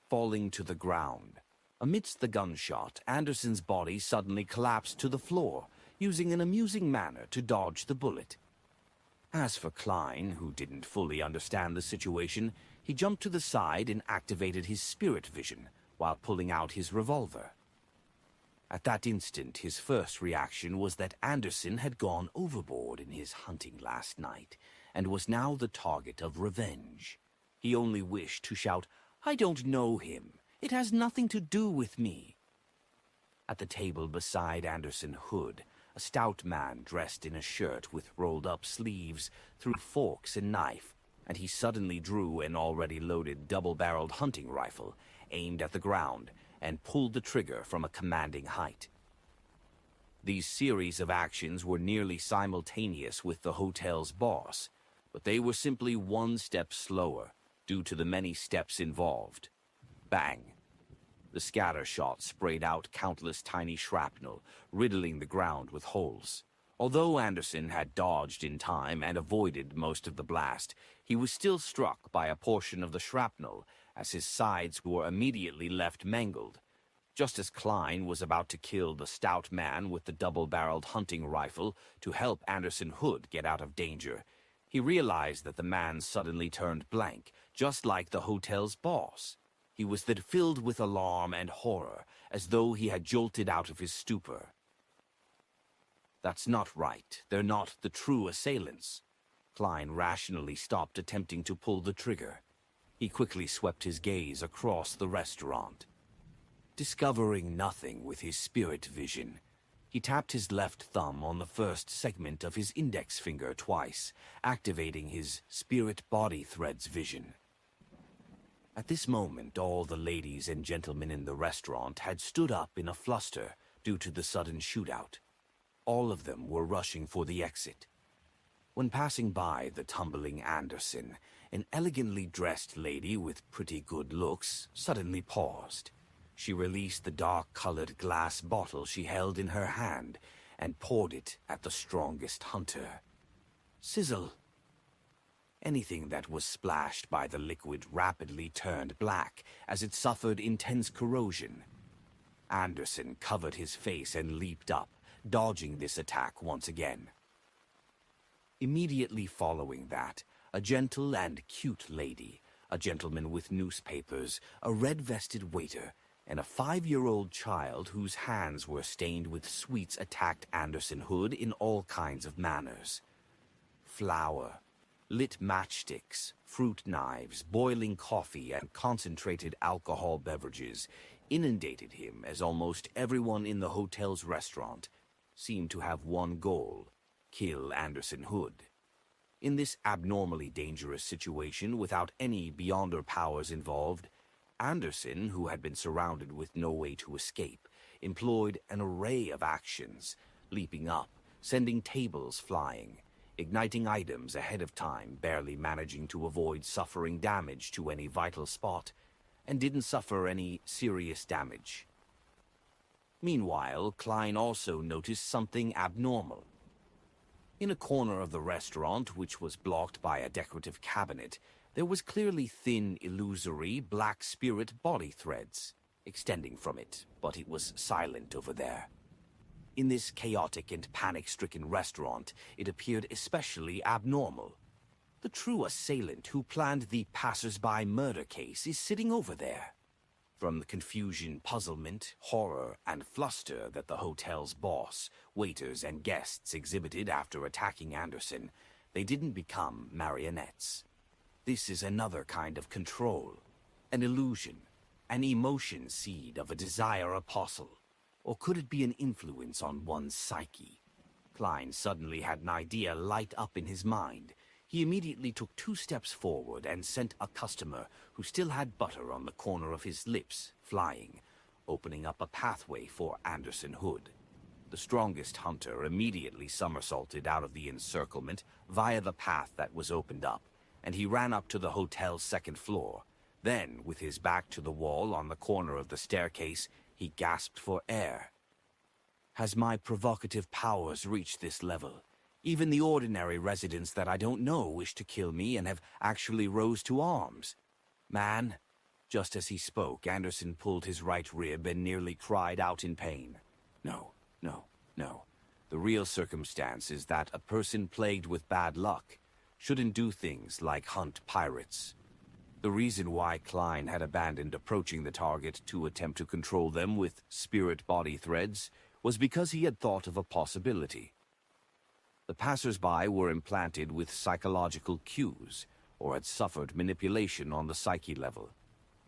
Falling to the ground. Amidst the gunshot, Anderson's body suddenly collapsed to the floor, using an amusing manner to dodge the bullet. As for Klein, who didn't fully understand the situation, he jumped to the side and activated his spirit vision while pulling out his revolver. At that instant, his first reaction was that Anderson had gone overboard in his hunting last night and was now the target of revenge. He only wished to shout, "I don't know him. It has nothing to do with me." At the table beside Anderson Hood, a stout man dressed in a shirt with rolled-up sleeves threw forks and knife, and he suddenly drew an already loaded double-barreled hunting rifle, aimed at the ground, and pulled the trigger from a commanding height. These series of actions were nearly simultaneous with the hotel's boss, but they were simply one step slower due to the many steps involved. Bang! The scatter shot sprayed out countless tiny shrapnel, riddling the ground with holes. Although Anderson had dodged in time and avoided most of the blast, he was still struck by a portion of the shrapnel, as his sides were immediately left mangled, Just as Klein was about to kill the stout man with the double-barreled hunting rifle to help Anderson Hood get out of danger, he realized that the man suddenly turned blank, just like the hotel's boss. He was then filled with alarm and horror, as though he had jolted out of his stupor. That's not right. They're not the true assailants. Klein rationally stopped attempting to pull the trigger. He quickly swept his gaze across the restaurant. Discovering nothing with his spirit vision, he tapped his left thumb on the first segment of his index finger twice, activating his spirit body threads vision. At this moment, all the ladies and gentlemen in the restaurant had stood up in a fluster due to the sudden shootout. All of them were rushing for the exit. When passing by the tumbling Anderson, an elegantly dressed lady with pretty good looks suddenly paused. She released the dark-colored glass bottle she held in her hand and poured it at the strongest hunter. Sizzle! Anything that was splashed by the liquid rapidly turned black as it suffered intense corrosion. Anderson covered his face and leaped up, dodging this attack once again. Immediately following that, a gentle and cute lady, a gentleman with newspapers, a red-vested waiter, and a 5-year-old child whose hands were stained with sweets attacked Anderson Hood in all kinds of manners. Flour, lit matchsticks, fruit knives, boiling coffee, and concentrated alcohol beverages inundated him as almost everyone in the hotel's restaurant seemed to have one goal: kill Anderson Hood. In this abnormally dangerous situation, without any Beyonder powers involved, Anderson, who had been surrounded with no way to escape, employed an array of actions, leaping up, sending tables flying, igniting items ahead of time, barely managing to avoid suffering damage to any vital spot, and didn't suffer any serious damage. Meanwhile, Klein also noticed something abnormal. In a corner of the restaurant, which was blocked by a decorative cabinet, there was clearly thin, illusory, black spirit body threads extending from it, but it was silent over there. In this chaotic and panic-stricken restaurant, it appeared especially abnormal. The true assailant who planned the passers-by murder case is sitting over there. From the confusion, puzzlement, horror, and fluster that the hotel's boss, waiters, and guests exhibited after attacking Anderson, they didn't become marionettes. This is another kind of control, an illusion, an emotion seed of a desire apostle. Or could it be an influence on one's psyche? Klein suddenly had an idea light up in his mind. He immediately took 2 steps forward and sent a customer who still had butter on the corner of his lips flying, opening up a pathway for Anderson Hood. The strongest hunter immediately somersaulted out of the encirclement via the path that was opened up, and he ran up to the hotel's 2nd floor. Then, with his back to the wall on the corner of the staircase, he gasped for air. Has my provocative powers reached this level? Even the ordinary residents that I don't know wish to kill me and have actually rose to arms. Man, just as he spoke, Anderson pulled his right rib and nearly cried out in pain. No. The real circumstance is that a person plagued with bad luck shouldn't do things like hunt pirates. The reason why Klein had abandoned approaching the target to attempt to control them with spirit body threads was because he had thought of a possibility. The passers-by were implanted with psychological cues, or had suffered manipulation on the psyche level.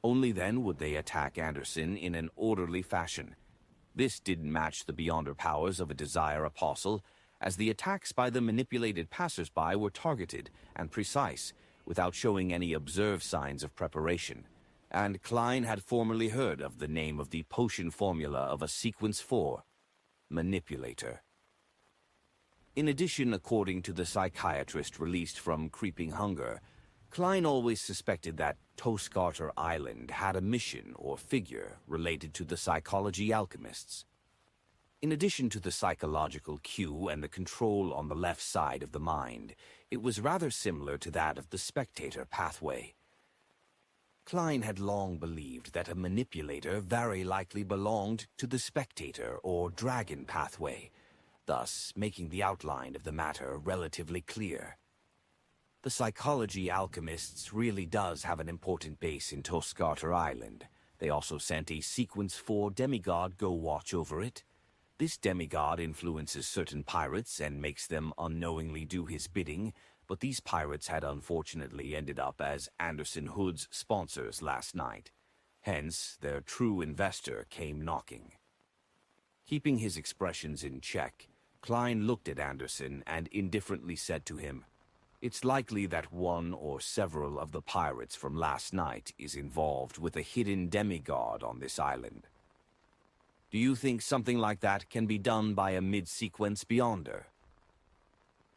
Only then would they attack Anderson in an orderly fashion. This didn't match the Beyonder powers of a Desire Apostle, as the attacks by the manipulated passers-by were targeted and precise, without showing any observed signs of preparation. And Klein had formerly heard of the name of the potion formula of a Sequence 4, Manipulator. In addition, according to the psychiatrist released from Creeping Hunger, Klein always suspected that Toscarter Island had a mission or figure related to the psychology alchemists. In addition to the psychological cue and the control on the left side of the mind, it was rather similar to that of the spectator pathway. Klein had long believed that a manipulator very likely belonged to the spectator or dragon pathway, thus making the outline of the matter relatively clear. The psychology alchemists really does have an important base in Toscarter Island. They also sent a Sequence 4 demigod go watch over it. This demigod influences certain pirates and makes them unknowingly do his bidding, but these pirates had unfortunately ended up as Anderson Hood's sponsors last night. Hence, their true investor came knocking. Keeping his expressions in check, Klein looked at Anderson and indifferently said to him, "It's likely that one or several of the pirates from last night is involved with a hidden demigod on this island. Do you think something like that can be done by a mid-sequence Beyonder?"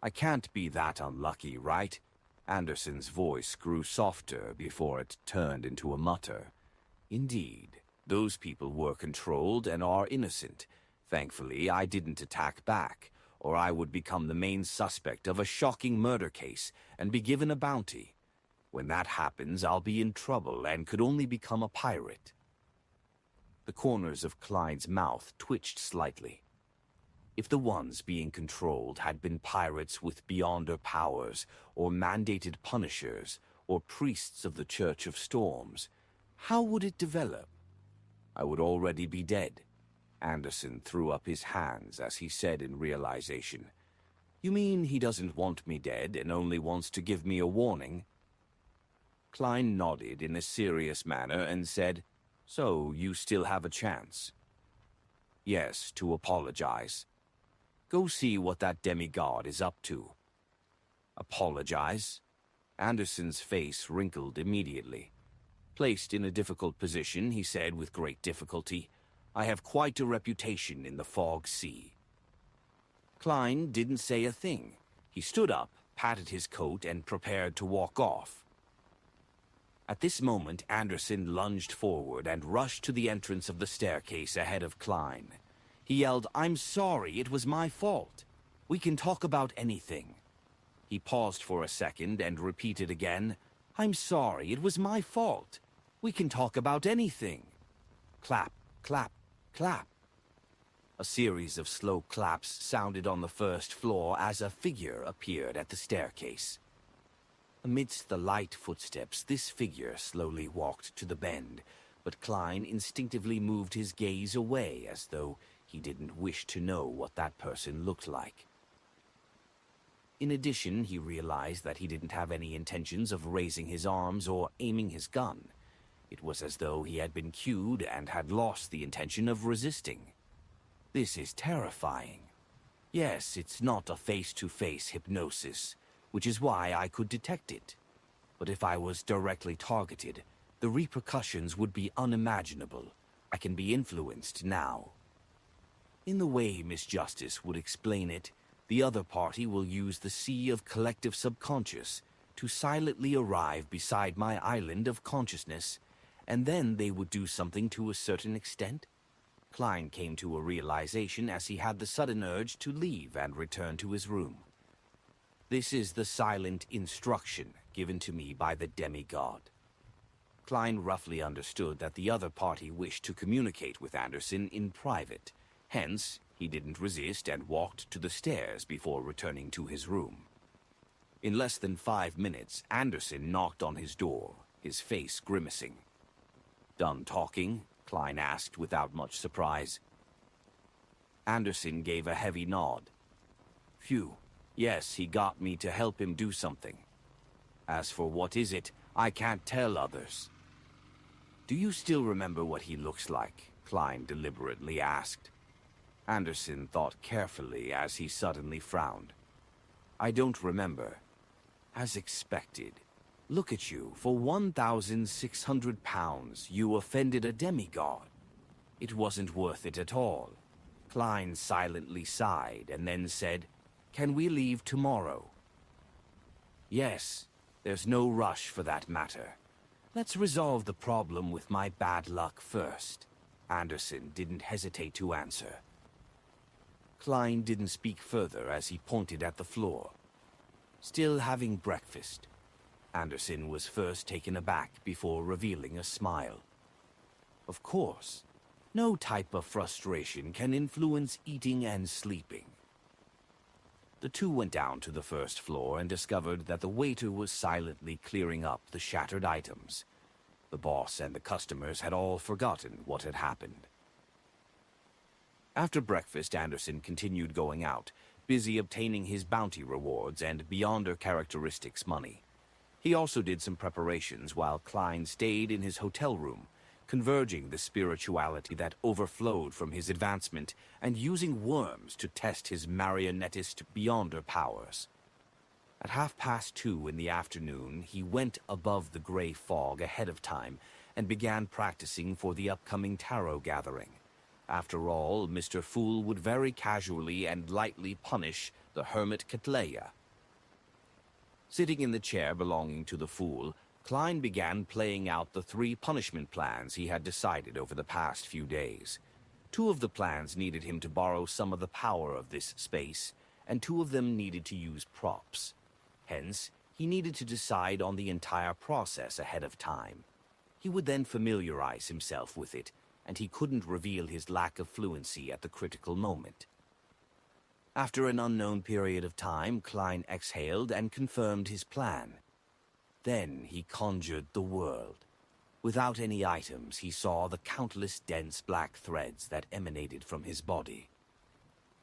"I can't be that unlucky, right?" Anderson's voice grew softer before it turned into a mutter. "Indeed, those people were controlled and are innocent. Thankfully, I didn't attack back, or I would become the main suspect of a shocking murder case and be given a bounty. When that happens, I'll be in trouble and could only become a pirate." The corners of Klein's mouth twitched slightly. If the ones being controlled had been pirates with Beyonder powers, or mandated punishers, or priests of the Church of Storms, how would it develop? I would already be dead. Anderson threw up his hands as he said in realization, "You mean he doesn't want me dead and only wants to give me a warning?" Klein nodded in a serious manner and said, "So you still have a chance?" "Yes, to apologize. Go see what that demigod is up to." "Apologize?" Anderson's face wrinkled immediately. Placed in a difficult position, he said with great difficulty, "I have quite a reputation in the Fog Sea." Klein didn't say a thing. He stood up, patted his coat, and prepared to walk off. At this moment, Anderson lunged forward and rushed to the entrance of the staircase ahead of Klein. He yelled, "I'm sorry, it was my fault. We can talk about anything." He paused for a second and repeated again, "I'm sorry, it was my fault. We can talk about anything." Clap, clap, clap. A series of slow claps sounded on the first floor as a figure appeared at the staircase. Amidst the light footsteps, this figure slowly walked to the bend, but Klein instinctively moved his gaze away as though he didn't wish to know what that person looked like. In addition, he realized that he didn't have any intentions of raising his arms or aiming his gun. It was as though he had been cued and had lost the intention of resisting. This is terrifying. Yes, it's not a face-to-face hypnosis, which is why I could detect it. But if I was directly targeted, the repercussions would be unimaginable. I can be influenced now. In the way Miss Justice would explain it, the other party will use the sea of collective subconscious to silently arrive beside my island of consciousness, and then they would do something to a certain extent. Klein came to a realization as he had the sudden urge to leave and return to his room. This is the silent instruction given to me by the demigod. Klein roughly understood that the other party wished to communicate with Anderson in private. Hence, he didn't resist and walked to the stairs before returning to his room. In less than 5 minutes, Anderson knocked on his door, his face grimacing. "Done talking?" Klein asked without much surprise. Anderson gave a heavy nod. "Phew. Yes, he got me to help him do something. As for what is it, I can't tell others." "Do you still remember what he looks like?" Klein deliberately asked. Anderson thought carefully as he suddenly frowned. "I don't remember. As expected. Look at you, for 1,600 pounds, you offended a demigod. It wasn't worth it at all." Klein silently sighed and then said, "Can we leave tomorrow?" "Yes, there's no rush for that matter. Let's resolve the problem with my bad luck first." Anderson didn't hesitate to answer. Klein didn't speak further as he pointed at the floor. "Still having breakfast?" Anderson was first taken aback before revealing a smile. Of course, no type of frustration can influence eating and sleeping. The two went down to the first floor and discovered that the waiter was silently clearing up the shattered items. The boss and the customers had all forgotten what had happened. After breakfast, Anderson continued going out, busy obtaining his bounty rewards and beyonder characteristics money. He also did some preparations while Klein stayed in his hotel room, converging the spirituality that overflowed from his advancement and using worms to test his marionettist beyonder powers. At 2:30 in the afternoon, he went above the gray fog ahead of time and began practicing for the upcoming tarot gathering. After all, Mr. Fool would very casually and lightly punish the hermit Catleya. Sitting in the chair belonging to the Fool, Klein began playing out the 3 punishment plans he had decided over the past few days. 2 of the plans needed him to borrow some of the power of this space, and 2 of them needed to use props. Hence, he needed to decide on the entire process ahead of time. He would then familiarize himself with it, and he couldn't reveal his lack of fluency at the critical moment. After an unknown period of time, Klein exhaled and confirmed his plan. Then he conjured the world. Without any items, he saw the countless dense black threads that emanated from his body.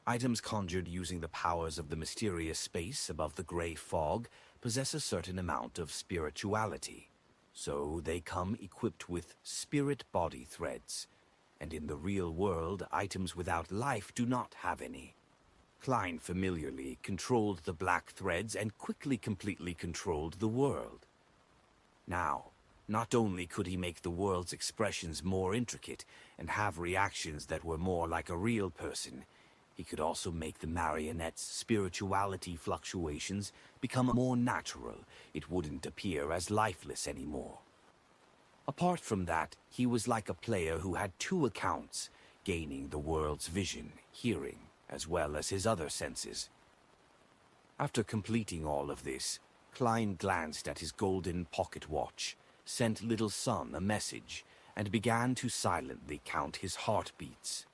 Items conjured using the powers of the mysterious space above the gray fog possess a certain amount of spirituality. So they come equipped with spirit body threads. And in the real world, items without life do not have any. Klein familiarly controlled the black threads and quickly completely controlled the world. Now, not only could he make the world's expressions more intricate and have reactions that were more like a real person, he could also make the marionette's spirituality fluctuations become more natural. It wouldn't appear as lifeless anymore. Apart from that, he was like a player who had 2 accounts, gaining the world's vision, hearing, as well as his other senses. After completing all of this, Klein glanced at his golden pocket watch, sent Little Son a message, and began to silently count his heartbeats.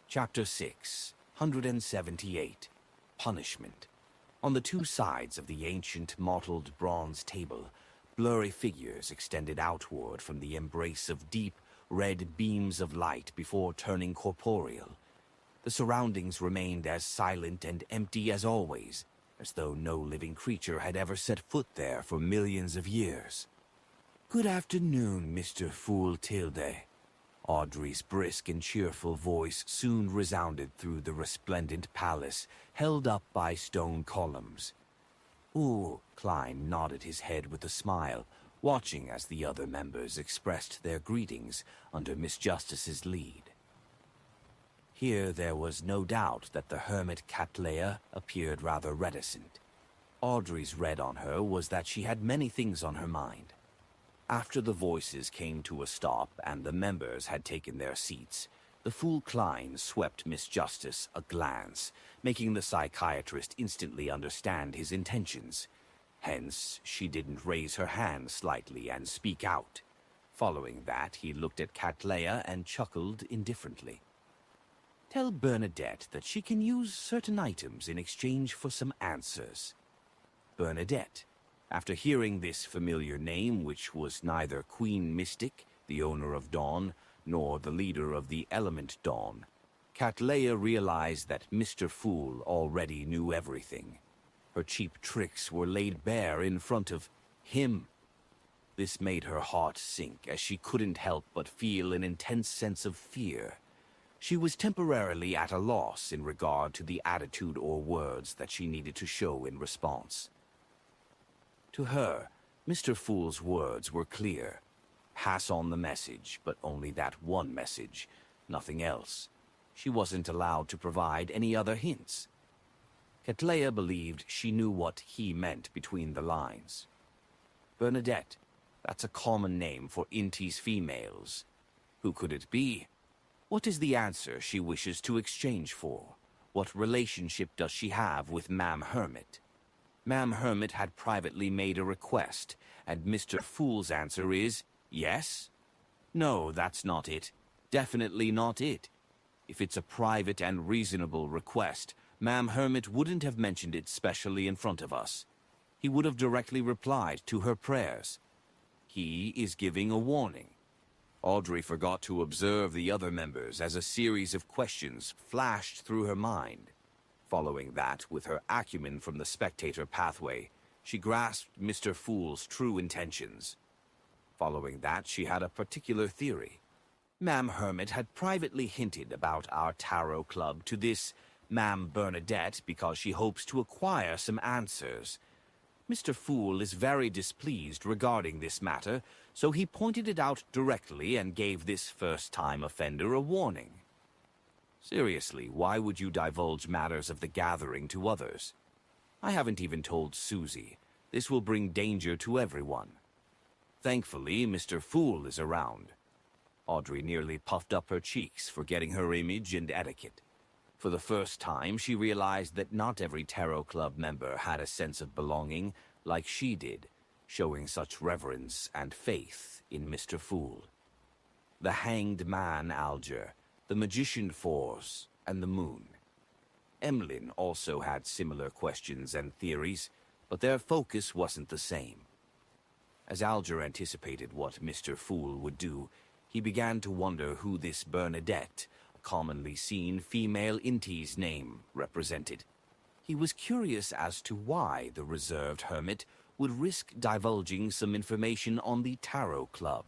Chapter 6, 178, Punishment. On the 2 sides of the ancient mottled bronze table, blurry figures extended outward from the embrace of deep, red beams of light before turning corporeal. The surroundings remained as silent and empty as always, as though no living creature had ever set foot there for millions of years. "Good afternoon, Mr. Fool Tilde." Audrey's brisk and cheerful voice soon resounded through the resplendent palace, held up by stone columns. "Ooh," Klein nodded his head with a smile, watching as the other members expressed their greetings under Miss Justice's lead. Here there was no doubt that the hermit Catleya appeared rather reticent. Audrey's read on her was that she had many things on her mind. After the voices came to a stop and the members had taken their seats, the Fool Klein swept Miss Justice a glance, making the psychiatrist instantly understand his intentions. Hence, she didn't raise her hand slightly and speak out. Following that, he looked at Catleya and chuckled indifferently. "Tell Bernadette that she can use certain items in exchange for some answers." Bernadette. After hearing this familiar name, which was neither Queen Mystic, the owner of Dawn, nor the leader of the element Dawn, Catleya realized that Mr. Fool already knew everything. Her cheap tricks were laid bare in front of him. This made her heart sink, as she couldn't help but feel an intense sense of fear. She was temporarily at a loss in regard to the attitude or words that she needed to show in response. To her, Mr. Fool's words were clear. Pass on the message, but only that one message, nothing else. She wasn't allowed to provide any other hints. Catleya believed she knew what he meant between the lines. Bernadette, that's a common name for Inti's females. Who could it be? What is the answer she wishes to exchange for? What relationship does she have with Ma'am Hermit? Ma'am Hermit had privately made a request, and Mr. Fool's answer is, yes? No, that's not it. Definitely not it. If it's a private and reasonable request, Ma'am Hermit wouldn't have mentioned it specially in front of us. He would have directly replied to her prayers. He is giving a warning. Audrey forgot to observe the other members as a series of questions flashed through her mind. Following that, with her acumen from the spectator pathway, she grasped Mr. Fool's true intentions. Following that, she had a particular theory. Ma'am Hermit had privately hinted about our tarot club to this Ma'am Bernadette because she hopes to acquire some answers. Mr. Fool is very displeased regarding this matter, so he pointed it out directly and gave this first-time offender a warning. Seriously, why would you divulge matters of the gathering to others? I haven't even told Susie. This will bring danger to everyone. Thankfully, Mr. Fool is around. Audrey nearly puffed up her cheeks, forgetting her image and etiquette. For the first time, she realized that not every Tarot Club member had a sense of belonging like she did, showing such reverence and faith in Mr. Fool. The Hanged Man Alger, the Magician Force, and the Moon. Emlyn also had similar questions and theories, but their focus wasn't the same. As Alger anticipated what Mr. Fool would do, he began to wonder who this Bernadette, commonly seen female Inti's name, represented. He was curious as to why the reserved hermit would risk divulging some information on the Tarot Club.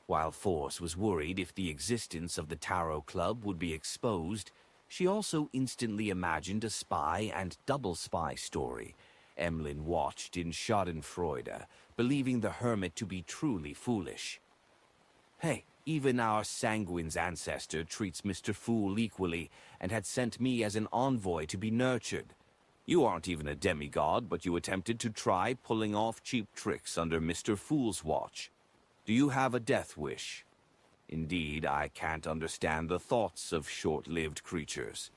While Force was worried if the existence of the Tarot Club would be exposed, she also instantly imagined a spy and double spy story Emlyn watched in Schadenfreude, believing the hermit to be truly foolish. Hey, even our Sanguine's ancestor treats Mr. Fool equally, and had sent me as an envoy to be nurtured. You aren't even a demigod, but you attempted to try pulling off cheap tricks under Mr. Fool's watch. Do you have a death wish? Indeed, I can't understand the thoughts of short-lived creatures.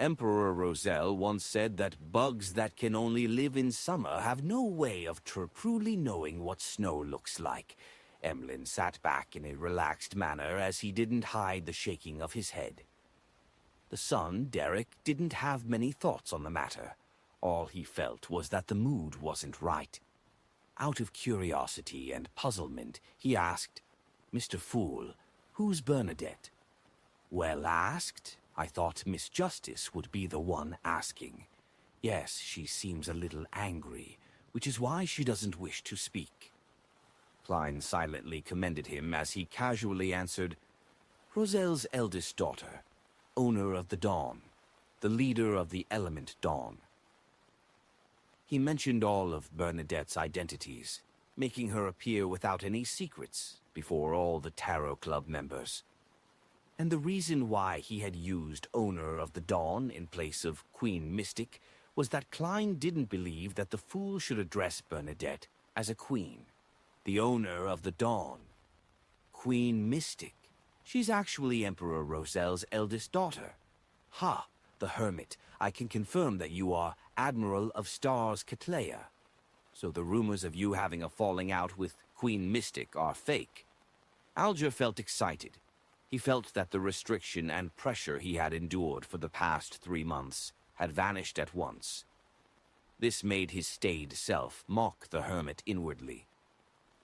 Emperor Roselle once said that bugs that can only live in summer have no way of truly knowing what snow looks like. Emlyn sat back in a relaxed manner as he didn't hide the shaking of his head. The son, Derek, didn't have many thoughts on the matter. All he felt was that the mood wasn't right. Out of curiosity and puzzlement, he asked, "Mr. Fool, who's Bernadette?" Well asked. I thought Miss Justice would be the one asking. Yes, she seems a little angry, which is why she doesn't wish to speak. Klein silently commended him as he casually answered, "Roselle's eldest daughter, owner of the Dawn, the leader of the element Dawn." He mentioned all of Bernadette's identities, making her appear without any secrets before all the Tarot Club members. And the reason why he had used owner of the Dawn in place of Queen Mystic was that Klein didn't believe that the Fool should address Bernadette as a queen. The owner of the Dawn. Queen Mystic. She's actually Emperor Roselle's eldest daughter. Ha, the Hermit. I can confirm that you are Admiral of Stars Cattleya. So the rumors of you having a falling out with Queen Mystic are fake. Alger felt excited. He felt that the restriction and pressure he had endured for the past 3 months had vanished at once. This made his staid self mock the Hermit inwardly.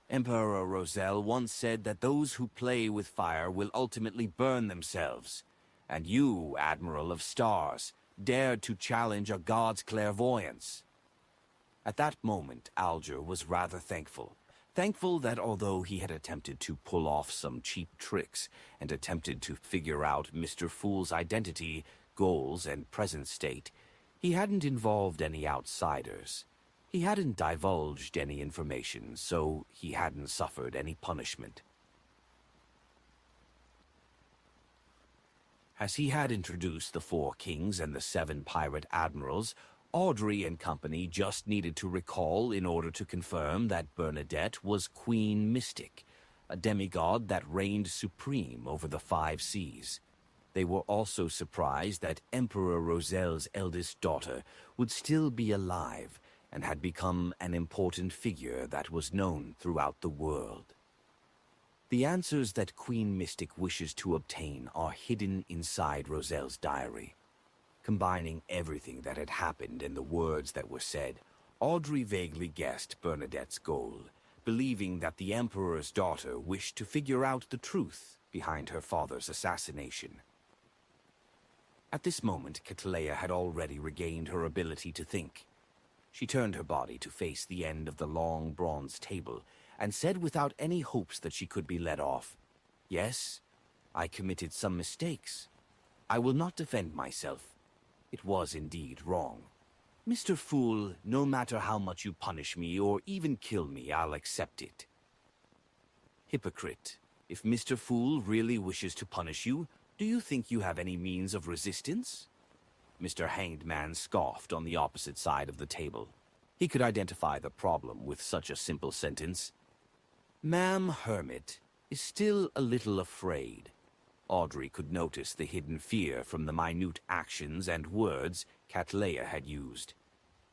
Emperor Roselle once said that those who play with fire will ultimately burn themselves. And you, Admiral of Stars, dared to challenge a god's clairvoyance. At that moment, Alger was rather thankful. Thankful that although he had attempted to pull off some cheap tricks and attempted to figure out Mr. Fool's identity, goals, and present state, he hadn't involved any outsiders. He hadn't divulged any information, so he hadn't suffered any punishment. As he had introduced the 4 kings and the 7 pirate admirals, Audrey and company just needed to recall in order to confirm that Bernadette was Queen Mystic, a demigod that reigned supreme over the 5 seas. They were also surprised that Emperor Roselle's eldest daughter would still be alive, and had become an important figure that was known throughout the world. The answers that Queen Mystic wishes to obtain are hidden inside Roselle's diary. Combining everything that had happened and the words that were said, Audrey vaguely guessed Bernadette's goal, believing that the Emperor's daughter wished to figure out the truth behind her father's assassination. At this moment, Catleya had already regained her ability to think. She turned her body to face the end of the long bronze table and said without any hopes that she could be let off, "Yes, I committed some mistakes. I will not defend myself. It was indeed wrong. Mr. Fool, no matter how much you punish me or even kill me, I'll accept it." "Hypocrite, if Mr. Fool really wishes to punish you, do you think you have any means of resistance?" Mr. Hanged Man scoffed on the opposite side of the table. He could identify the problem with such a simple sentence. "Ma'am Hermit is still a little afraid." Audrey could notice the hidden fear from the minute actions and words Catleya had used.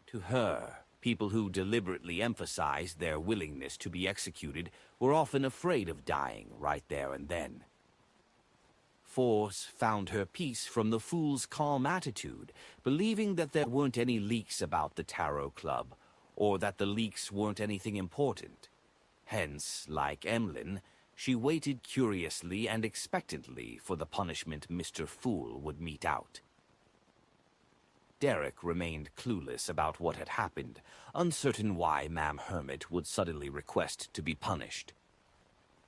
To her, people who deliberately emphasized their willingness to be executed were often afraid of dying right there and then. Force found her peace from the Fool's calm attitude, believing that there weren't any leaks about the Tarot Club, or that the leaks weren't anything important. Hence, like Emlyn, she waited curiously and expectantly for the punishment Mr. Fool would mete out. Derek remained clueless about what had happened, uncertain why Ma'am Hermit would suddenly request to be punished.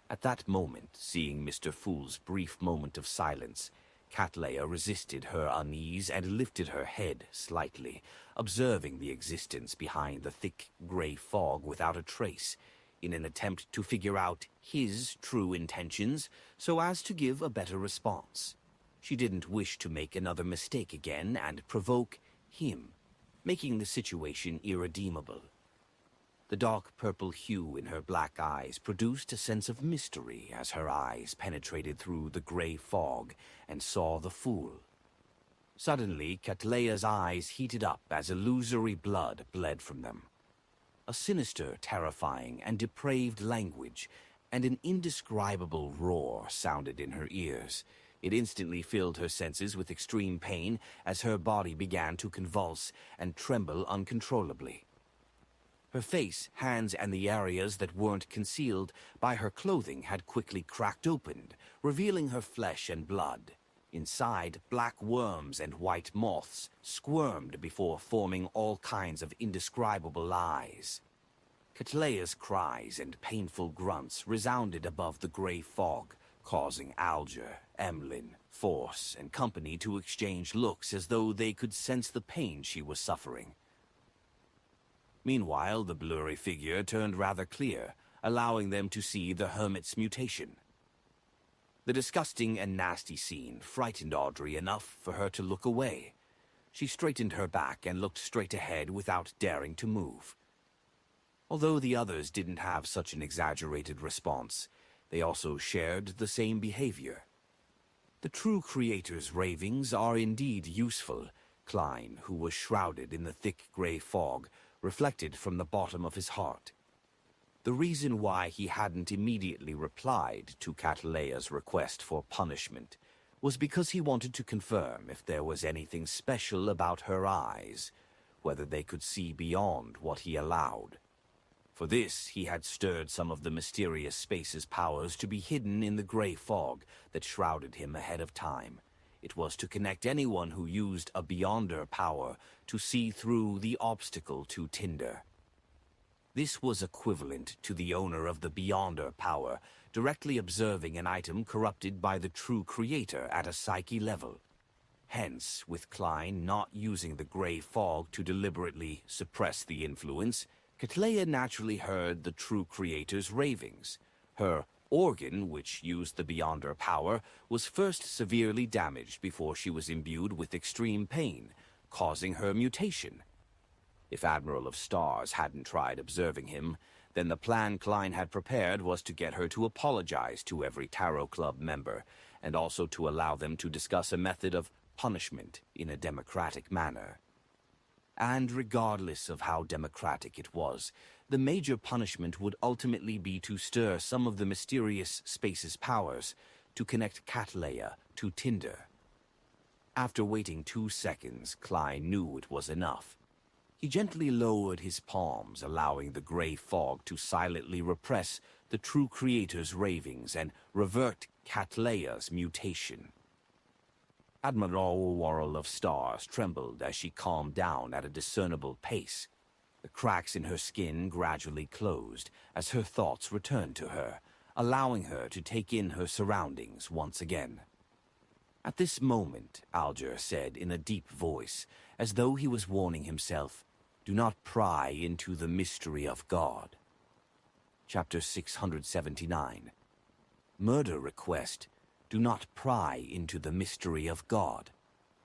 At that moment, seeing Mr. Fool's brief moment of silence, Catleya resisted her unease and lifted her head slightly, observing the existence behind the thick gray fog without a trace, in an attempt to figure out his true intentions so as to give a better response. She didn't wish to make another mistake again and provoke him, making the situation irredeemable. The dark purple hue in her black eyes produced a sense of mystery as her eyes penetrated through the gray fog and saw the Fool. Suddenly, Catleya's eyes heated up as illusory blood bled from them. A sinister, terrifying, and depraved language and an indescribable roar sounded in her ears. It instantly filled her senses with extreme pain as her body began to convulse and tremble uncontrollably. Her face, hands, and the areas that weren't concealed by her clothing had quickly cracked open, revealing her flesh and blood. Inside, black worms and white moths squirmed before forming all kinds of indescribable eyes. Catleya's cries and painful grunts resounded above the gray fog, causing Alger, Emlyn, Force, and company to exchange looks as though they could sense the pain she was suffering. Meanwhile, the blurry figure turned rather clear, allowing them to see the Hermit's mutation. The disgusting and nasty scene frightened Audrey enough for her to look away. She straightened her back and looked straight ahead without daring to move. Although the others didn't have such an exaggerated response, they also shared the same behavior. The true creator's ravings are indeed useful, Klein, who was shrouded in the thick gray fog, reflected from the bottom of his heart. The reason why he hadn't immediately replied to Catleya's request for punishment was because he wanted to confirm if there was anything special about her eyes, whether they could see beyond what he allowed. For this, he had stirred some of the mysterious space's powers to be hidden in the gray fog that shrouded him ahead of time. It was to connect anyone who used a Beyonder power to see through the obstacle to Tinder. This was equivalent to the owner of the Beyonder power directly observing an item corrupted by the true creator at a psyche level. Hence, with Klein not using the gray fog to deliberately suppress the influence, Catleya naturally heard the true creator's ravings. Her organ, which used the Beyonder power, was first severely damaged before she was imbued with extreme pain, causing her mutation. If Admiral of Stars hadn't tried observing him, then the plan Klein had prepared was to get her to apologize to every Tarot Club member, and also to allow them to discuss a method of punishment in a democratic manner. And regardless of how democratic it was, the major punishment would ultimately be to stir some of the mysterious space's powers to connect Catleya to Tinder. After waiting 2 seconds, Klein knew it was enough. He gently lowered his palms, allowing the gray fog to silently repress the true creator's ravings and revert Catleya's mutation. Admiral Whorl of Stars trembled as she calmed down at a discernible pace. The cracks in her skin gradually closed as her thoughts returned to her, allowing her to take in her surroundings once again. At this moment, Alger said in a deep voice, as though he was warning himself, "Do not pry into the mystery of God." Chapter 679. Murder Request. Do not pry into the mystery of God.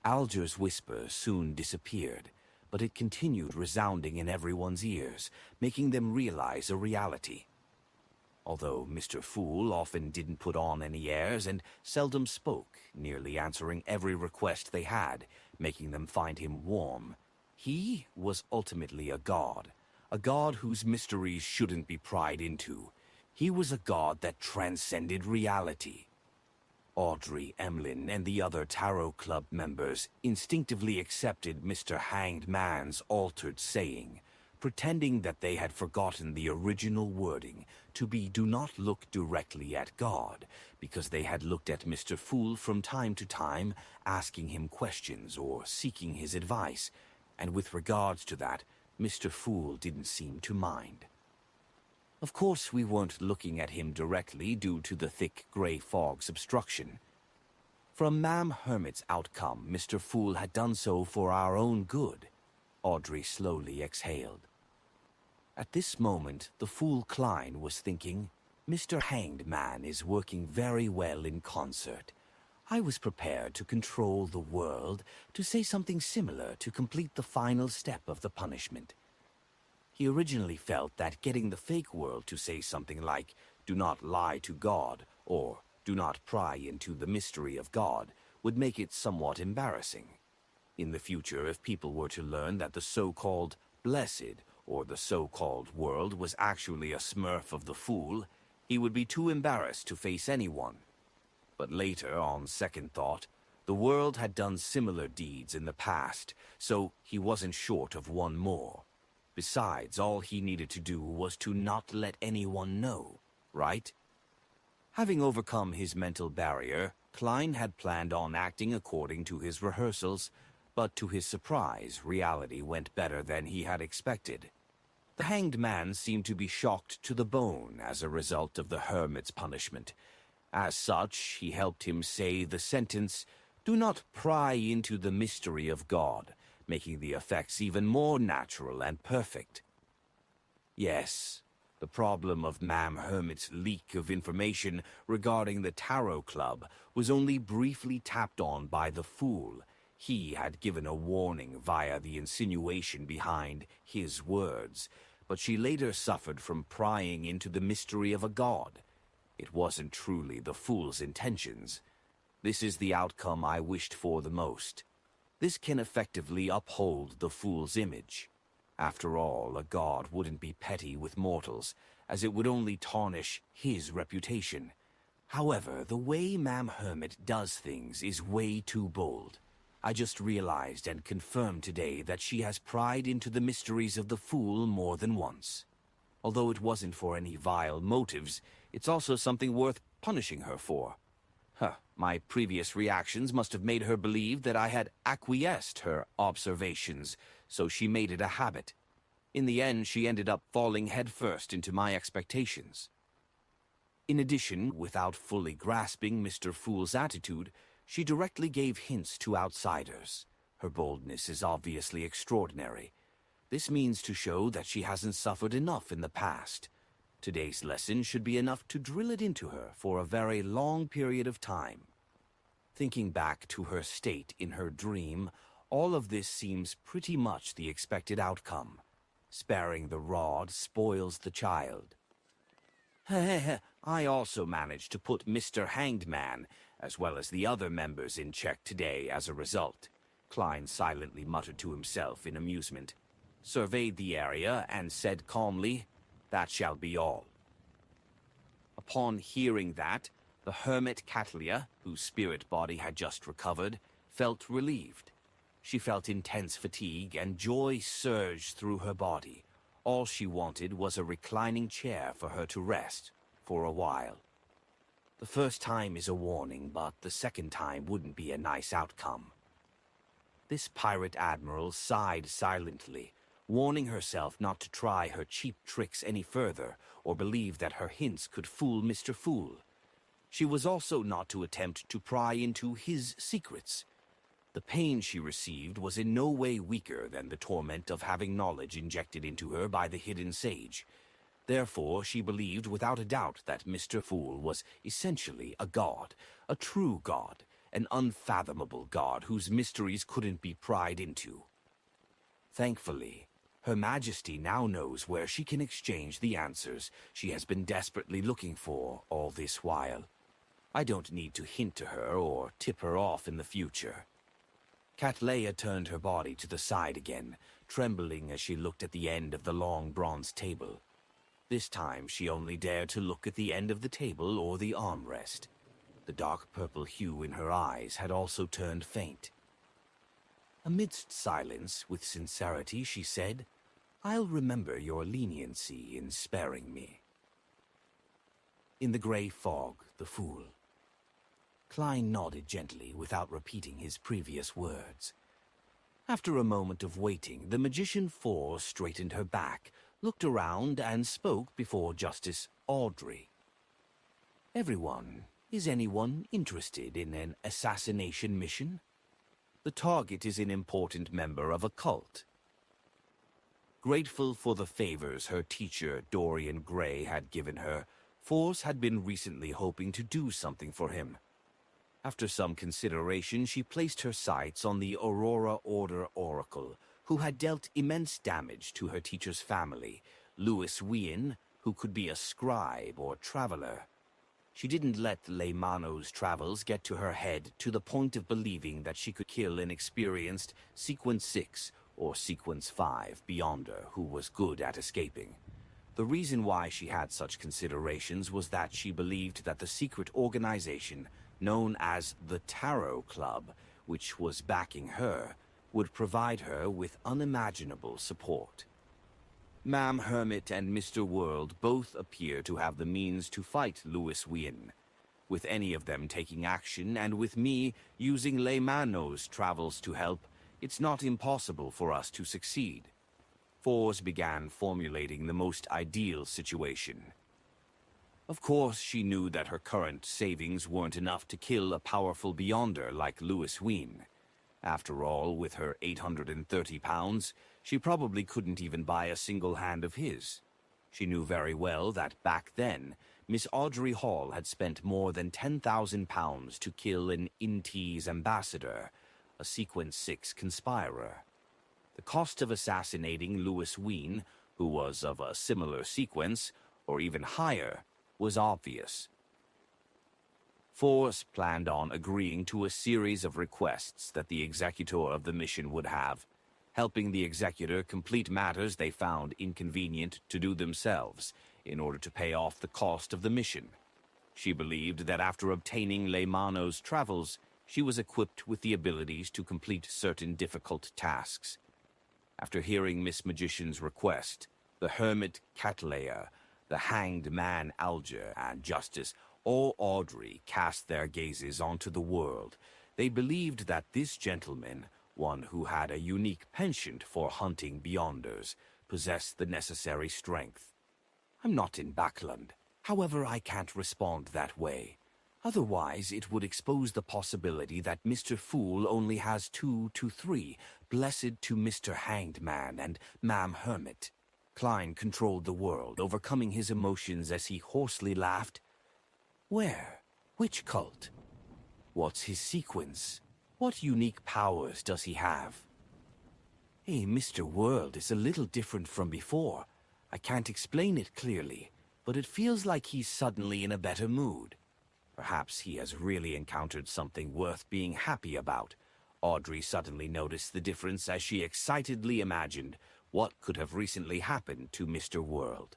Alger's whisper soon disappeared, but it continued resounding in everyone's ears, making them realize a reality. Although Mr. Fool often didn't put on any airs and seldom spoke, nearly answering every request they had, making them find him warm, he was ultimately a god whose mysteries shouldn't be pried into. He was a god that transcended reality. Audrey, Emlyn, and the other Tarot Club members instinctively accepted Mr. Hanged Man's altered saying, pretending that they had forgotten the original wording to be "do not look directly at God," because they had looked at Mr. Fool from time to time, asking him questions or seeking his advice, and with regards to that, Mr. Fool didn't seem to mind. Of course, we weren't looking at him directly due to the thick gray fog's obstruction. From Ma'am Hermit's outcome, Mr. Fool had done so for our own good. Audrey slowly exhaled. At this moment, the Fool Klein was thinking, "Mr. Hanged Man is working very well in concert. I was prepared to control the world, to say something similar to complete the final step of the punishment." He originally felt that getting the fake world to say something like, "Do not lie to God," or "Do not pry into the mystery of God," would make it somewhat embarrassing. In the future, if people were to learn that the so-called blessed, or the so-called world, was actually a smurf of the Fool, he would be too embarrassed to face anyone. But later, on second thought, the world had done similar deeds in the past, so he wasn't short of one more. Besides, all he needed to do was to not let anyone know, right? Having overcome his mental barrier, Klein had planned on acting according to his rehearsals, but to his surprise, reality went better than he had expected. The Hanged Man seemed to be shocked to the bone as a result of the Hermit's punishment. As such, he helped him say the sentence, "Do not pry into the mystery of God," making the effects even more natural and perfect. Yes, the problem of Ma'am Hermit's leak of information regarding the Tarot Club was only briefly tapped on by the Fool. He had given a warning via the insinuation behind his words, but she later suffered from prying into the mystery of a god. It wasn't truly the Fool's intentions. This is the outcome I wished for the most. This can effectively uphold the Fool's image. After all, a god wouldn't be petty with mortals, as it would only tarnish his reputation. However, the way Ma'am Hermit does things is way too bold. I just realized and confirmed today that she has pried into the mysteries of the Fool more than once. Although it wasn't for any vile motives, it's also something worth punishing her for. My previous reactions must have made her believe that I had acquiesced her observations, so she made it a habit. In the end, she ended up falling headfirst into my expectations. In addition, without fully grasping Mr. Fool's attitude, she directly gave hints to outsiders. Her boldness is obviously extraordinary. This means to show that she hasn't suffered enough in the past. Today's lesson should be enough to drill it into her for a very long period of time. Thinking back to her state in her dream, all of this seems pretty much the expected outcome. Sparing the rod spoils the child. I also managed to put Mr. Hanged Man, as well as the other members, in check today as a result. Klein silently muttered to himself in amusement, surveyed the area, and said calmly, "That shall be all." Upon hearing that, the hermit Catlia, whose spirit body had just recovered, felt relieved. She felt intense fatigue, and joy surged through her body. All she wanted was a reclining chair for her to rest, for a while. The first time is a warning, but the second time wouldn't be a nice outcome. This pirate admiral sighed silently, warning herself not to try her cheap tricks any further or believe that her hints could fool Mr. Fool. She was also not to attempt to pry into his secrets. The pain she received was in no way weaker than the torment of having knowledge injected into her by the hidden sage. Therefore, she believed without a doubt that Mr. Fool was essentially a god, a true god, an unfathomable god whose mysteries couldn't be pried into. Thankfully, Her Majesty now knows where she can exchange the answers she has been desperately looking for all this while. I don't need to hint to her or tip her off in the future. Catleya turned her body to the side again, trembling as she looked at the end of the long bronze table. This time she only dared to look at the end of the table or the armrest. The dark purple hue in her eyes had also turned faint. Amidst silence, with sincerity, she said, "I'll remember your leniency in sparing me." In the grey fog, the fool. Klein nodded gently without repeating his previous words. After a moment of waiting, the magician Four straightened her back, looked around, and spoke before Justice Audrey. Is anyone interested in an assassination mission? The target is an important member of a cult. Grateful for the favors her teacher, Dorian Gray, had given her, Force had been recently hoping to do something for him. After some consideration, she placed her sights on the Aurora Order Oracle, who had dealt immense damage to her teacher's family, Louis Wien, who could be a scribe or traveler. She didn't let Leymano's travels get to her head to the point of believing that she could kill an experienced Sequence 6 or Sequence 5 Beyonder who was good at escaping. The reason why she had such considerations was that she believed that the secret organization known as the Tarot Club, which was backing her, would provide her with unimaginable support. Ma'am Hermit and Mr. World both appear to have the means to fight Louis Wien. With any of them taking action, and with me using Leymano's travels to help, it's not impossible for us to succeed. Fours began formulating the most ideal situation. Of course, she knew that her current savings weren't enough to kill a powerful Beyonder like Louis Wien. After all, with her 830 pounds, she probably couldn't even buy a single hand of his. She knew very well that back then, Miss Audrey Hall had spent more than 10,000 pounds to kill an Intes ambassador, a Sequence 6 conspirer. The cost of assassinating Louis Wien, who was of a similar sequence, or even higher, was obvious. Force planned on agreeing to a series of requests that the executor of the mission would have, helping the executor complete matters they found inconvenient to do themselves in order to pay off the cost of the mission. She believed that after obtaining Leymano's travels, she was equipped with the abilities to complete certain difficult tasks. After hearing Miss Magician's request, the Hermit Catleya, the Hanged Man Alger, and Justice Audrey cast their gazes onto the world. They believed that this gentleman, one who had a unique penchant for hunting Beyonders, possessed the necessary strength. I'm not in Backland. However, I can't respond that way. Otherwise, it would expose the possibility that Mr. Fool only has 2 to 3, blessed to Mr. Hanged Man and Ma'am Hermit. Klein controlled the world, overcoming his emotions as he hoarsely laughed. Where? Which cult? What's his sequence? What unique powers does he have? Hey, Mr. World is a little different from before. I can't explain it clearly, but it feels like he's suddenly in a better mood. Perhaps he has really encountered something worth being happy about, Audrey suddenly noticed the difference as she excitedly imagined what could have recently happened to Mr. World.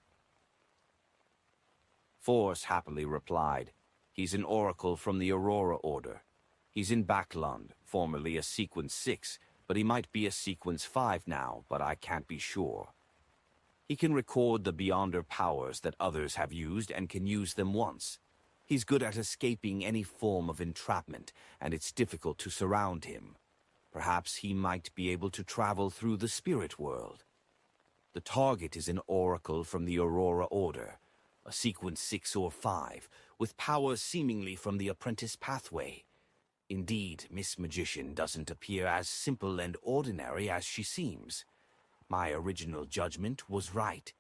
Force happily replied, "He's an oracle from the Aurora Order. He's in Backlund, formerly a Sequence 6, but he might be a Sequence 5 now, but I can't be sure. He can record the Beyonder powers that others have used and can use them once. He's good at escaping any form of entrapment, and it's difficult to surround him. Perhaps he might be able to travel through the spirit world. The target is an oracle from the Aurora Order, a Sequence 6 or 5, with powers seemingly from the apprentice pathway. Indeed, Miss Magician doesn't appear as simple and ordinary as she seems. My original judgment was right."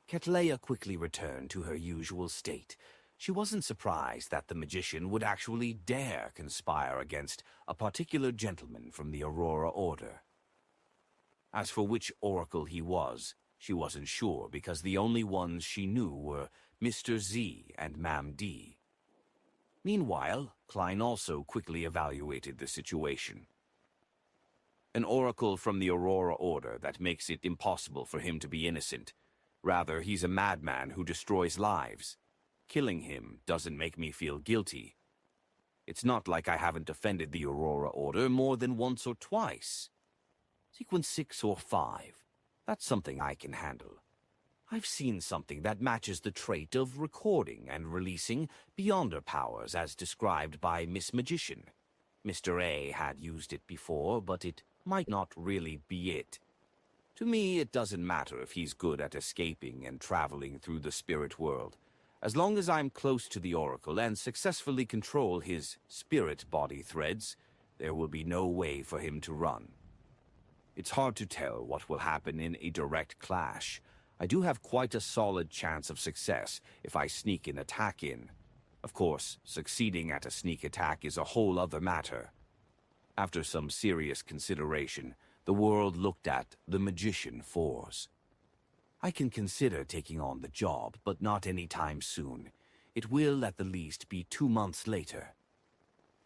Ketleia quickly returned to her usual state. She wasn't surprised that the magician would actually dare conspire against a particular gentleman from the Aurora Order. As for which oracle he was, she wasn't sure because the only ones she knew were Mr. Z and Ma'am D. Meanwhile, Klein also quickly evaluated the situation. An oracle from the Aurora Order that makes it impossible for him to be innocent. Rather, he's a madman who destroys lives. Killing him doesn't make me feel guilty. It's not like I haven't offended the Aurora Order more than once or twice. Sequence 6 or 5, that's something I can handle. I've seen something that matches the trait of recording and releasing Beyonder powers as described by Miss Magician. Mr. A had used it before, but it might not really be it. To me, it doesn't matter if he's good at escaping and traveling through the spirit world. As long as I'm close to the Oracle and successfully control his spirit body threads, there will be no way for him to run. It's hard to tell what will happen in a direct clash. I do have quite a solid chance of success if I sneak an attack in. Of course, succeeding at a sneak attack is a whole other matter. After some serious consideration, the world looked at the Magician Force. I can consider taking on the job, but not any time soon. It will, at the least, be 2 months later.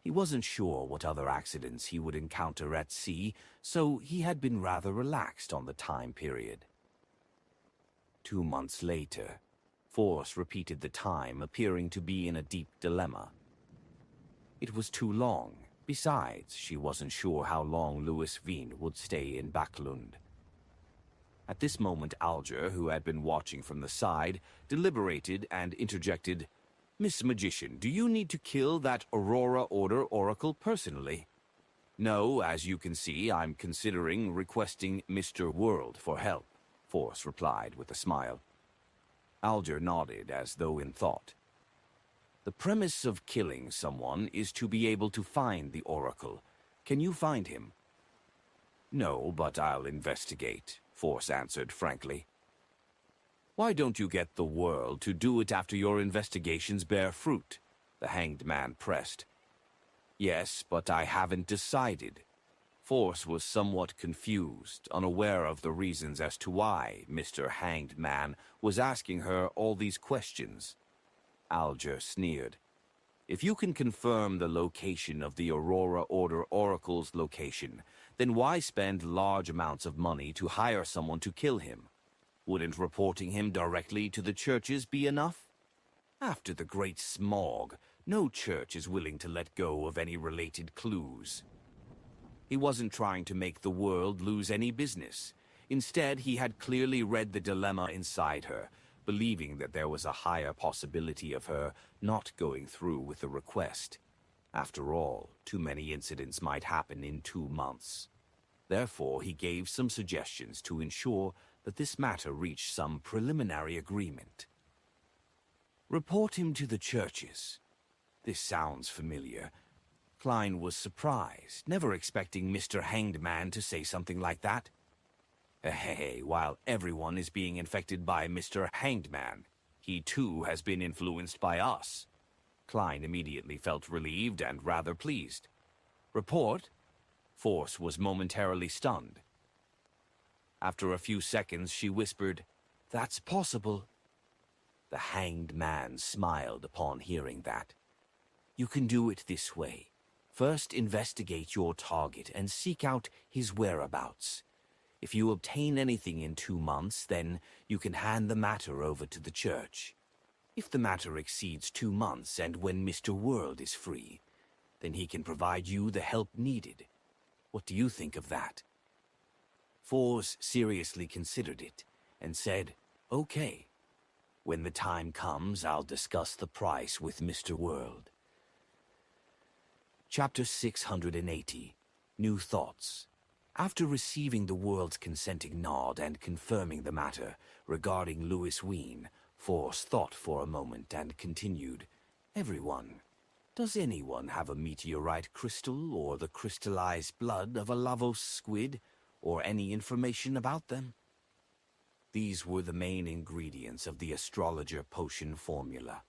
He wasn't sure what other accidents he would encounter at sea, so he had been rather relaxed on the time period. 2 months later, Force repeated the time, appearing to be in a deep dilemma. It was too long. Besides, she wasn't sure how long Louis Veen would stay in Backlund. At this moment, Alger, who had been watching from the side, deliberated and interjected, "Miss Magician, do you need to kill that Aurora Order oracle personally?" "No, as you can see, I'm considering requesting Mr. World for help," Force replied with a smile. Alger nodded as though in thought. "The premise of killing someone is to be able to find the oracle. Can you find him?" "No, but I'll investigate," Force answered frankly. "Why don't you get the world to do it after your investigations bear fruit?" the hanged man pressed. "Yes, but I haven't decided." Force was somewhat confused, unaware of the reasons as to why Mr. Hanged Man was asking her all these questions. Alger sneered. "If you can confirm the location of the Aurora Order Oracle's location, then why spend large amounts of money to hire someone to kill him? Wouldn't reporting him directly to the churches be enough? After the Great Smog, no church is willing to let go of any related clues." He wasn't trying to make the world lose any business. Instead, he had clearly read the dilemma inside her, believing that there was a higher possibility of her not going through with the request. After all, too many incidents might happen in 2 months. Therefore, he gave some suggestions to ensure that this matter reached some preliminary agreement. Report him to the churches. This sounds familiar. Klein was surprised, never expecting Mr. Hanged Man to say something like that. Hey, while everyone is being infected by Mr. Hanged Man, he too has been influenced by us. Klein immediately felt relieved and rather pleased. Report? Force was momentarily stunned. After a few seconds, she whispered, "That's possible." The Hanged Man smiled upon hearing that. "You can do it this way. First, investigate your target and seek out his whereabouts. If you obtain anything in 2 months, then you can hand the matter over to the church. If the matter exceeds 2 months and when Mr. World is free, then he can provide you the help needed. What do you think of that? Fours seriously considered it and said, "Okay. When the time comes, I'll discuss the price with Mr. World." Chapter 680, New Thoughts. After receiving the World's consenting nod and confirming the matter regarding Louis Ween, Force thought for a moment and continued, "Everyone, does anyone have a meteorite crystal or the crystallized blood of a Lavos squid, or any information about them?" These were the main ingredients of the astrologer potion formula.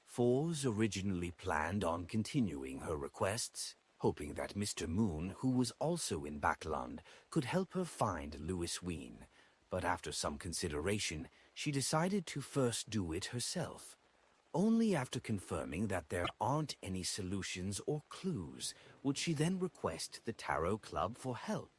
Fours originally planned on continuing her requests, hoping that Mr. Moon, who was also in Backland, could help her find Louis Ween, but after some consideration, she decided to first do it herself. Only after confirming that there aren't any solutions or clues would she then request the Tarot Club for help.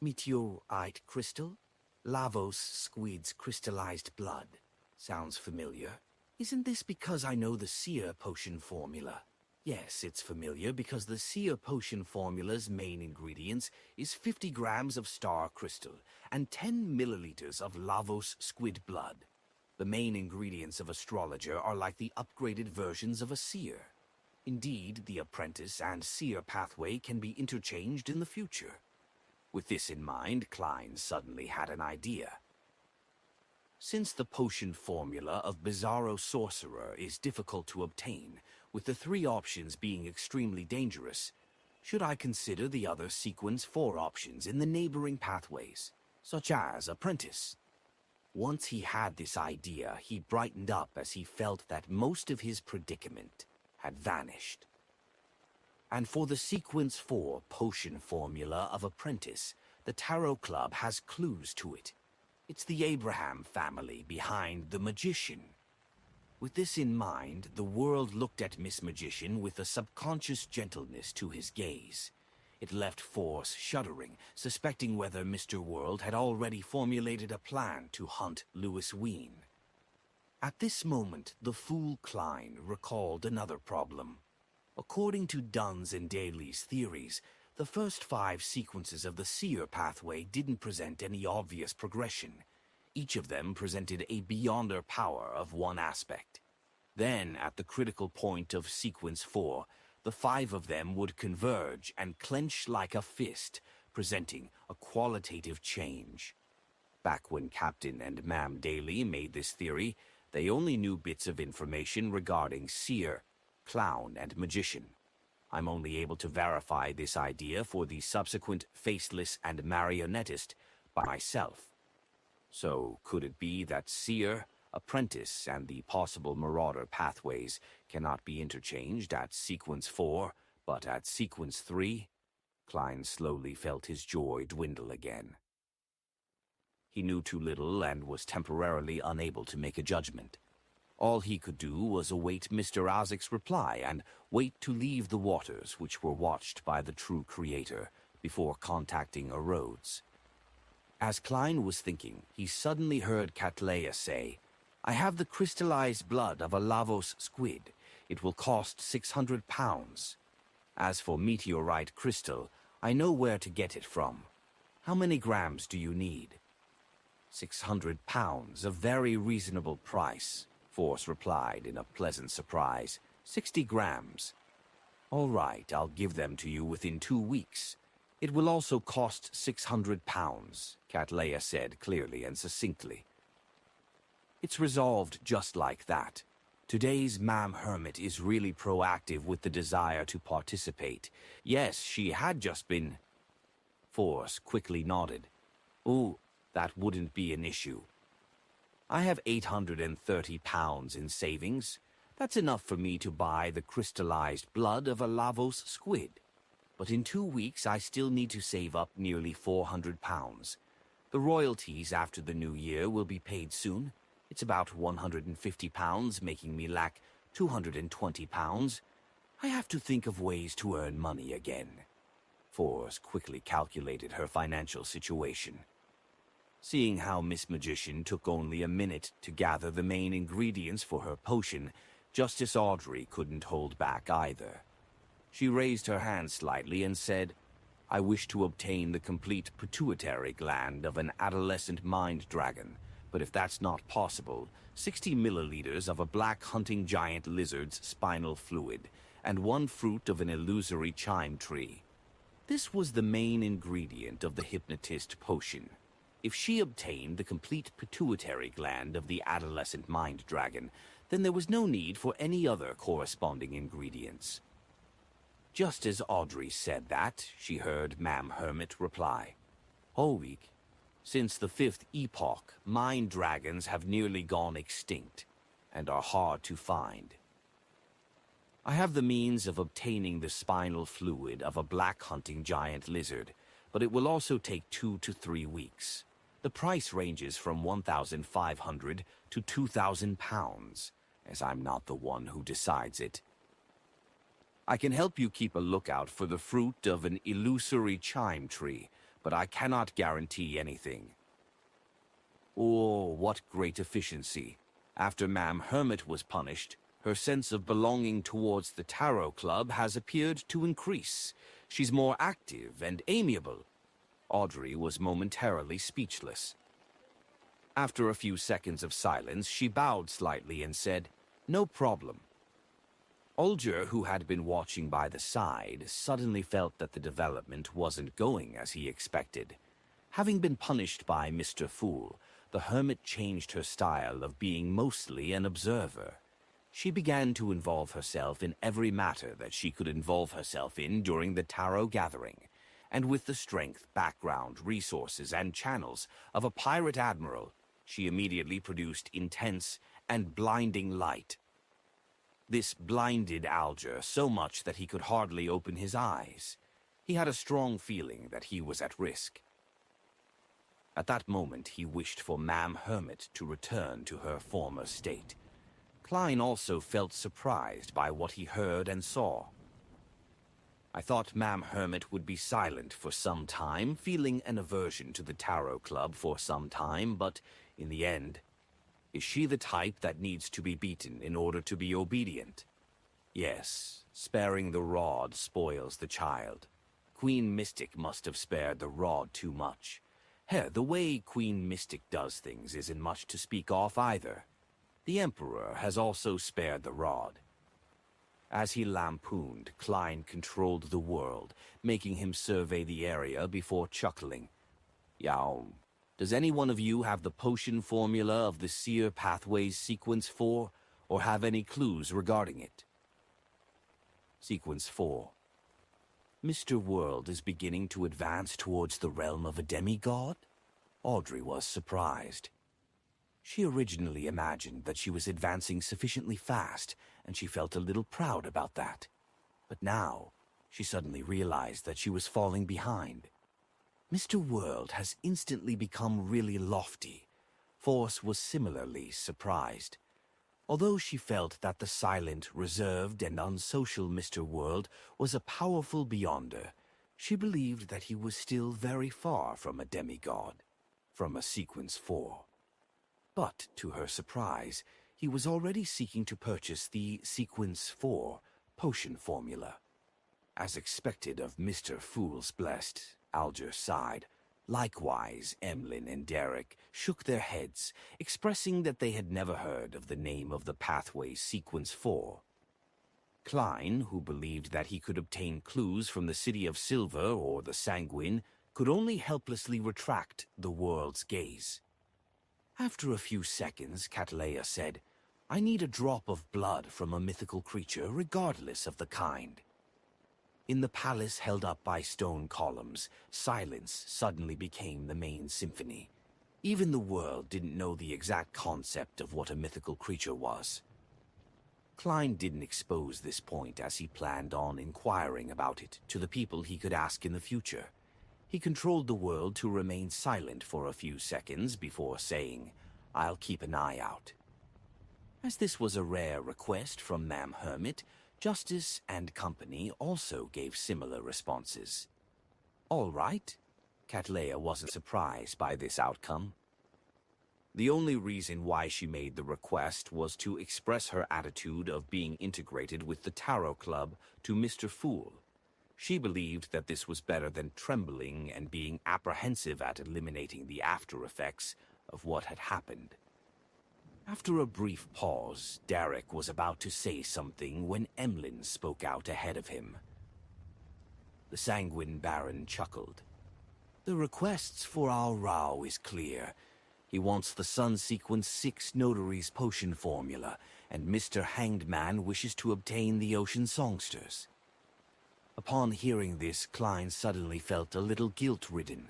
Meteorite crystal? Lavos squid's crystallized blood. Sounds familiar. Isn't this because I know the seer potion formula? Yes, it's familiar because the seer potion formula's main ingredients is 50 grams of star crystal and 10 milliliters of Lavos squid blood. The main ingredients of astrologer are like the upgraded versions of a seer. Indeed, the apprentice and seer pathway can be interchanged in the future. With this in mind, Klein suddenly had an idea. Since the potion formula of Bizarro Sorcerer is difficult to obtain, with the 3 options being extremely dangerous, should I consider the other sequence 4 options in the neighboring pathways, such as Apprentice? Once he had this idea, he brightened up as he felt that most of his predicament had vanished. And for the sequence 4 potion formula of Apprentice, the Tarot Club has clues to it. It's the Abraham family behind the Magician. With this in mind, the World looked at Miss Magician with a subconscious gentleness to his gaze. It left Force shuddering, suspecting whether Mr. World had already formulated a plan to hunt Louis Ween. At this moment, the fool Klein recalled another problem. According to Dunn's and Daly's theories, the first 5 sequences of the seer pathway didn't present any obvious progression. Each of them presented a beyonder power of one aspect. Then, at the critical point of sequence 4, the 5 of them would converge and clench like a fist, presenting a qualitative change. Back when Captain and Ma'am Daly made this theory, they only knew bits of information regarding seer, clown, and magician. I'm only able to verify this idea for the subsequent faceless and marionettist by myself. So, could it be that seer, apprentice, and the possible marauder pathways cannot be interchanged at sequence 4, but at sequence 3? Klein slowly felt his joy dwindle again. He knew too little and was temporarily unable to make a judgment. All he could do was await Mr. Isaac's reply and wait to leave the waters which were watched by the true creator before contacting a Rhodes. As Klein was thinking, he suddenly heard Cattleya say, "I have the crystallized blood of a Lavos squid. It will cost 600 pounds. As for meteorite crystal, I know where to get it from. How many grams do you need?" 600 pounds, a very reasonable price, Force replied in a pleasant surprise. 60 grams. All right, I'll give them to you within 2 weeks. It will also cost 600 pounds, Cattleya said clearly and succinctly. It's resolved just like that. Today's Ma'am Hermit is really proactive with the desire to participate. Yes, she had just been... Force quickly nodded. "Oh, that wouldn't be an issue. I have 830 pounds in savings. That's enough for me to buy the crystallized blood of a Lavos squid. But in 2 weeks I still need to save up nearly 400 pounds. The royalties after the new year will be paid soon. It's about 150 pounds, making me lack 220 pounds. I have to think of ways to earn money again. Force quickly calculated her financial situation. Seeing how Miss Magician took only a minute to gather the main ingredients for her potion, Justice Audrey couldn't hold back either. She raised her hand slightly and said, I wish to obtain the complete pituitary gland of an adolescent mind dragon, but if that's not possible, 60 milliliters of a black hunting giant lizard's spinal fluid, and 1 fruit of an illusory chime tree. This was the main ingredient of the hypnotist potion. If she obtained the complete pituitary gland of the adolescent mind dragon, then there was no need for any other corresponding ingredients. Just as Audrey said that, she heard Ma'am Hermit reply, Holwig, since the 5th epoch, mind dragons have nearly gone extinct, and are hard to find. I have the means of obtaining the spinal fluid of a black hunting giant lizard, but it will also take 2 to 3 weeks. The price ranges from 1,500 to 2,000 pounds, as I'm not the one who decides it. I can help you keep a lookout for the fruit of an illusory chime tree, but I cannot guarantee anything. Oh, what great efficiency. After Ma'am Hermit was punished, her sense of belonging towards the Tarot Club has appeared to increase. She's more active and amiable. Audrey was momentarily speechless. After a few seconds of silence, she bowed slightly and said, No problem. Olger, who had been watching by the side, suddenly felt that the development wasn't going as he expected. Having been punished by Mr. Fool, the hermit changed her style of being mostly an observer. She began to involve herself in every matter that she could involve herself in during the tarot gathering, and with the strength, background, resources, and channels of a pirate admiral, she immediately produced intense and blinding light. This blinded Alger so much that he could hardly open his eyes. He had a strong feeling that he was at risk. At that moment he wished for Ma'am Hermit to return to her former state. Klein also felt surprised by what he heard and saw. I thought Ma'am Hermit would be silent for some time, feeling an aversion to the Tarot Club for some time, but in the end, is she the type that needs to be beaten in order to be obedient? Yes, sparing the rod spoils the child. Queen Mystic must have spared the rod too much. The way Queen Mystic does things isn't much to speak of either. The Emperor has also spared the rod. As he lampooned, Klein controlled the world, making him survey the area before chuckling. Yaum. Does any one of you have the potion formula of the Seer Pathways Sequence 4, or have any clues regarding it? Sequence 4. Mr. World is beginning to advance towards the realm of a demigod? Audrey was surprised. She originally imagined that she was advancing sufficiently fast, and she felt a little proud about that. But now, she suddenly realized that she was falling behind. Mr. World has instantly become really lofty. Force was similarly surprised. Although she felt that the silent, reserved, and unsocial Mr. World was a powerful beyonder, she believed that he was still very far from a demigod, from a Sequence 4. But, to her surprise, he was already seeking to purchase the Sequence 4 potion formula. As expected of Mr. Fool's Blessed, Alger sighed. Likewise, Emlyn and Derek shook their heads, expressing that they had never heard of the name of the pathway Sequence 4. Klein, who believed that he could obtain clues from the City of Silver or the Sanguine, could only helplessly retract the world's gaze. After a few seconds, Cattleya said, I need a drop of blood from a mythical creature, regardless of the kind. In the palace held up by stone columns, silence suddenly became the main symphony. Even the world didn't know the exact concept of what a mythical creature was. Klein didn't expose this point as he planned on inquiring about it to the people he could ask in the future. He controlled the world to remain silent for a few seconds before saying, I'll keep an eye out. As this was a rare request from Ma'am Hermit, Justice and Company also gave similar responses. All right. Cattleya wasn't surprised by this outcome. The only reason why she made the request was to express her attitude of being integrated with the Tarot Club to Mr. Fool. She believed that this was better than trembling and being apprehensive at eliminating the after effects of what had happened. After a brief pause, Derek was about to say something when Emlyn spoke out ahead of him. The Sanguine Baron chuckled. The requests for our Rao is clear. He wants the Sun Sequence 6 Notary's potion formula, and Mr. Hanged Man wishes to obtain the Ocean Songsters. Upon hearing this, Klein suddenly felt a little guilt-ridden.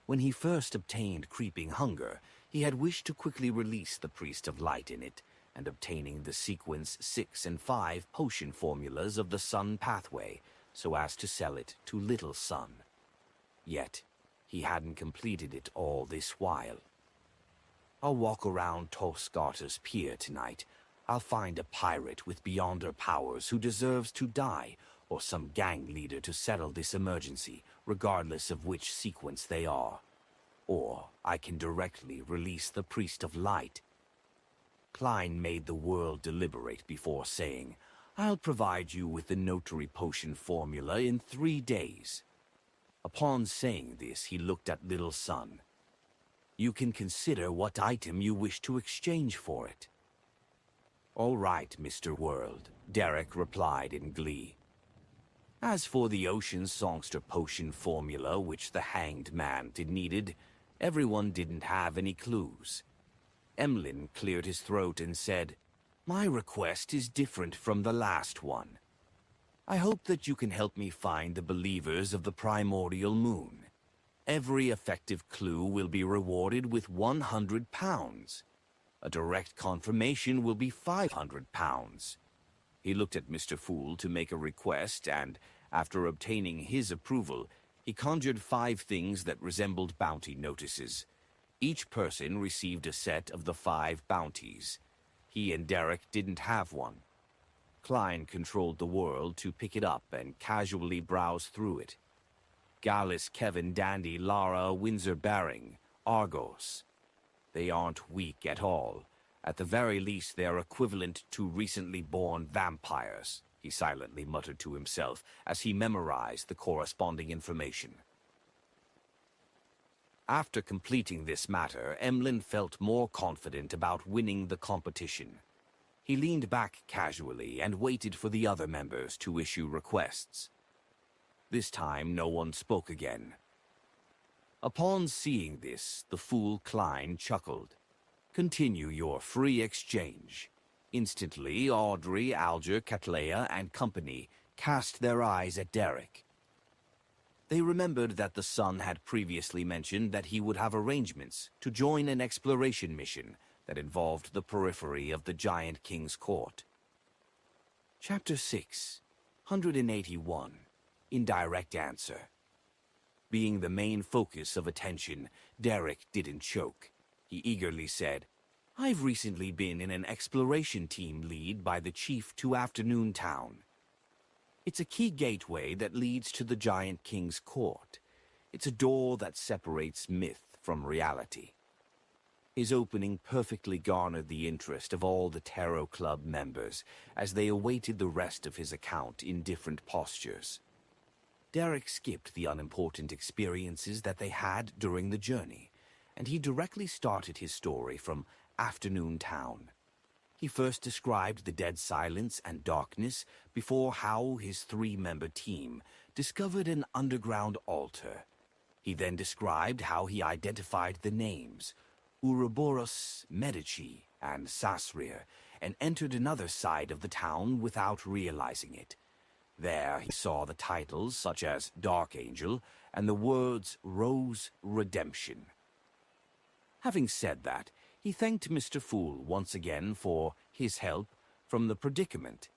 When he first obtained Creeping Hunger, he had wished to quickly release the Priest of Light in it, and obtaining the Sequence 6 and 5 potion formulas of the Sun Pathway, so as to sell it to Little Sun. Yet, he hadn't completed it all this while. I'll walk around Toscarter's pier tonight. I'll find a pirate with Beyonder powers who deserves to die, or some gang leader to settle this emergency, regardless of which sequence they are. Or I can directly release the Priest of Light. Klein made the world deliberate before saying, I'll provide you with the notary potion formula in 3 days. Upon saying this, he looked at Little Sun. You can consider what item you wish to exchange for it. All right, Mr. World, Derek replied in glee. As for the Ocean Songster potion formula which the Hanged Man needed, everyone didn't have any clues. Emlyn cleared his throat and said, My request is different from the last one. I hope that you can help me find the believers of the primordial moon. Every effective clue will be rewarded with £100. A direct confirmation will be £500. He looked at Mr. Fool to make a request, and, after obtaining his approval, he conjured 5 things that resembled bounty notices. Each person received a set of the 5 bounties. He and Derek didn't have one. Klein controlled the world to pick it up and casually browse through it. Gallus, Kevin, Dandy, Lara, Windsor Baring, Argos. They aren't weak at all. At the very least, they are equivalent to recently born vampires, he silently muttered to himself as he memorized the corresponding information. After completing this matter, Emlyn felt more confident about winning the competition. He leaned back casually and waited for the other members to issue requests. This time, no one spoke again. Upon seeing this, the fool Klein chuckled. Continue your free exchange. Instantly, Audrey, Alger, Cattleya, and company cast their eyes at Derek. They remembered that the Sun had previously mentioned that he would have arrangements to join an exploration mission that involved the periphery of the Giant King's court. Chapter 6, 181. Indirect Answer. Being the main focus of attention, Derek didn't choke. He eagerly said, I've recently been in an exploration team lead by the chief to Afternoon Town. It's a key gateway that leads to the Giant King's court. It's a door that separates myth from reality. His opening perfectly garnered the interest of all the Tarot Club members as they awaited the rest of his account in different postures. Derek skipped the unimportant experiences that they had during the journey, and he directly started his story from Afternoon Town. He first described the dead silence and darkness before how his 3-member team discovered an underground altar. He then described how he identified the names, Ouroboros, Medici, and Sasrir, and entered another side of the town without realizing it. There he saw the titles such as Dark Angel and the words Rose Redemption. Having said that, he thanked Mr. Fool once again for his help from the predicament.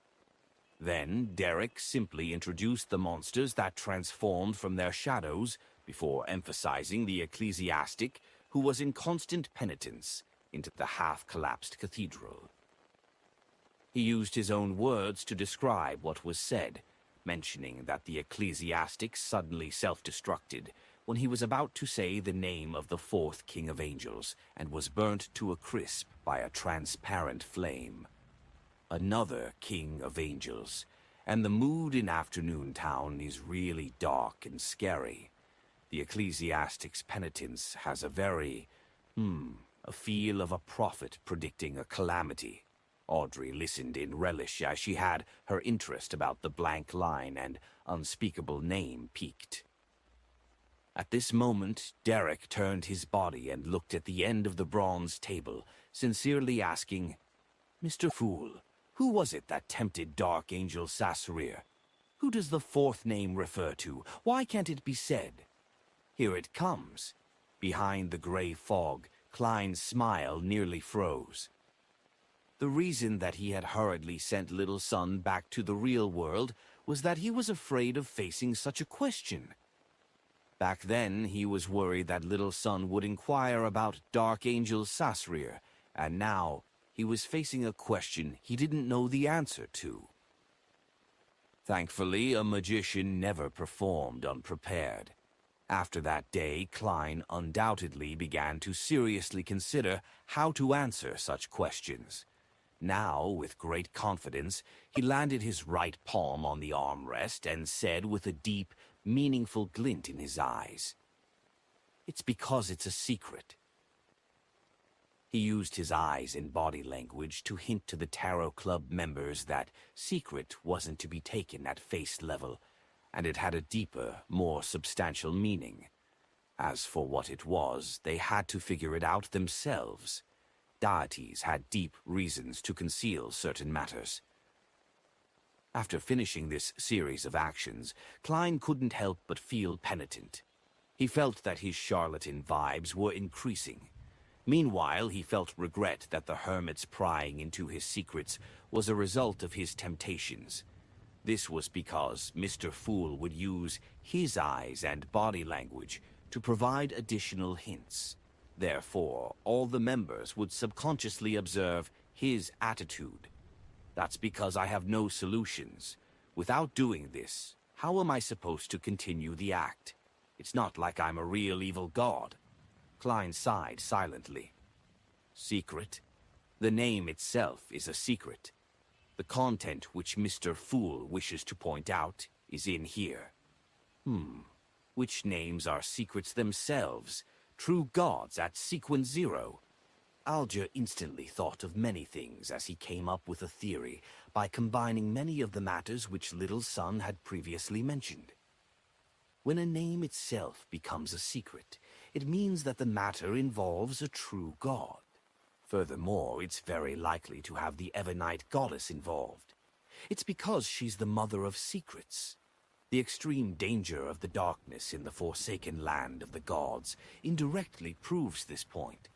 Then Derek simply introduced the monsters that transformed from their shadows before emphasizing the ecclesiastic who was in constant penitence into the half-collapsed cathedral. He used his own words to describe what was said, mentioning that the ecclesiastic suddenly self-destructed when he was about to say the name of the fourth King of Angels and was burnt to a crisp by a transparent flame. Another King of Angels, and the mood in Afternoon Town is really dark and scary. The ecclesiastic's penitence has a very, a feel of a prophet predicting a calamity. Audrey listened in relish as she had her interest about the blank line and unspeakable name piqued. At this moment, Derek turned his body and looked at the end of the bronze table, sincerely asking, "Mr. Fool, who was it that tempted Dark Angel Sasserir? Who does the fourth name refer to? Why can't it be said?" Here it comes. Behind the gray fog, Klein's smile nearly froze. The reason that he had hurriedly sent Little Sun back to the real world was that he was afraid of facing such a question. Back then, he was worried that Little Sun would inquire about Dark Angel Sasserir, and now he was facing a question he didn't know the answer to. Thankfully, a magician never performed unprepared. After that day, Klein undoubtedly began to seriously consider how to answer such questions. Now, with great confidence, he landed his right palm on the armrest and said with a deep, meaningful glint in his eyes, "It's because it's a secret." He used his eyes and body language to hint to the Tarot Club members that secret wasn't to be taken at face level, and it had a deeper, more substantial meaning. As for what it was, they had to figure it out themselves. Deities had deep reasons to conceal certain matters. After finishing this series of actions, Klein couldn't help but feel penitent. He felt that his charlatan vibes were increasing. Meanwhile, he felt regret that the hermit's prying into his secrets was a result of his temptations. This was because Mr. Fool would use his eyes and body language to provide additional hints. Therefore, all the members would subconsciously observe his attitude. That's because I have no solutions. Without doing this, how am I supposed to continue the act? It's not like I'm a real evil god. Klein sighed silently. Secret? The name itself is a secret. The content which Mr. Fool wishes to point out is in here. Which names are secrets themselves? True gods at sequence 0? Alger instantly thought of many things as he came up with a theory by combining many of the matters which Little Sun had previously mentioned. When a name itself becomes a secret, it means that the matter involves a true god. Furthermore, it's very likely to have the Evernight goddess involved. It's because she's the mother of secrets. The extreme danger of the darkness in the forsaken land of the gods indirectly proves this point.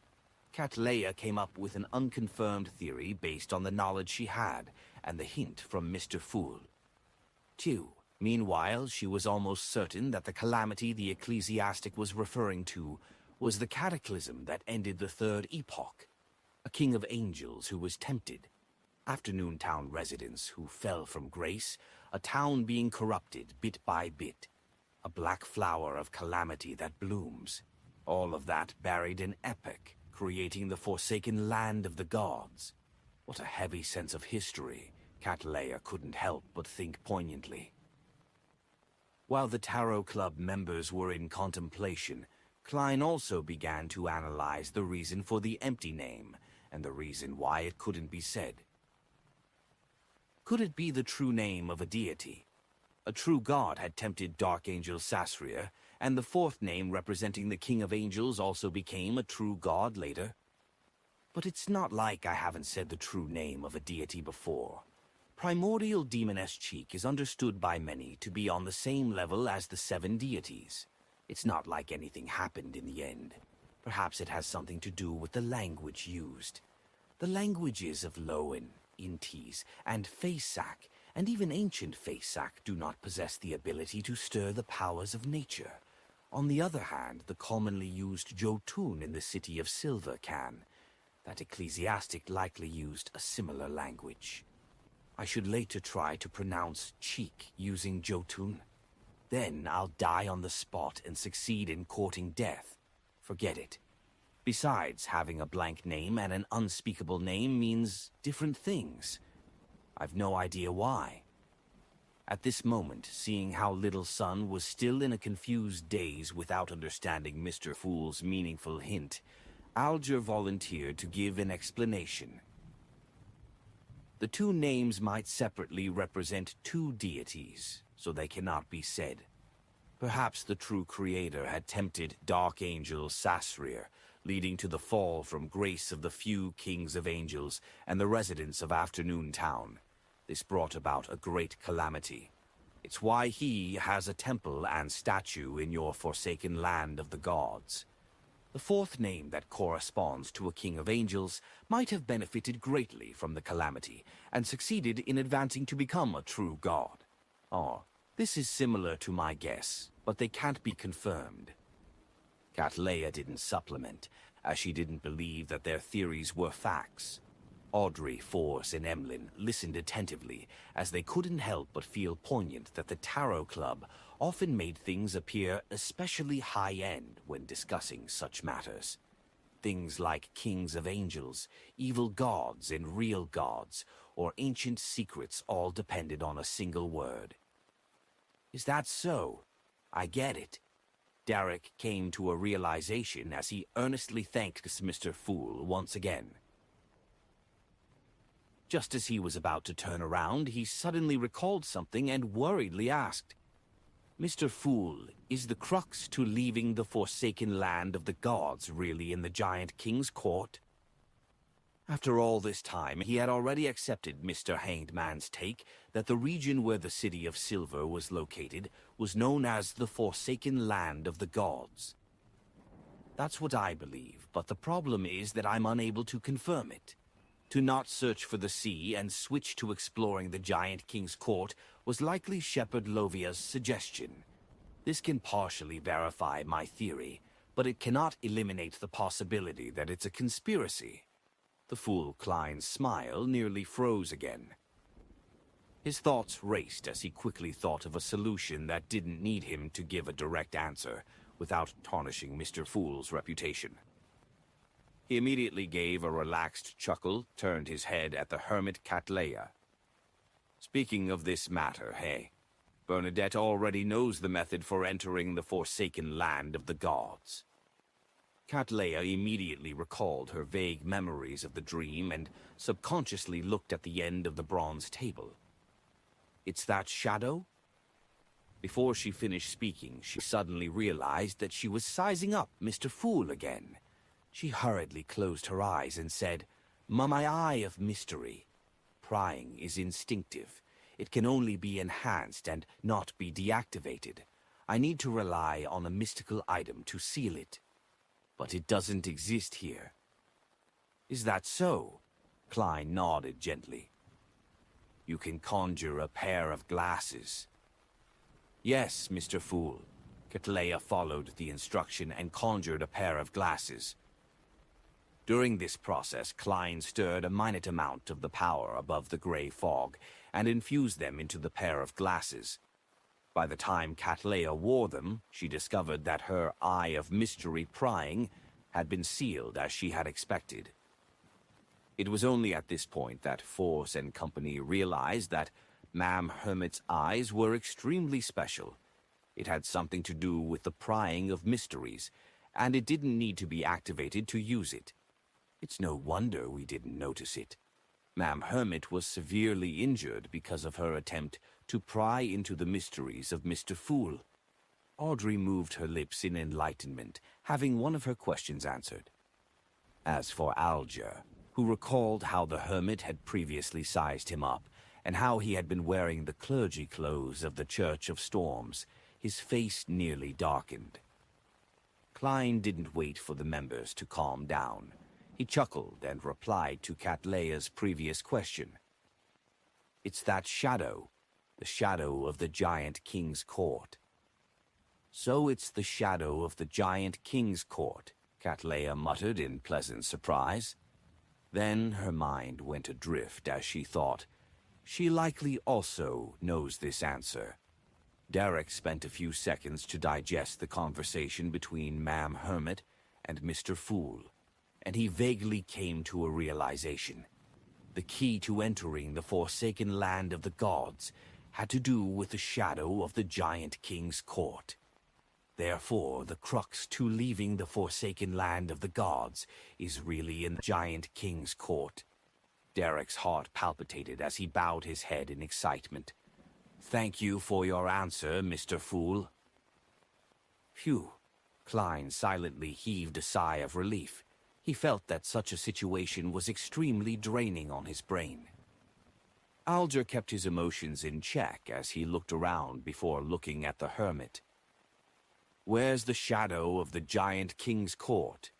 Catleya came up with an unconfirmed theory based on the knowledge she had and the hint from Mr. Fool. 2. Meanwhile, she was almost certain that the calamity the ecclesiastic was referring to was the cataclysm that ended the third epoch. A king of angels who was tempted. Afternoon Town residents who fell from grace. A town being corrupted bit by bit. A black flower of calamity that blooms. All of that buried in epic, creating the forsaken land of the gods. What a heavy sense of history. Catleya couldn't help but think poignantly. While the Tarot Club members were in contemplation, Klein also began to analyze the reason for the empty name and the reason why it couldn't be said. Could it be the true name of a deity? A true god had tempted Dark Angel Sasserir, and the fourth name representing the King of Angels also became a true god later. But it's not like I haven't said the true name of a deity before. Primordial Demoness Cheek is understood by many to be on the same level as the 7 deities. It's not like anything happened in the end. Perhaps it has something to do with the language used. The languages of Lowen, Intis, and Faesak, and even ancient Faesak do not possess the ability to stir the powers of nature. On the other hand, the commonly used Jotun in the city of Silver can. That ecclesiastic likely used a similar language. I should later try to pronounce cheek using Jotun. Then I'll die on the spot and succeed in courting death. Forget it. Besides, having a blank name and an unspeakable name means different things. I've no idea why. At this moment, seeing how Little Sun was still in a confused daze without understanding Mr. Fool's meaningful hint, Alger volunteered to give an explanation. The two names might separately represent two deities, so they cannot be said. Perhaps the true creator had tempted Dark Angel Sasrir, leading to the fall from grace of the few kings of angels and the residents of Afternoon Town. This brought about a great calamity. It's why he has a temple and statue in your forsaken land of the gods. The fourth name that corresponds to a king of angels might have benefited greatly from the calamity and succeeded in advancing to become a true god. Oh, this is similar to my guess, but they can't be confirmed. Cattleya didn't supplement, as she didn't believe that their theories were facts. Audrey, Force, and Emlyn listened attentively, as they couldn't help but feel poignant that the Tarot Club often made things appear especially high-end when discussing such matters. Things like kings of angels, evil gods and real gods, or ancient secrets all depended on a single word. Is that so? I get it. Derek came to a realization as he earnestly thanked Mr. Fool once again. Just as he was about to turn around, he suddenly recalled something and worriedly asked, Mr. Fool, is the crux to leaving the forsaken land of the gods really in the Giant King's court? After all this time, he had already accepted Mr. Hanged Man's take that the region where the City of Silver was located was known as the Forsaken Land of the Gods. That's what I believe, but the problem is that I'm unable to confirm it. To not search for the sea and switch to exploring the Giant King's court was likely Shepherd Lovia's suggestion. This can partially verify my theory, but it cannot eliminate the possibility that it's a conspiracy. The Fool Klein's smile nearly froze again. His thoughts raced as he quickly thought of a solution that didn't need him to give a direct answer without tarnishing Mr. Fool's reputation. He immediately gave a relaxed chuckle, turned his head at the hermit Cattleya. Speaking of this matter, hey, Bernadette already knows the method for entering the forsaken land of the gods. Cattleya immediately recalled her vague memories of the dream and subconsciously looked at the end of the bronze table. It's that shadow? Before she finished speaking, she suddenly realized that she was sizing up Mr. Fool again. She hurriedly closed her eyes and said, My eye of mystery. Prying is instinctive. It can only be enhanced and not be deactivated. I need to rely on a mystical item to seal it. But it doesn't exist here. Is that so? Klein nodded gently. You can conjure a pair of glasses. Yes, Mr. Fool. Cattleya followed the instruction and conjured a pair of glasses. During this process, Klein stirred a minute amount of the power above the gray fog and infused them into the pair of glasses. By the time Cattleya wore them, she discovered that her eye of mystery prying had been sealed as she had expected. It was only at this point that Force and company realized that Ma'am Hermit's eyes were extremely special. It had something to do with the prying of mysteries, and it didn't need to be activated to use it. It's no wonder we didn't notice it. Ma'am Hermit was severely injured because of her attempt to pry into the mysteries of Mr. Fool. Audrey moved her lips in enlightenment, having one of her questions answered. As for Alger, who recalled how the hermit had previously sized him up, and how he had been wearing the clergy clothes of the Church of Storms, his face nearly darkened. Klein didn't wait for the members to calm down. He chuckled and replied to Cattleya's previous question. It's that shadow, the shadow of the Giant King's court. So it's the shadow of the Giant King's court, Cattleya muttered in pleasant surprise. Then her mind went adrift as she thought, She likely also knows this answer. Derek spent a few seconds to digest the conversation between Ma'am Hermit and Mr. Fool, and he vaguely came to a realization. The key to entering the Forsaken Land of the Gods had to do with the shadow of the Giant King's court. Therefore, the crux to leaving the Forsaken Land of the Gods is really in the Giant King's court. Derek's heart palpitated as he bowed his head in excitement. "Thank you for your answer, Mr. Fool." Phew. Klein silently heaved a sigh of relief. He felt that such a situation was extremely draining on his brain. Alger kept his emotions in check as he looked around before looking at the hermit. "Where's the shadow of the Giant King's court?"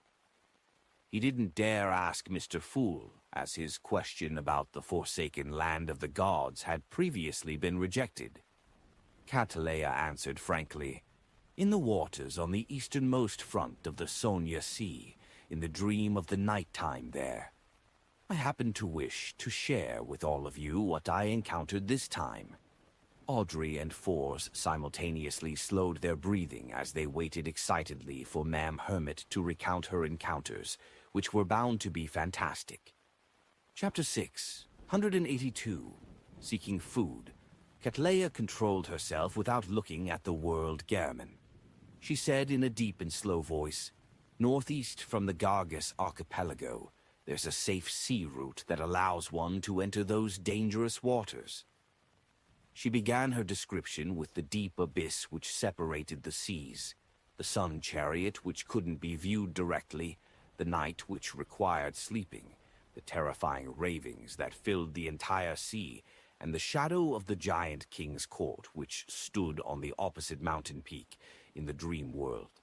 He didn't dare ask Mr. Fool, as his question about the Forsaken Land of the Gods had previously been rejected. Cataleya answered frankly, "In the waters on the easternmost front of the Sonia Sea, in the dream of the nighttime there. I happen to wish to share with all of you what I encountered this time." Audrey and Force simultaneously slowed their breathing as they waited excitedly for Ma'am Hermit to recount her encounters, which were bound to be fantastic. Chapter 6, 182, Seeking Food. Cataleya controlled herself without looking at the world Gehrman. She said in a deep and slow voice, "Northeast from the Gargus archipelago, there's a safe sea route that allows one to enter those dangerous waters." She began her description with the deep abyss which separated the seas, the sun chariot which couldn't be viewed directly, the night which required sleeping, the terrifying ravings that filled the entire sea, and the shadow of the Giant King's court which stood on the opposite mountain peak in the dream world.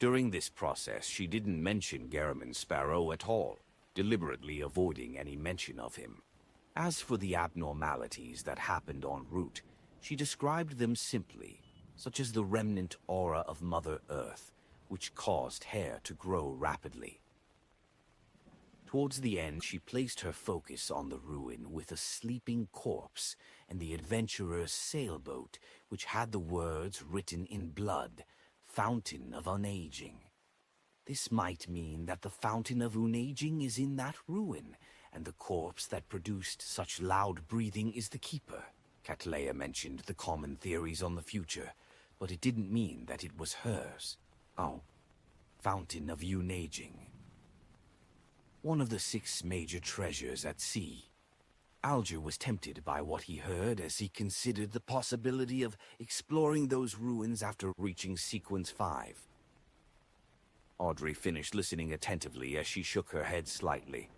During this process, she didn't mention Gehrman Sparrow at all, deliberately avoiding any mention of him. As for the abnormalities that happened en route, she described them simply, such as the remnant aura of Mother Earth, which caused hair to grow rapidly. Towards the end, she placed her focus on the ruin with a sleeping corpse and the adventurer's sailboat, which had the words written in blood, "Fountain of Unaging." This might mean that the Fountain of Unaging is in that ruin, and the corpse that produced such loud breathing is the keeper. Cataleya mentioned the common theories on the future, but it didn't mean that it was hers. Oh, Fountain of Unaging. One of the 6 major treasures at sea. Alger was tempted by what he heard as he considered the possibility of exploring those ruins after reaching Sequence 5. Audrey finished listening attentively as she shook her head slightly.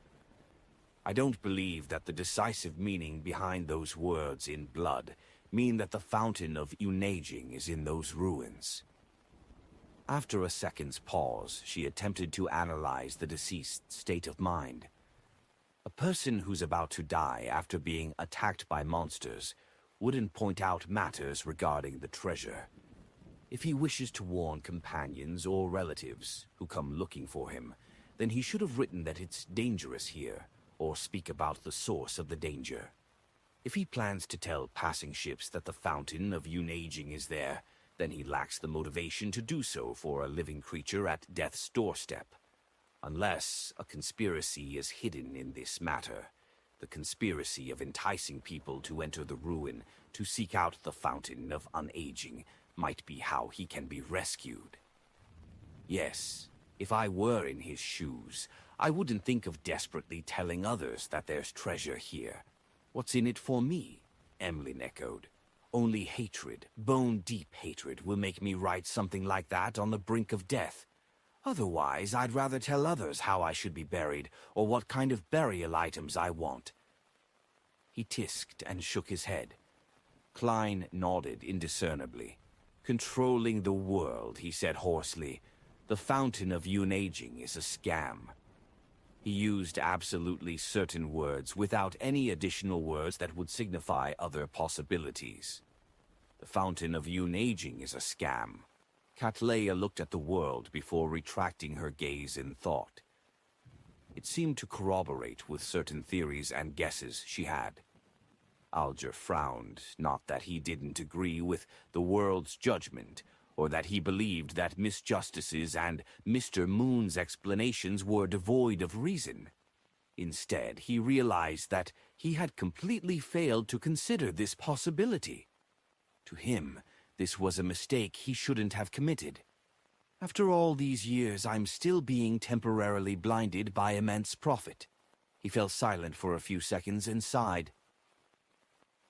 "I don't believe that the decisive meaning behind those words in blood mean that the Fountain of Unaging is in those ruins." After a second's pause, she attempted to analyze the deceased's state of mind. A person who's about to die after being attacked by monsters wouldn't point out matters regarding the treasure. If he wishes to warn companions or relatives who come looking for him, then he should have written that it's dangerous here, or speak about the source of the danger. If he plans to tell passing ships that the Fountain of Unaging is there, then he lacks the motivation to do so for a living creature at death's doorstep. Unless a conspiracy is hidden in this matter, the conspiracy of enticing people to enter the ruin to seek out the Fountain of Unaging might be how he can be rescued. Yes, if I were in his shoes, I wouldn't think of desperately telling others that there's treasure here. What's in it for me? Emlyn echoed. Only hatred, bone-deep hatred, will make me write something like that on the brink of death. Otherwise, I'd rather tell others how I should be buried, or what kind of burial items I want. He tisked and shook his head. Klein nodded indiscernibly. "Controlling the world," he said hoarsely. "The Fountain of Unaging is a scam." He used absolutely certain words without any additional words that would signify other possibilities. The Fountain of Unaging is a scam. Cataleya looked at the world before retracting her gaze in thought. It seemed to corroborate with certain theories and guesses she had. Alger frowned, not that he didn't agree with the world's judgment, or that he believed that Miss Justice's and Mr. Moon's explanations were devoid of reason. Instead, he realized that he had completely failed to consider this possibility. To him, this was a mistake he shouldn't have committed. After all these years, I'm still being temporarily blinded by immense profit. He fell silent for a few seconds and sighed.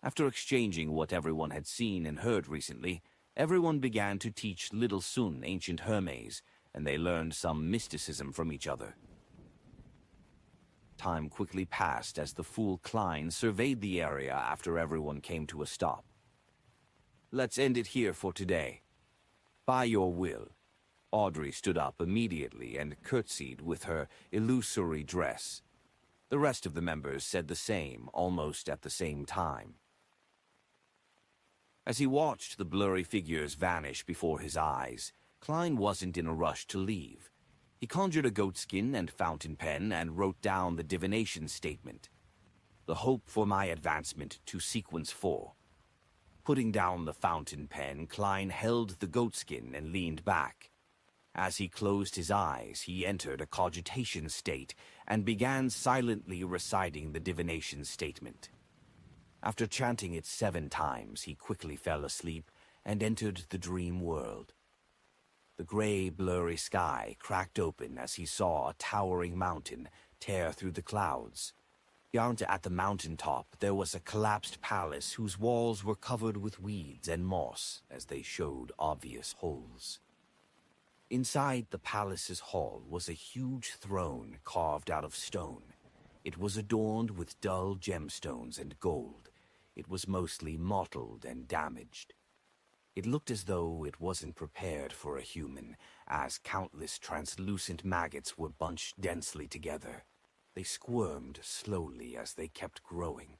After exchanging what everyone had seen and heard recently, everyone began to teach Little Sun ancient Hermes, and they learned some mysticism from each other. Time quickly passed as the fool Klein surveyed the area after everyone came to a stop. Let's end it here for today. By your will. Audrey stood up immediately and curtsied with her illusory dress. The rest of the members said the same, almost at the same time. As he watched the blurry figures vanish before his eyes, Klein wasn't in a rush to leave. He conjured a goatskin and fountain pen and wrote down the divination statement. The hope for my advancement to Sequence 4. Putting down the fountain pen, Klein held the goatskin and leaned back. As he closed his eyes, he entered a cogitation state and began silently reciting the divination statement. After chanting it 7 times, he quickly fell asleep and entered the dream world. The gray, blurry sky cracked open as he saw a towering mountain tear through the clouds. Beyond at the mountaintop, there was a collapsed palace whose walls were covered with weeds and moss as they showed obvious holes. Inside the palace's hall was a huge throne carved out of stone. It was adorned with dull gemstones and gold. It was mostly mottled and damaged. It looked as though it wasn't prepared for a human, as countless translucent maggots were bunched densely together. They squirmed slowly as they kept growing.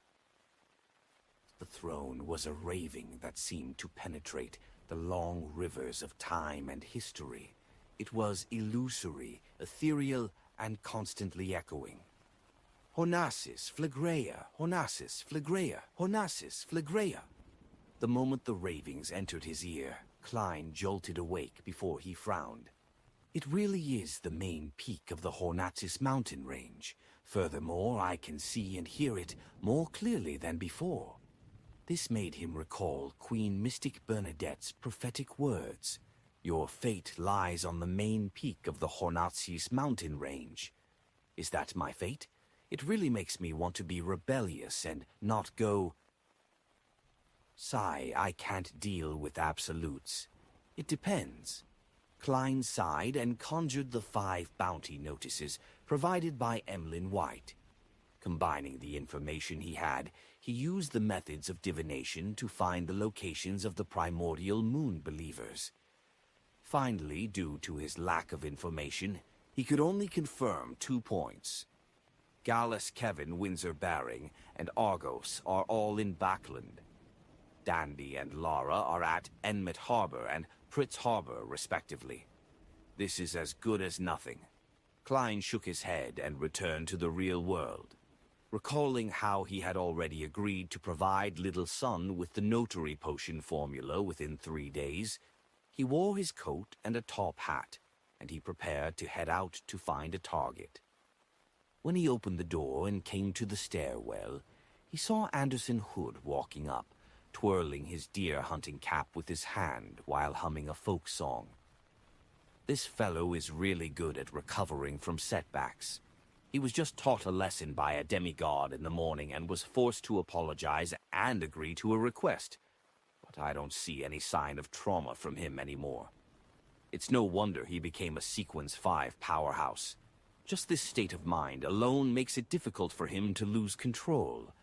The throne was a raving that seemed to penetrate the long rivers of time and history. It was illusory, ethereal, and constantly echoing. Hornacis Phlegrea, Hornacis Phlegrea, Hornacis Phlegrea. The moment the ravings entered his ear, Klein jolted awake before he frowned. It really is the main peak of the Hornacis mountain range. Furthermore, I can see and hear it more clearly than before. This made him recall Queen Mystic Bernadette's prophetic words. Your fate lies on the main peak of the Hornacis mountain range. Is that my fate? It really makes me want to be rebellious and not go... Sigh, I can't deal with absolutes. It depends. Klein sighed and conjured the 5 bounty notices provided by Emlyn White. Combining the information he had, he used the methods of divination to find the locations of the primordial moon believers. Finally, due to his lack of information, he could only confirm 2 points. Gallus Kevin Windsor Baring and Argos are all in Backland. Dandy and Lara are at Enmet Harbor and Pritz Harbor, respectively. This is as good as nothing. Klein shook his head and returned to the real world. Recalling how he had already agreed to provide Little Sun with the notary potion formula within 3 days, he wore his coat and a top hat, and he prepared to head out to find a target. When he opened the door and came to the stairwell, he saw Anderson Hood walking up, twirling his deer-hunting cap with his hand while humming a folk song. This fellow is really good at recovering from setbacks. He was just taught a lesson by a demigod in the morning and was forced to apologize and agree to a request. But I don't see any sign of trauma from him anymore. It's no wonder he became a Sequence 5 powerhouse. Just this state of mind alone makes it difficult for him to lose control.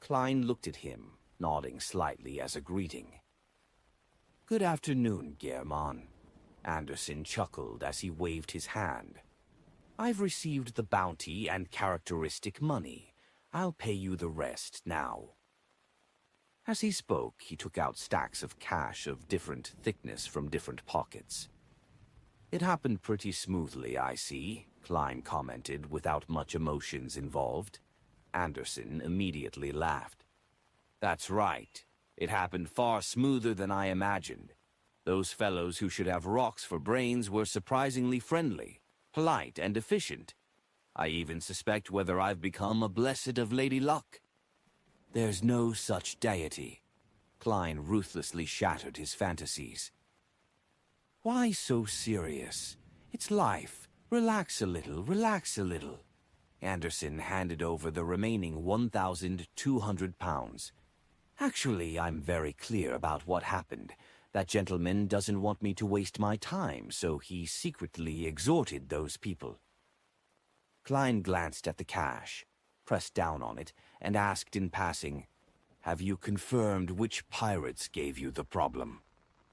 Klein looked at him, nodding slightly as a greeting. Good afternoon, German. Anderson chuckled as he waved his hand. I've received the bounty and characteristic money. I'll pay you the rest now. As he spoke, he took out stacks of cash of different thickness from different pockets. It happened pretty smoothly, I see. Klein commented without much emotions involved. Anderson immediately laughed. That's right. It happened far smoother than I imagined. Those fellows who should have rocks for brains were surprisingly friendly, polite, and efficient. I even suspect whether I've become a blessed of Lady Luck. There's no such deity. Klein ruthlessly shattered his fantasies. Why so serious? It's life. Relax a little, relax a little. Anderson handed over the remaining 1,200 pounds. Actually, I'm very clear about what happened. That gentleman doesn't want me to waste my time, so he secretly exhorted those people. Klein glanced at the cash, pressed down on it, and asked in passing, "Have you confirmed which pirates gave you the problem?"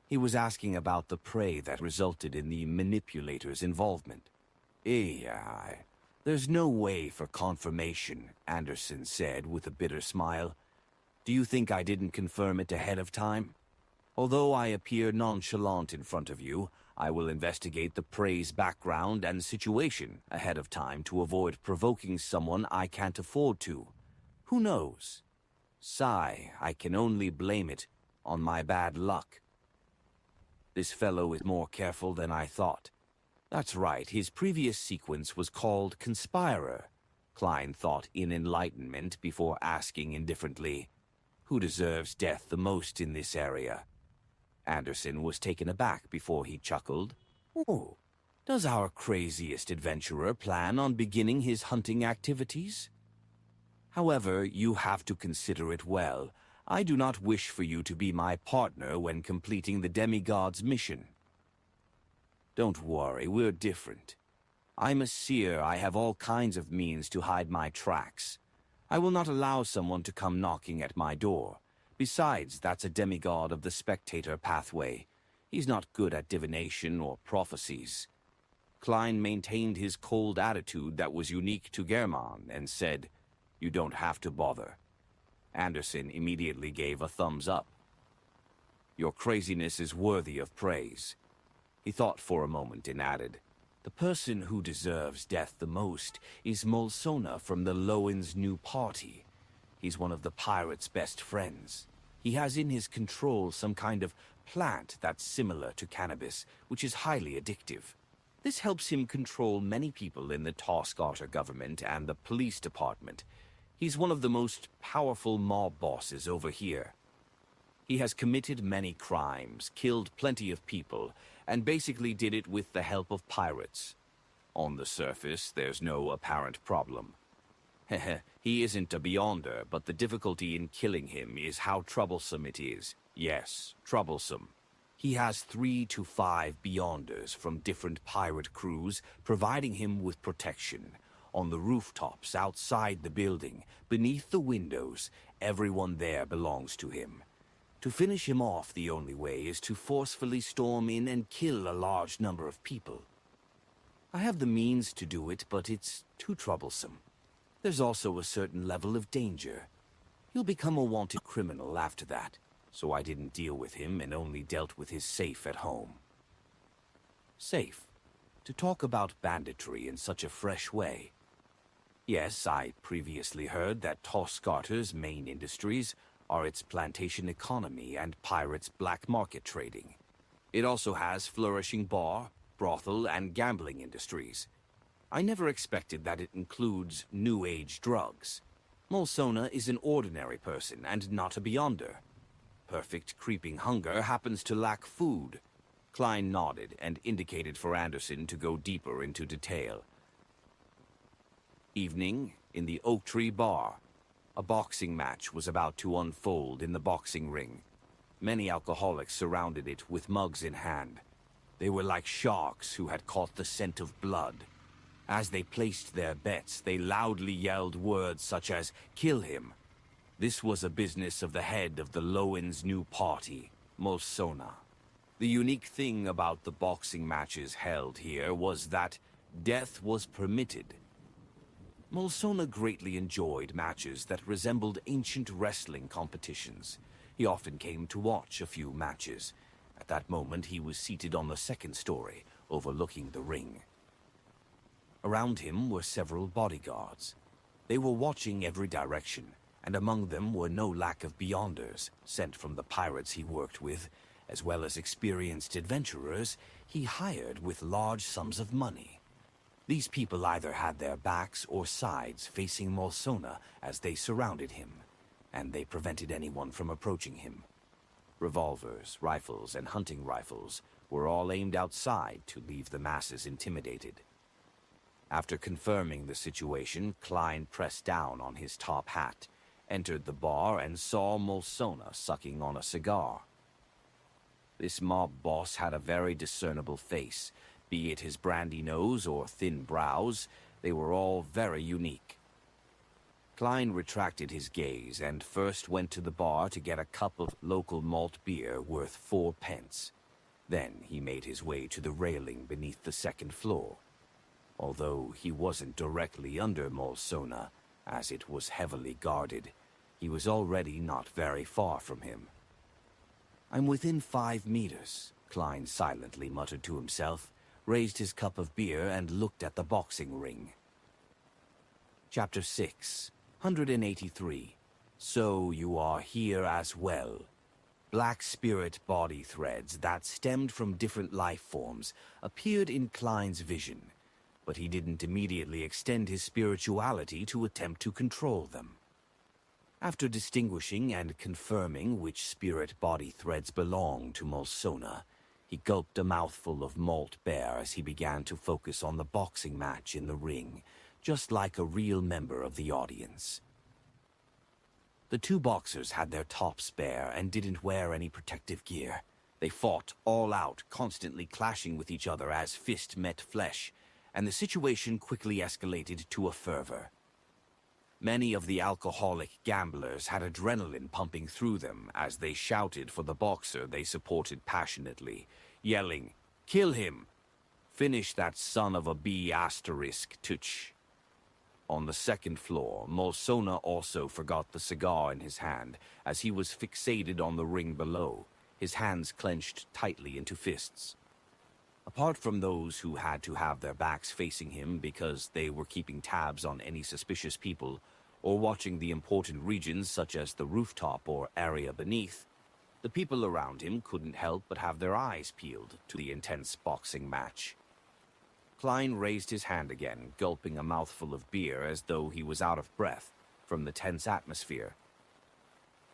He was asking about the prey that resulted in the manipulator's involvement. There's no way for confirmation, Anderson said with a bitter smile. Do you think I didn't confirm it ahead of time? Although I appear nonchalant in front of you, I will investigate the prey's background and situation ahead of time to avoid provoking someone I can't afford to. Who knows? Sigh, I can only blame it on my bad luck. This fellow is more careful than I thought. That's right, his previous sequence was called Conspirer. Klein thought in enlightenment before asking indifferently, who deserves death the most in this area? Anderson was taken aback before he chuckled. Oh, does our craziest adventurer plan on beginning his hunting activities? However, you have to consider it well. I do not wish for you to be my partner when completing the demigod's mission. Don't worry, we're different. I'm a seer. I have all kinds of means to hide my tracks. I will not allow someone to come knocking at my door. Besides, that's a demigod of the spectator pathway. He's not good at divination or prophecies. Klein maintained his cold attitude that was unique to German and said, "You don't have to bother." Anderson immediately gave a thumbs up. Your craziness is worthy of praise. He thought for a moment and added, the person who deserves death the most is Molsona from the Lowen's new party. He's one of the pirates' best friends. He has in his control some kind of plant that's similar to cannabis, which is highly addictive. This helps him control many people in the Tosgarter government and the police department. He's one of the most powerful mob bosses over here. He has committed many crimes, killed plenty of people, and basically did it with the help of pirates. On the surface, there's no apparent problem. He isn't a Beyonder, but the difficulty in killing him is how troublesome it is. Yes, troublesome. He has 3 to 5 Beyonders from different pirate crews providing him with protection. On the rooftops, outside the building, beneath the windows, everyone there belongs to him. To finish him off, the only way is to forcefully storm in and kill a large number of people. I have the means to do it, but it's too troublesome. There's also a certain level of danger. He'll become a wanted criminal after that, so I didn't deal with him and only dealt with his safe at home. Safe? To talk about banditry in such a fresh way. Yes, I previously heard that Tosgarter's main industries are its plantation economy and pirates' black market trading. It also has flourishing bar, brothel, and gambling industries. I never expected that it includes New Age drugs. Molsona is an ordinary person and not a Beyonder. Perfect Creeping Hunger happens to lack food. Klein nodded and indicated for Anderson to go deeper into detail. Evening, in the Oak Tree Bar. A boxing match was about to unfold in the boxing ring. Many alcoholics surrounded it with mugs in hand. They were like sharks who had caught the scent of blood. As they placed their bets, they loudly yelled words such as, "Kill him." This was a business of the head of the Lowen's new party, Molsona. The unique thing about the boxing matches held here was that death was permitted. Molsona greatly enjoyed matches that resembled ancient wrestling competitions. He often came to watch a few matches. At that moment, he was seated on the second story, overlooking the ring. Around him were several bodyguards. They were watching every direction, and among them were no lack of beyonders, sent from the pirates he worked with, as well as experienced adventurers he hired with large sums of money. These people either had their backs or sides facing Molsona as they surrounded him, and they prevented anyone from approaching him. Revolvers, rifles, and hunting rifles were all aimed outside to leave the masses intimidated. After confirming the situation, Klein pressed down on his top hat, entered the bar, and saw Molsona sucking on a cigar. This mob boss had a very discernible face. Be it his brandy nose or thin brows, they were all very unique. Klein retracted his gaze and first went to the bar to get a cup of local malt beer worth 4 pence. Then he made his way to the railing beneath the second floor. Although he wasn't directly under Molsona, as it was heavily guarded, he was already not very far from him. "I'm within 5 meters," Klein silently muttered to himself, raised his cup of beer, and looked at the boxing ring. Chapter 6, 183. So you are here as well. Black spirit body threads that stemmed from different life forms appeared in Klein's vision, but he didn't immediately extend his spirituality to attempt to control them. After distinguishing and confirming which spirit body threads belonged to Molsona, he gulped a mouthful of malt beer as he began to focus on the boxing match in the ring, just like a real member of the audience. The two boxers had their tops bare and didn't wear any protective gear. They fought all out, constantly clashing with each other as fist met flesh, and the situation quickly escalated to a fervor. Many of the alcoholic gamblers had adrenaline pumping through them as they shouted for the boxer they supported passionately, yelling, "Kill him! Finish that son of a B***, touch." On the second floor, Molsona also forgot the cigar in his hand as he was fixated on the ring below, his hands clenched tightly into fists. Apart from those who had to have their backs facing him because they were keeping tabs on any suspicious people or watching the important regions such as the rooftop or area beneath, the people around him couldn't help but have their eyes peeled to the intense boxing match. Klein raised his hand again, gulping a mouthful of beer as though he was out of breath from the tense atmosphere.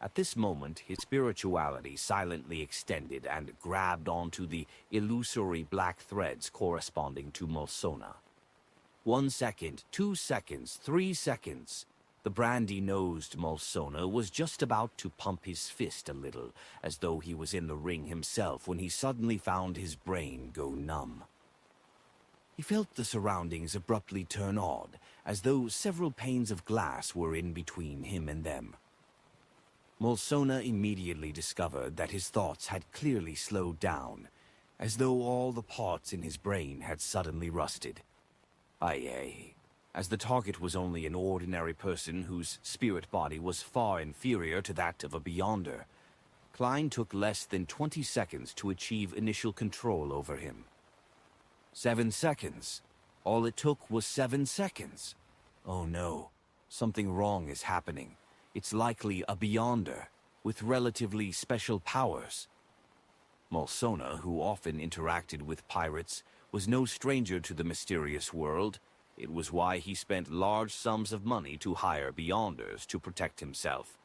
At this moment, his spirituality silently extended and grabbed onto the illusory black threads corresponding to Molsona. 1 second, 2 seconds, 3 seconds. The brandy-nosed Molsona was just about to pump his fist a little, as though he was in the ring himself, when he suddenly found his brain go numb. He felt the surroundings abruptly turn odd, as though several panes of glass were in between him and them. Molsona immediately discovered that his thoughts had clearly slowed down, as though all the parts in his brain had suddenly rusted. Aye, as the target was only an ordinary person whose spirit body was far inferior to that of a Beyonder, Klein took less than 20 seconds to achieve initial control over him. 7 seconds. All it took was 7 seconds. Oh no, something wrong is happening. It's likely a Beyonder, with relatively special powers. Molsona, who often interacted with pirates, was no stranger to the mysterious world. It was why he spent large sums of money to hire Beyonders to protect himself.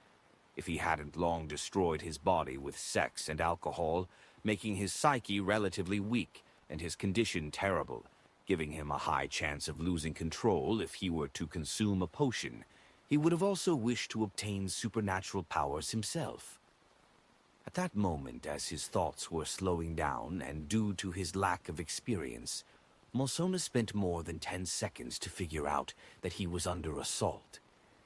If he hadn't long destroyed his body with sex and alcohol, making his psyche relatively weak and his condition terrible, giving him a high chance of losing control if he were to consume a potion, he would have also wished to obtain supernatural powers himself. At that moment, as his thoughts were slowing down and due to his lack of experience, Molsona spent more than 10 seconds to figure out that he was under assault.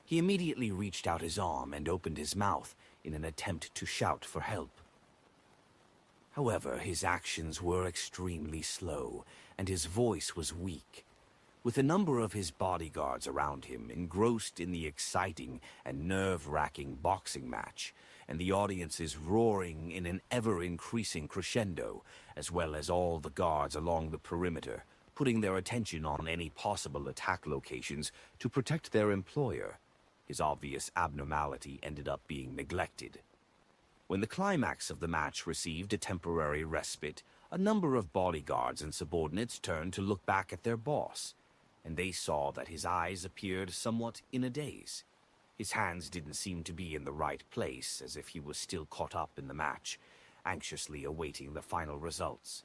He immediately reached out his arm and opened his mouth in an attempt to shout for help. However, his actions were extremely slow, and his voice was weak. With a number of his bodyguards around him engrossed in the exciting and nerve-wracking boxing match, and the audiences roaring in an ever-increasing crescendo, as well as all the guards along the perimeter, putting their attention on any possible attack locations to protect their employer, his obvious abnormality ended up being neglected. When the climax of the match received a temporary respite, a number of bodyguards and subordinates turned to look back at their boss, and they saw that his eyes appeared somewhat in a daze. His hands didn't seem to be in the right place, as if he was still caught up in the match, anxiously awaiting the final results.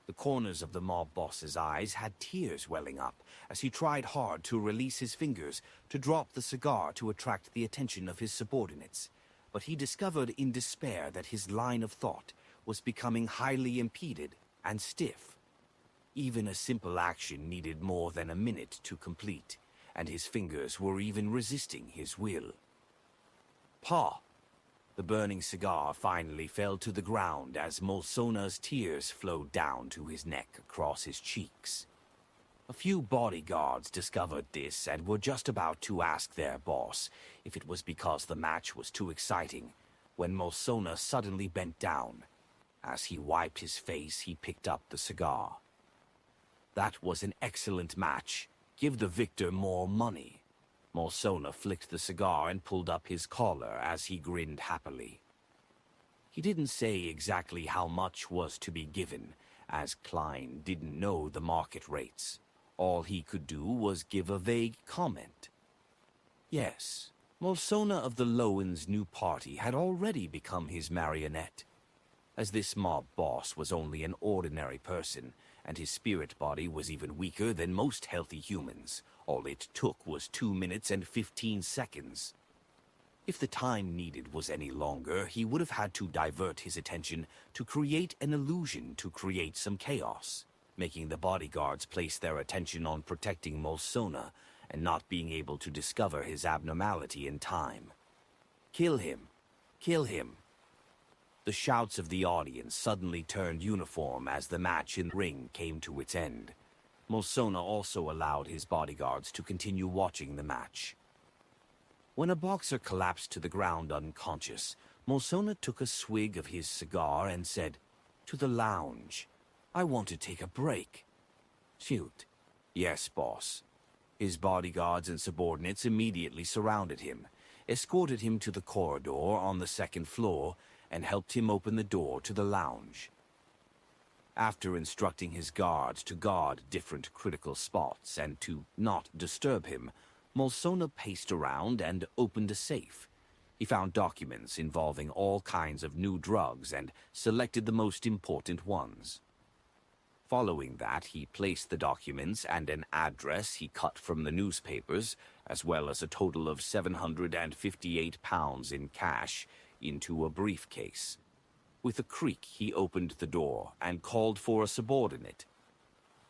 The corners of the mob boss's eyes had tears welling up as he tried hard to release his fingers to drop the cigar to attract the attention of his subordinates. But he discovered in despair that his line of thought was becoming highly impeded and stiff. Even a simple action needed more than a minute to complete, and his fingers were even resisting his will. "Pa!" The burning cigar finally fell to the ground as Molsona's tears flowed down to his neck across his cheeks. A few bodyguards discovered this and were just about to ask their boss if it was because the match was too exciting, when Molsona suddenly bent down. As he wiped his face, he picked up the cigar. "That was an excellent match. Give the victor more money." Molsona flicked the cigar and pulled up his collar as he grinned happily. He didn't say exactly how much was to be given, as Klein didn't know the market rates. All he could do was give a vague comment. Yes, Molsona of the Lowen's new party had already become his marionette. As this mob boss was only an ordinary person, and his spirit body was even weaker than most healthy humans, all it took was 2 minutes and 15 seconds. If the time needed was any longer, he would have had to divert his attention to create an illusion to create some chaos, making the bodyguards place their attention on protecting Molsona and not being able to discover his abnormality in time. "Kill him! Kill him!" The shouts of the audience suddenly turned uniform as the match in the ring came to its end. Molsona also allowed his bodyguards to continue watching the match. When a boxer collapsed to the ground unconscious, Molsona took a swig of his cigar and said, "To the lounge. I want to take a break." "Shoot." "Yes, boss." His bodyguards and subordinates immediately surrounded him, escorted him to the corridor on the second floor, and helped him open the door to the lounge. After instructing his guards to guard different critical spots and to not disturb him, Molsona paced around and opened a safe. He found documents involving all kinds of new drugs and selected the most important ones. Following that, he placed the documents and an address he cut from the newspapers, as well as a total of £758 in cash, into a briefcase. With a creak, he opened the door and called for a subordinate.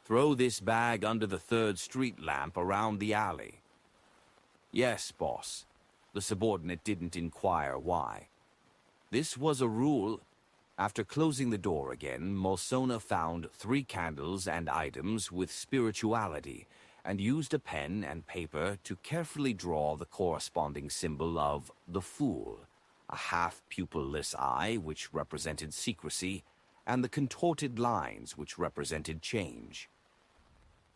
"Throw this bag under the 3rd Street lamp around the alley." "Yes, boss." The subordinate didn't inquire why. This was a rule. After closing the door again, Molsona found 3 candles and items with spirituality, and used a pen and paper to carefully draw the corresponding symbol of the Fool, a half-pupilless eye which represented secrecy, and the contorted lines which represented change.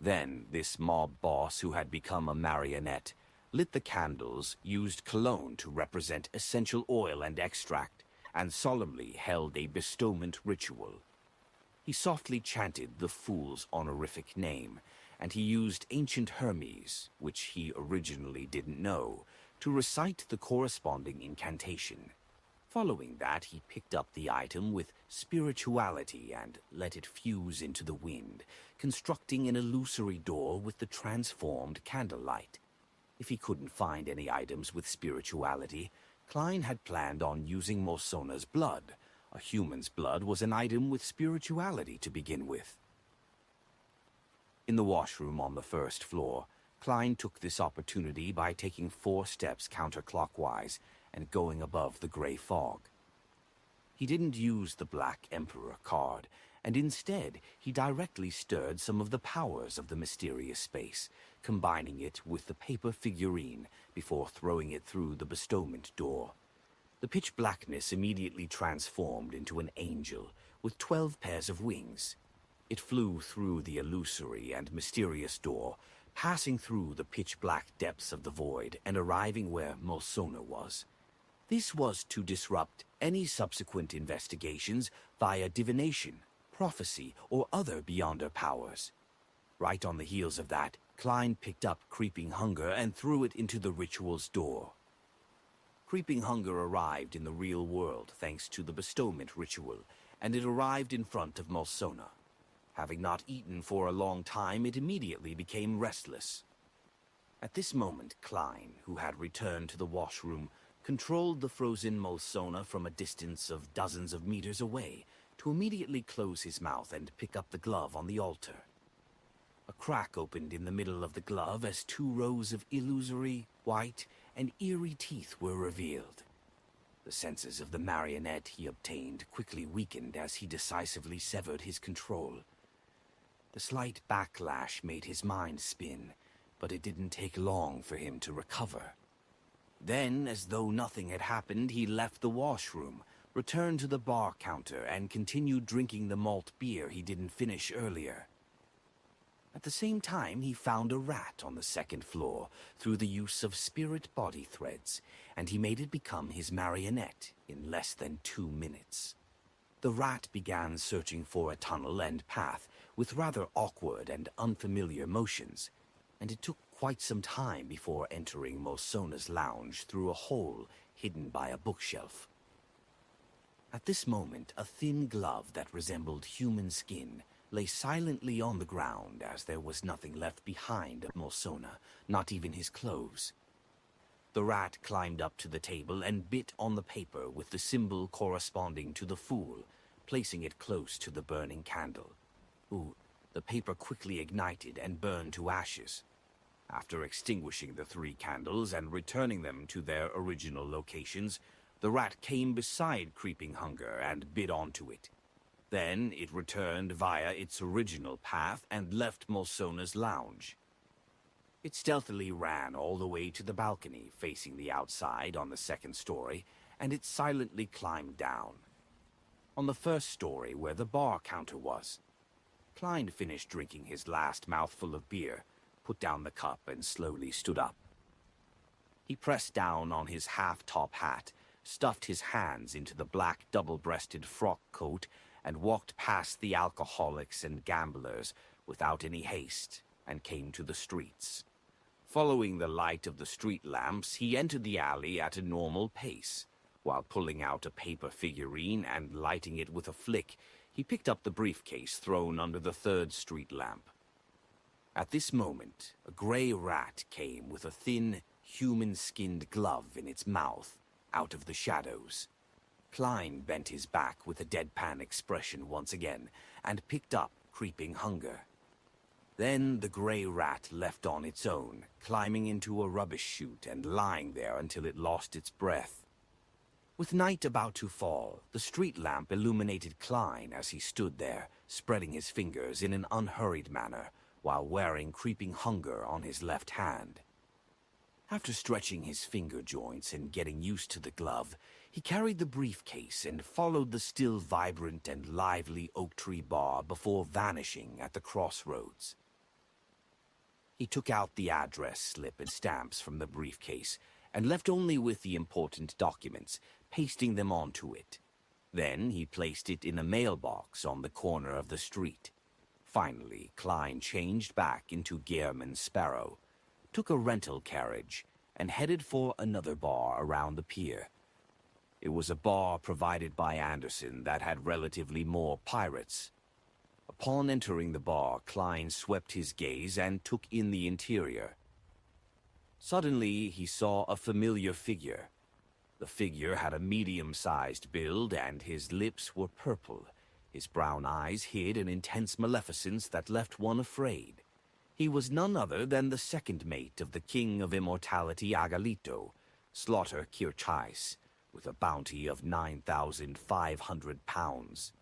Then this mob boss, who had become a marionette, lit the candles, used cologne to represent essential oil and extract, and solemnly held a bestowment ritual. He softly chanted the Fool's honorific name, and he used ancient Hermes, which he originally didn't know, to recite the corresponding incantation. Following that, he picked up the item with spirituality and let it fuse into the wind, constructing an illusory door with the transformed candlelight. If he couldn't find any items with spirituality, Klein had planned on using Molsona's blood. A human's blood was an item with spirituality to begin with. In the washroom on the 1st floor, Klein took this opportunity by taking 4 steps counterclockwise and going above the gray fog. He didn't use the Black Emperor card, and instead he directly stirred some of the powers of the mysterious space, combining it with the paper figurine before throwing it through the bestowment door. The pitch blackness immediately transformed into an angel with 12 pairs of wings. It flew through the illusory and mysterious door, passing through the pitch-black depths of the void and arriving where Mulsona was. This was to disrupt any subsequent investigations via divination, prophecy, or other Beyonder powers. Right on the heels of that, Klein picked up Creeping Hunger and threw it into the ritual's door. Creeping Hunger arrived in the real world thanks to the bestowment ritual, and it arrived in front of Mulsona. Having not eaten for a long time, it immediately became restless. At this moment, Klein, who had returned to the washroom, controlled the frozen Mulsona from a distance of dozens of meters away to immediately close his mouth and pick up the glove on the altar. A crack opened in the middle of the glove as 2 rows of illusory, white, and eerie teeth were revealed. The senses of the marionette he obtained quickly weakened as he decisively severed his control. The slight backlash made his mind spin, but it didn't take long for him to recover. Then, as though nothing had happened, he left the washroom, returned to the bar counter, and continued drinking the malt beer he didn't finish earlier. At the same time, he found a rat on the 2nd floor through the use of spirit body threads, and he made it become his marionette in less than 2 minutes. The rat began searching for a tunnel and path with rather awkward and unfamiliar motions, and it took quite some time before entering Mulsona's lounge through a hole hidden by a bookshelf. At this moment, a thin glove that resembled human skin lay silently on the ground as there was nothing left behind of Mulsona, not even his clothes. The rat climbed up to the table and bit on the paper with the symbol corresponding to the fool, placing it close to the burning candle. The paper quickly ignited and burned to ashes. After extinguishing the 3 candles and returning them to their original locations, the rat came beside Creeping Hunger and bit onto it. Then it returned via its original path and left Mulsona's lounge. It stealthily ran all the way to the balcony facing the outside on the 2nd story, and it silently climbed down. On the 1st story, where the bar counter was, Klein finished drinking his last mouthful of beer, put down the cup, and slowly stood up. He pressed down on his half-top hat, stuffed his hands into the black double-breasted frock coat, and walked past the alcoholics and gamblers without any haste, and came to the streets. Following the light of the street lamps, he entered the alley at a normal pace. While pulling out a paper figurine and lighting it with a flick, he picked up the briefcase thrown under the 3rd street lamp. At this moment, a gray rat came with a thin, human-skinned glove in its mouth, out of the shadows. Klein bent his back with a deadpan expression once again, and picked up Creeping Hunger. Then the gray rat left on its own, climbing into a rubbish chute and lying there until it lost its breath. With night about to fall, the street lamp illuminated Klein as he stood there, spreading his fingers in an unhurried manner, while wearing Creeping Hunger on his left hand. After stretching his finger joints and getting used to the glove, he carried the briefcase and followed the still vibrant and lively oak tree bar before vanishing at the crossroads. He took out the address slip and stamps from the briefcase and left only with the important documents, pasting them onto it. Then he placed it in a mailbox on the corner of the street. Finally, Klein changed back into Gehrman Sparrow, took a rental carriage, and headed for another bar around the pier. It was a bar provided by Anderson that had relatively more pirates. Upon entering the bar, Klein swept his gaze and took in the interior. Suddenly, he saw a familiar figure. The figure had a medium-sized build, and his lips were purple. His brown eyes hid an intense maleficence that left one afraid. He was none other than the 2nd mate of the King of Immortality Agalito, Slaughter Kirchais, with a bounty of 9,500 pounds.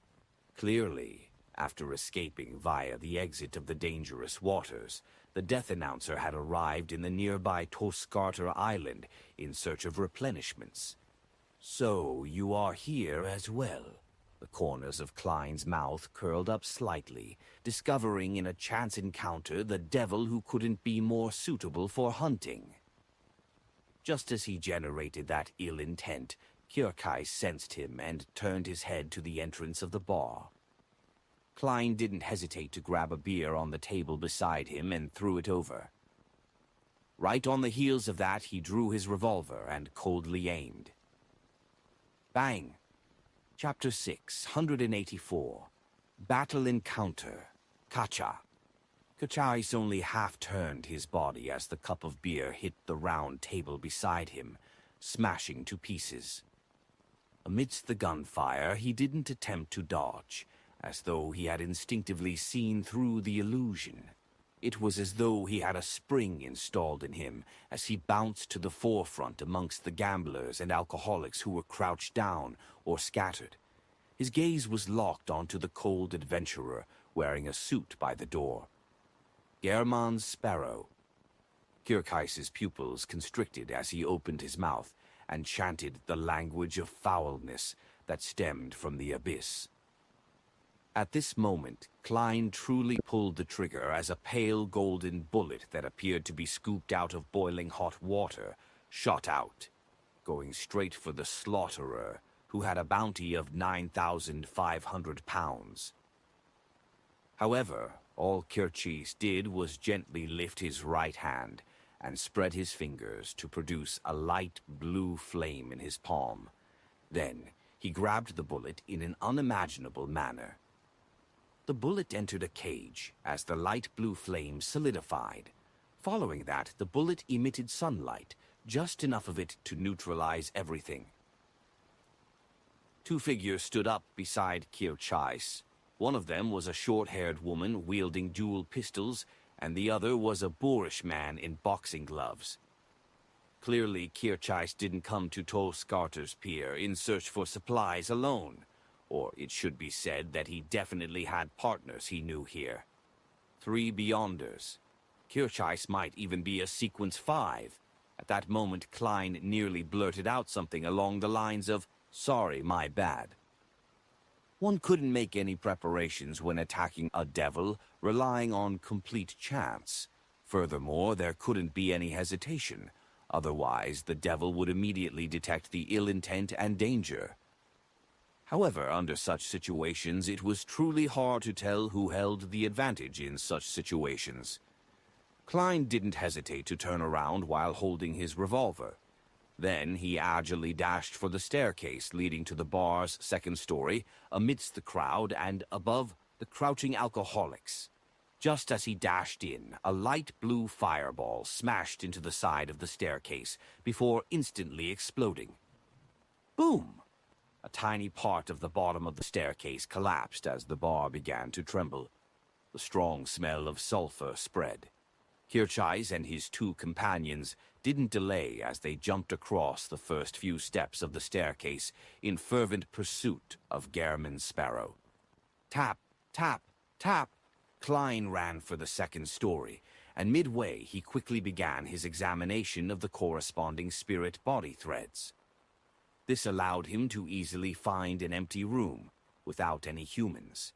Clearly, after escaping via the exit of the dangerous waters, the death announcer had arrived in the nearby Toscarter Island in search of replenishments. "So you are here as well," The corners of Klein's mouth curled up slightly, discovering in a chance encounter the devil who couldn't be more suitable for hunting. Just as he generated that ill intent, Kyrkai sensed him and turned his head to the entrance of the bar. Klein didn't hesitate to grab a beer on the table beside him and threw it over. Right on the heels of that, he drew his revolver and coldly aimed. Bang! Chapter 6, 184. Battle Encounter. Kacha. Kachais only half-turned his body as the cup of beer hit the round table beside him, smashing to pieces. Amidst the gunfire, he didn't attempt to dodge, as though he had instinctively seen through the illusion. It was as though he had a spring installed in him as he bounced to the forefront amongst the gamblers and alcoholics who were crouched down or scattered. His gaze was locked onto the cold adventurer wearing a suit by the door. German's Sparrow. Kyrkais's pupils constricted as he opened his mouth and chanted the language of foulness that stemmed from the abyss. At this moment, Klein truly pulled the trigger as a pale golden bullet that appeared to be scooped out of boiling hot water shot out, going straight for the slaughterer, who had a bounty of 9,500 pounds. However, all Kyrchis did was gently lift his right hand and spread his fingers to produce a light blue flame in his palm. Then he grabbed the bullet in an unimaginable manner. The bullet entered a cage as the light blue flame solidified. Following that, the bullet emitted sunlight, just enough of it to neutralize everything. Two figures stood up beside Kyrchais. One of them was a short-haired woman wielding dual pistols, and the other was a boorish man in boxing gloves. Clearly, Kyrchais didn't come to Tolskarter's pier in search for supplies alone. Or it should be said that he definitely had partners he knew here. 3 Beyonders. Kyrchais might even be a Sequence 5. At that moment, Klein nearly blurted out something along the lines of, "Sorry, my bad." One couldn't make any preparations when attacking a devil, relying on complete chance. Furthermore, there couldn't be any hesitation. Otherwise, the devil would immediately detect the ill intent and danger. However, under such situations, it was truly hard to tell who held the advantage in such situations. Klein didn't hesitate to turn around while holding his revolver. Then he agilely dashed for the staircase leading to the bar's second story, amidst the crowd and above the crouching alcoholics. Just as he dashed in, a light blue fireball smashed into the side of the staircase before instantly exploding. Boom! A tiny part of the bottom of the staircase collapsed as the bar began to tremble. The strong smell of sulfur spread. Kyrchais and his 2 companions didn't delay as they jumped across the first few steps of the staircase in fervent pursuit of German's Sparrow. Tap, tap, tap! Klein ran for the second story, and midway he quickly began his examination of the corresponding spirit body threads. This allowed him to easily find an empty room, without any humans.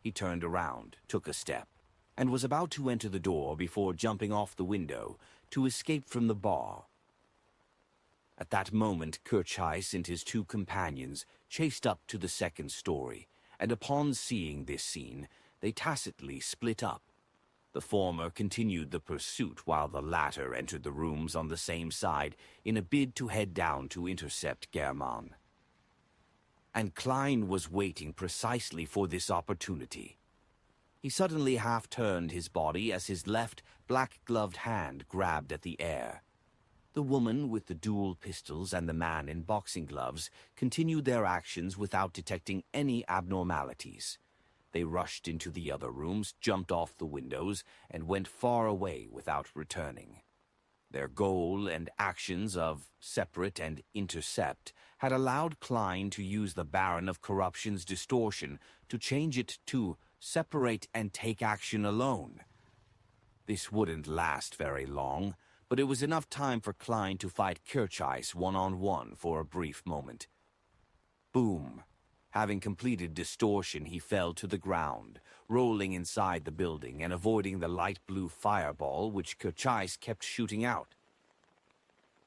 He turned around, took a step, and was about to enter the door before jumping off the window to escape from the bar. At that moment, Kyrchais and his 2 companions chased up to the second story, and upon seeing this scene, they tacitly split up. The former continued the pursuit while the latter entered the rooms on the same side in a bid to head down to intercept German. And Klein was waiting precisely for this opportunity. He suddenly half-turned his body as his left, black-gloved hand grabbed at the air. The woman with the dual pistols and the man in boxing gloves continued their actions without detecting any abnormalities. They rushed into the other rooms, jumped off the windows, and went far away without returning. Their goal and actions of separate and intercept had allowed Klein to use the Baron of Corruption's distortion to change it to separate and take action alone. This wouldn't last very long, but it was enough time for Klein to fight Kyrchais one-on-one for a brief moment. Boom! Having completed distortion, he fell to the ground, rolling inside the building and avoiding the light blue fireball which Kirchais kept shooting out.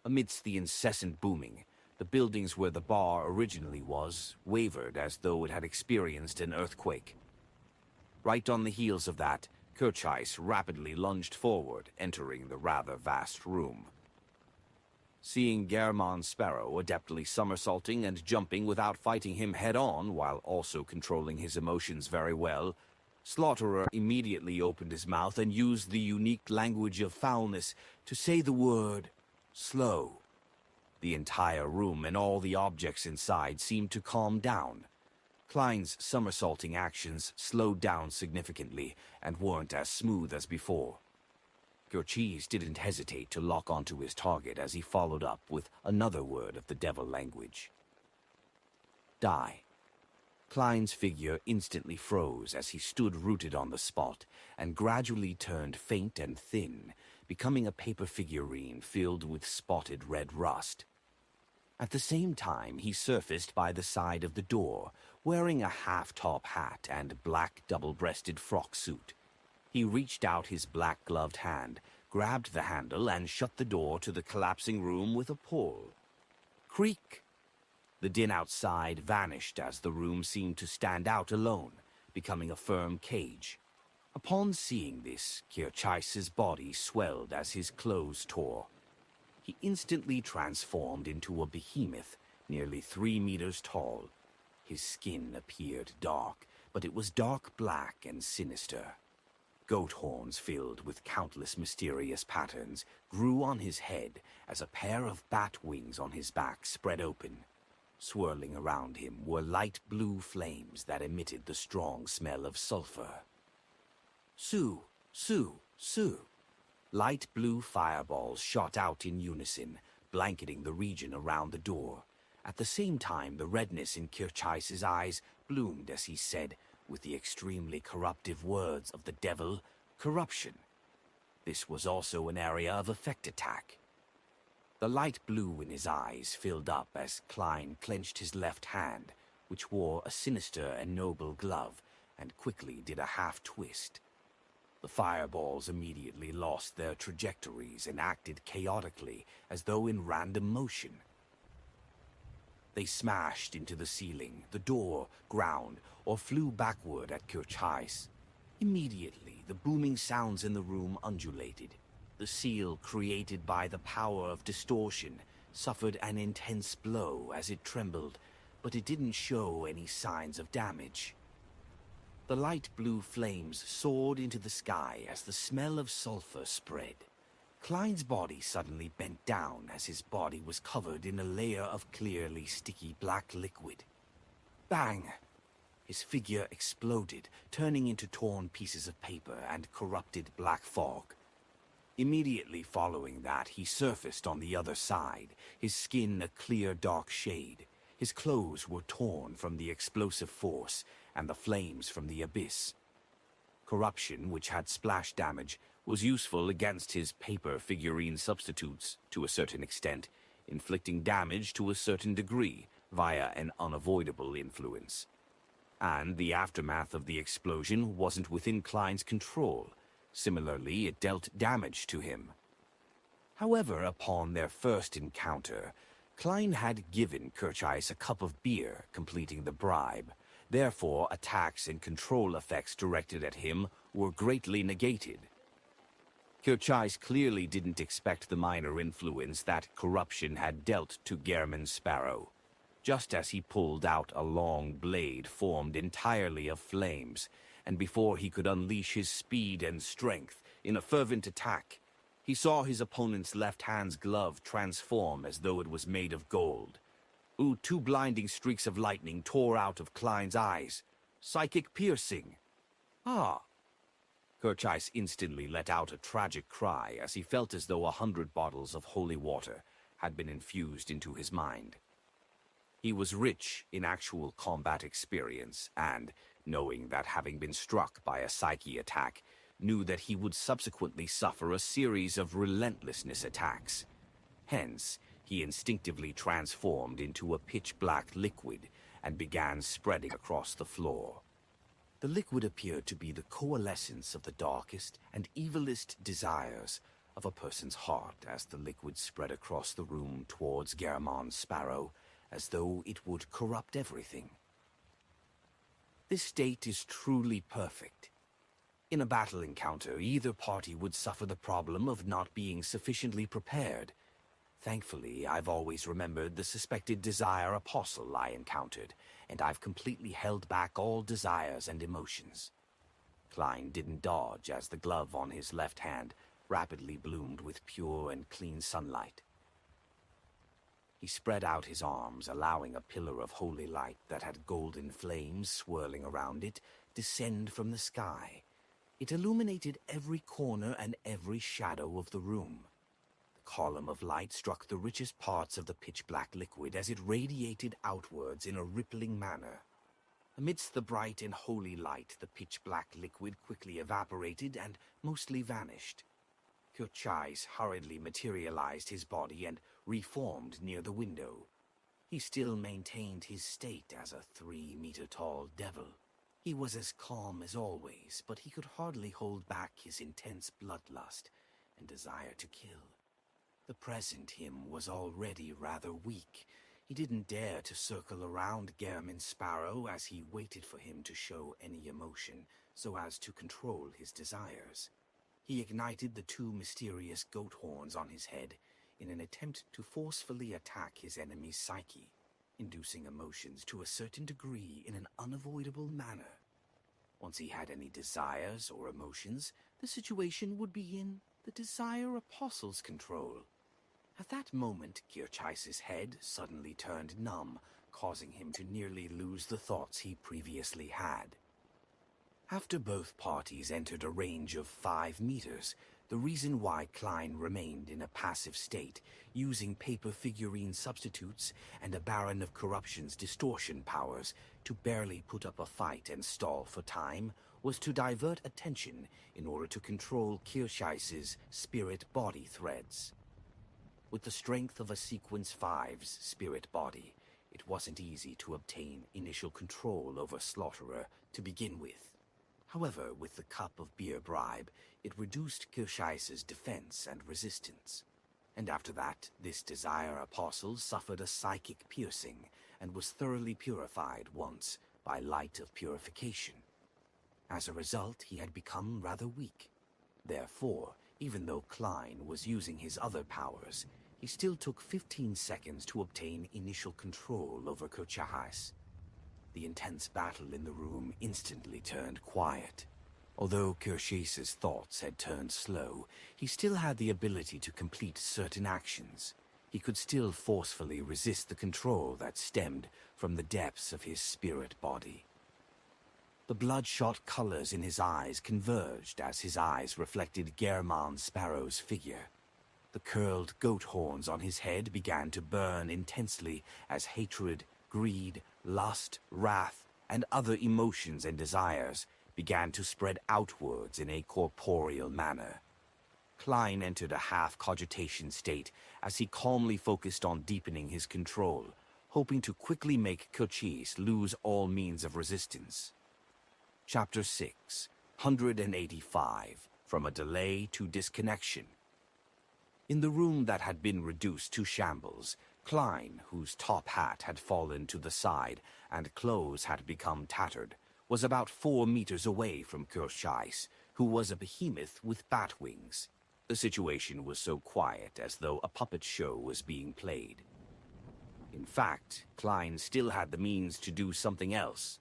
Amidst the incessant booming, the buildings where the bar originally was wavered as though it had experienced an earthquake. Right on the heels of that, Kirchais rapidly lunged forward, entering the rather vast room. Seeing German Sparrow adeptly somersaulting and jumping without fighting him head-on while also controlling his emotions very well, Slaughterer immediately opened his mouth and used the unique language of foulness to say the word, slow. The entire room and all the objects inside seemed to calm down. Klein's somersaulting actions slowed down significantly and weren't as smooth as before. Kirchais didn't hesitate to lock onto his target as he followed up with another word of the devil language. Die. Klein's figure instantly froze as he stood rooted on the spot and gradually turned faint and thin, becoming a paper figurine filled with spotted red rust. At the same time, he surfaced by the side of the door, wearing a half-top hat and black double-breasted frock suit. He reached out his black-gloved hand, grabbed the handle, and shut the door to the collapsing room with a pull. Creak! The din outside vanished as the room seemed to stand out alone, becoming a firm cage. Upon seeing this, Kirchais's body swelled as his clothes tore. He instantly transformed into a behemoth, nearly 3 meters tall. His skin appeared dark, but it was dark black and sinister. Goat horns filled with countless mysterious patterns grew on his head as a pair of bat wings on his back spread open. Swirling around him were light blue flames that emitted the strong smell of sulfur. Sue, Sue, Sue. Light blue fireballs shot out in unison, blanketing the region around the door. At the same time, the redness in Kirchais's eyes bloomed as he said, with the extremely corruptive words of the devil, corruption. This was also an area of effect attack. The light blue in his eyes filled up as Klein clenched his left hand, which wore a sinister and noble glove, and quickly did a half-twist. The fireballs immediately lost their trajectories and acted chaotically, as though in random motion. They smashed into the ceiling, the door, ground, or flew backward at Kirchais. Immediately, the booming sounds in the room undulated. The seal created by the power of distortion suffered an intense blow as it trembled, but it didn't show any signs of damage. The light blue flames soared into the sky as the smell of sulfur spread. Klein's body suddenly bent down as his body was covered in a layer of clearly sticky black liquid. Bang! His figure exploded, turning into torn pieces of paper and corrupted black fog. Immediately following that, he surfaced on the other side, his skin a clear dark shade. His clothes were torn from the explosive force and the flames from the abyss. Corruption, which had splash damage, was useful against his paper figurine substitutes to a certain extent, inflicting damage to a certain degree via an unavoidable influence. And the aftermath of the explosion wasn't within Klein's control. Similarly, it dealt damage to him. However, upon their first encounter, Klein had given Kirchais a cup of beer, completing the bribe. Therefore, attacks and control effects directed at him were greatly negated. Kirchais clearly didn't expect the minor influence that corruption had dealt to German Sparrow. Just as he pulled out a long blade formed entirely of flames, and before he could unleash his speed and strength in a fervent attack, he saw his opponent's left hand's glove transform as though it was made of gold. Two blinding streaks of lightning tore out of Klein's eyes. Psychic piercing. Ah! Kirchais instantly let out a tragic cry as he felt as though 100 bottles of holy water had been infused into his mind. He was rich in actual combat experience and, knowing that having been struck by a psyche attack, knew that he would subsequently suffer a series of relentlessness attacks. Hence, he instinctively transformed into a pitch-black liquid and began spreading across the floor. The liquid appeared to be the coalescence of the darkest and evilest desires of a person's heart as the liquid spread across the room towards Garamond Sparrow, as though it would corrupt everything. This state is truly perfect. In a battle encounter, either party would suffer the problem of not being sufficiently prepared. Thankfully, I've always remembered the suspected desire apostle I encountered, and I've completely held back all desires and emotions. Klein didn't dodge as the glove on his left hand rapidly bloomed with pure and clean sunlight. He spread out his arms, allowing a pillar of holy light that had golden flames swirling around it descend from the sky. It illuminated every corner and every shadow of the room. The column of light struck the richest parts of the pitch-black liquid as it radiated outwards in a rippling manner. Amidst the bright and holy light, the pitch-black liquid quickly evaporated and mostly vanished. Kirchais hurriedly materialized his body and reformed near the window. He still maintained his state as a 3-meter-tall devil. He was as calm as always, but he could hardly hold back his intense bloodlust and desire to kill. The present him was already rather weak. He didn't dare to circle around Garamond Sparrow as he waited for him to show any emotion so as to control his desires. He ignited the 2 mysterious goat horns on his head in an attempt to forcefully attack his enemy's psyche, inducing emotions to a certain degree in an unavoidable manner. Once he had any desires or emotions, the situation would be in the Desire Apostle's control. At that moment, Kirchais' head suddenly turned numb, causing him to nearly lose the thoughts he previously had. After both parties entered a range of 5 meters, the reason why Klein remained in a passive state, using paper figurine substitutes and a Baron of Corruption's distortion powers to barely put up a fight and stall for time, was to divert attention in order to control Kirchais' spirit-body threads. With the strength of a Sequence 5's spirit body, it wasn't easy to obtain initial control over Slaughterer to begin with. However, with the cup of beer bribe, it reduced Kirchais' defense and resistance. And after that, this Desire Apostle suffered a psychic piercing and was thoroughly purified once by light of purification. As a result, he had become rather weak. Therefore, even though Klein was using his other powers, he still took 15 seconds to obtain initial control over Kirchais. The intense battle in the room instantly turned quiet. Although Kirchais' thoughts had turned slow, he still had the ability to complete certain actions. He could still forcefully resist the control that stemmed from the depths of his spirit body. The bloodshot colors in his eyes converged as his eyes reflected Garamond Sparrow's figure. The curled goat horns on his head began to burn intensely as hatred, greed, lust, wrath, and other emotions and desires began to spread outwards in a corporeal manner. Klein entered a half-cogitation state as he calmly focused on deepening his control, hoping to quickly make Kirchais lose all means of resistance. Chapter 6, 185, From a Delay to Disconnection. In the room that had been reduced to shambles, Klein, whose top hat had fallen to the side and clothes had become tattered, was about 4 meters away from Kirchais, who was a behemoth with bat wings. The situation was so quiet as though a puppet show was being played. In fact, Klein still had the means to do something else.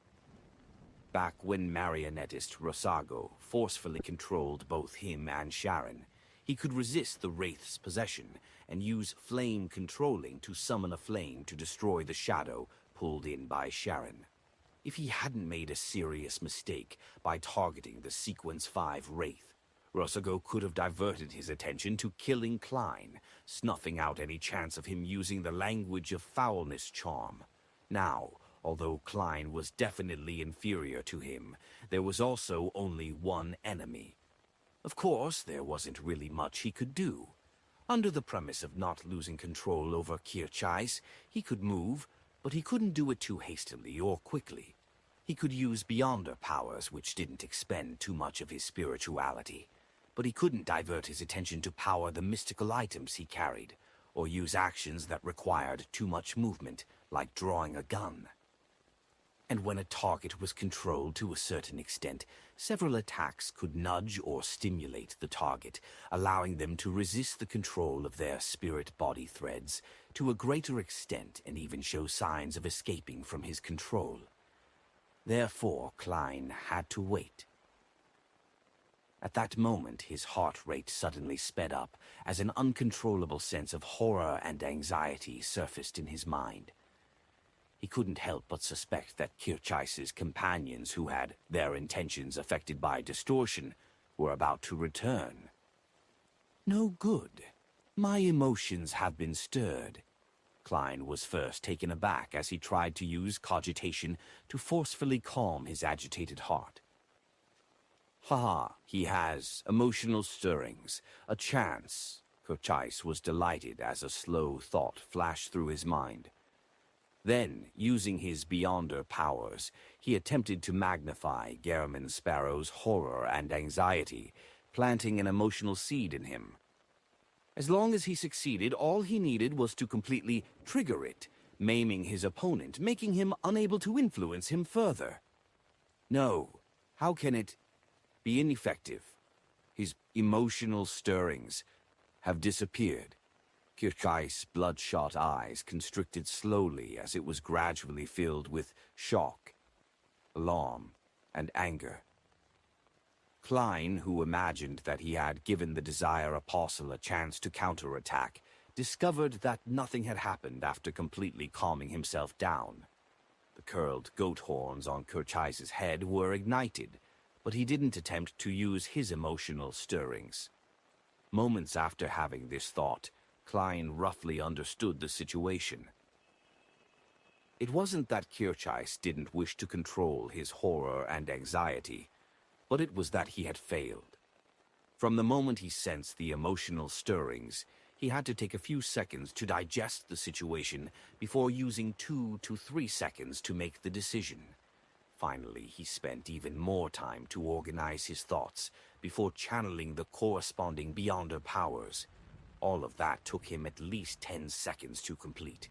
Back when marionettist Rosago forcefully controlled both him and Sharon, he could resist the Wraith's possession and use flame controlling to summon a flame to destroy the shadow pulled in by Sharon. If he hadn't made a serious mistake by targeting the Sequence 5 Wraith, Rosago could have diverted his attention to killing Klein, snuffing out any chance of him using the language of foulness charm. Now, although Klein was definitely inferior to him, there was also only one enemy. Of course, there wasn't really much he could do. Under the premise of not losing control over Kirchais, he could move, But he couldn't do it too hastily or quickly. He could use Beyonder powers, which didn't expend too much of his spirituality. But he couldn't divert his attention to power the mystical items he carried, or use actions that required too much movement, like drawing a gun. And when a target was controlled to a certain extent, several attacks could nudge or stimulate the target, allowing them to resist the control of their spirit body threads to a greater extent and even show signs of escaping from his control. Therefore, Klein had to wait. At that moment, his heart rate suddenly sped up as an uncontrollable sense of horror and anxiety surfaced in his mind. He couldn't help but suspect that Kirchheiss's companions who had their intentions affected by distortion were about to return. No good. My emotions have been stirred. Klein was first taken aback as he tried to use cogitation to forcefully calm his agitated heart. He has emotional stirrings, a chance. Kirchheiss was delighted as a slow thought flashed through his mind. Then, using his Beyonder powers, he attempted to magnify Gehrman Sparrow's horror and anxiety, planting an emotional seed in him. As long as he succeeded, all he needed was to completely trigger it, maiming his opponent, making him unable to influence him further. No, how can it be ineffective? His emotional stirrings have disappeared. Kirchheiss' bloodshot eyes constricted slowly as it was gradually filled with shock, alarm, and anger. Klein, who imagined that he had given the Desire Apostle a chance to counterattack, discovered that nothing had happened after completely calming himself down. The curled goat horns on Kirchheiss's head were ignited, but he didn't attempt to use his emotional stirrings. Moments after having this thought, Klein roughly understood the situation. It wasn't that Kirchheiss didn't wish to control his horror and anxiety, but it was that he had failed. From the moment he sensed the emotional stirrings, he had to take a few seconds to digest the situation before using 2 to 3 seconds to make the decision. Finally, he spent even more time to organize his thoughts before channeling the corresponding Beyonder powers. All of that took him at least 10 seconds to complete.